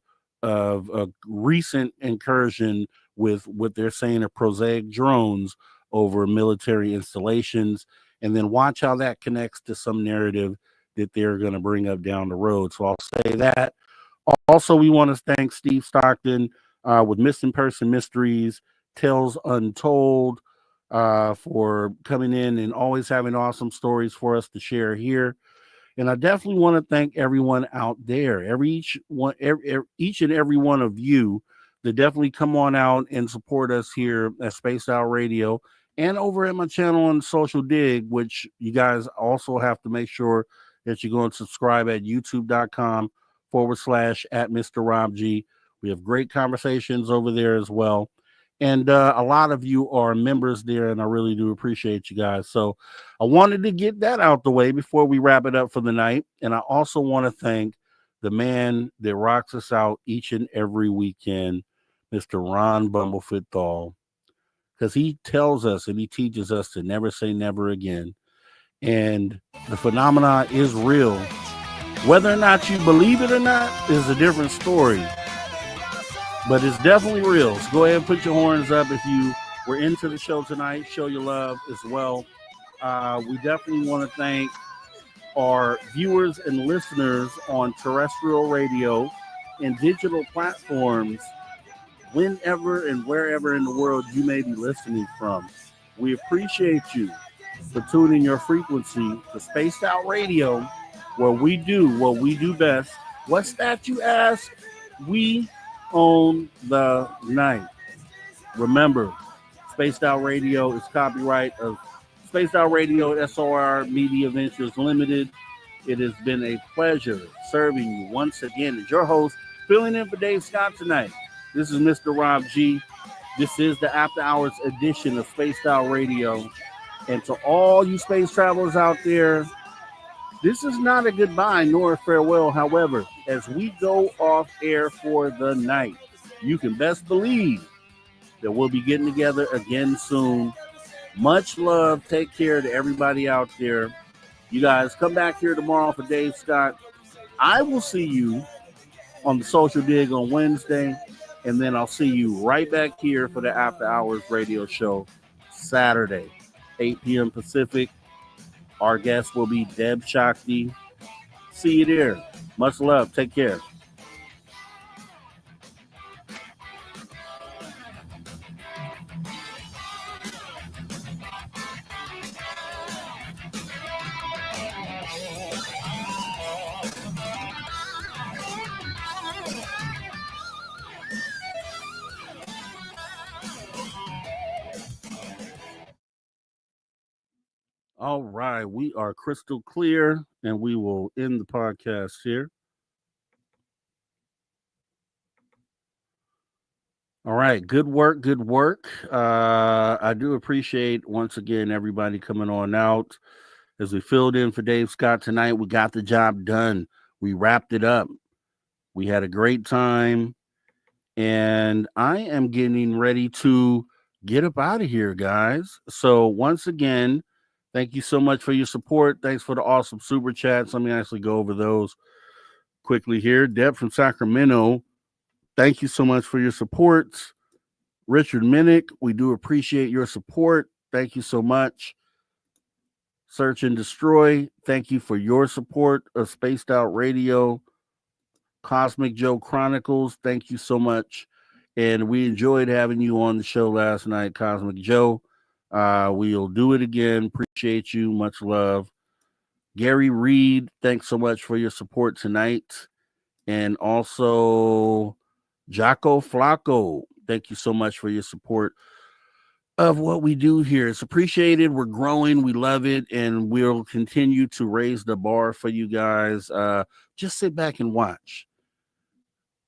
recent incursion with what they're saying are prosaic drones over military installations. And then watch how that connects to some narrative that they're going to bring up down the road. So I'll say that. Also, we want to thank Steve Stockton with Missing Person Mysteries, Tales Untold, for coming in and always having awesome stories for us to share here. And I definitely want to thank everyone out there, each and every one of you that definitely come on out and support us here at Spaced Out Radio and over at my channel on Social Dig, which you guys also have to make sure that you go and subscribe at youtube.com/@ Mr. Rob G. We have great conversations over there as well. And a lot of you are members there, and I really do appreciate you guys. So I wanted to get that out the way before we wrap it up for the night. And I also want to thank the man that rocks us out each and every weekend, Mr. Ron Bumblefoot Thal, because he tells us and he teaches us to never say never again. And the phenomena is real. Whether or not you believe it or not is a different story. But it's definitely real. So go ahead and put your horns up if you were into the show tonight. Show your love as well. We definitely want to thank our viewers and listeners on terrestrial radio and digital platforms whenever and wherever in the world you may be listening from. We appreciate you for tuning your frequency to Spaced Out Radio, where we do what we do best. What's that, you ask? We own the night. Remember, Spaced Out Radio is copyright of Spaced Out Radio SOR Media Ventures Limited. It has been a pleasure serving you once again as your host, filling in for Dave Scott tonight. This is Mr. Rob G. This is the After Hours edition of Spaced Out Radio. And to all you space travelers out there, this is not a goodbye nor a farewell. However, as we go off air for the night, you can best believe that we'll be getting together again soon. Much love. Take care to everybody out there. You guys come back here tomorrow for Dave Scott. I will see you on the Social Dig on Wednesday, and then I'll see you right back here for the After Hours radio show Saturday, 8 p.m. Pacific. Our guest will be Deb Shakti. See you there. Much love. Take care. All right, we are crystal clear, and we will end the podcast here. All right, good work, good work. I do appreciate, once again, everybody coming on out. As we filled in for Dave Scott tonight, we got the job done. We wrapped it up. We had a great time, and I am getting ready to get up out of here, guys. So once again, thank you so much for your support. Thanks for the awesome super chats. Let me actually go over those quickly here. Deb from Sacramento, thank you so much for your support. Richard Minnick, we do appreciate your support. Thank you so much. Search and Destroy, thank you for your support of Spaced Out Radio. Cosmic Joe Chronicles, thank you so much. And we enjoyed having you on the show last night, Cosmic Joe. We'll do it again. Appreciate you. Much love. Gary Reed, thanks so much for your support tonight. And also Jaco Flacco, thank you so much for your support of what we do here. It's appreciated. We're growing. We love it. And we'll continue to raise the bar for you guys. Just sit back and watch.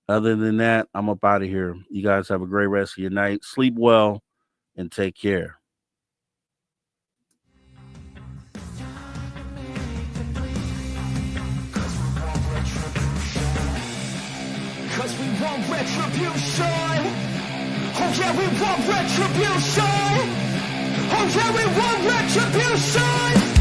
Other than that, I'm up out of here. You guys have a great rest of your night. Sleep well and take care. Cause we want retribution. Oh yeah, we want retribution. Oh yeah, we want retribution.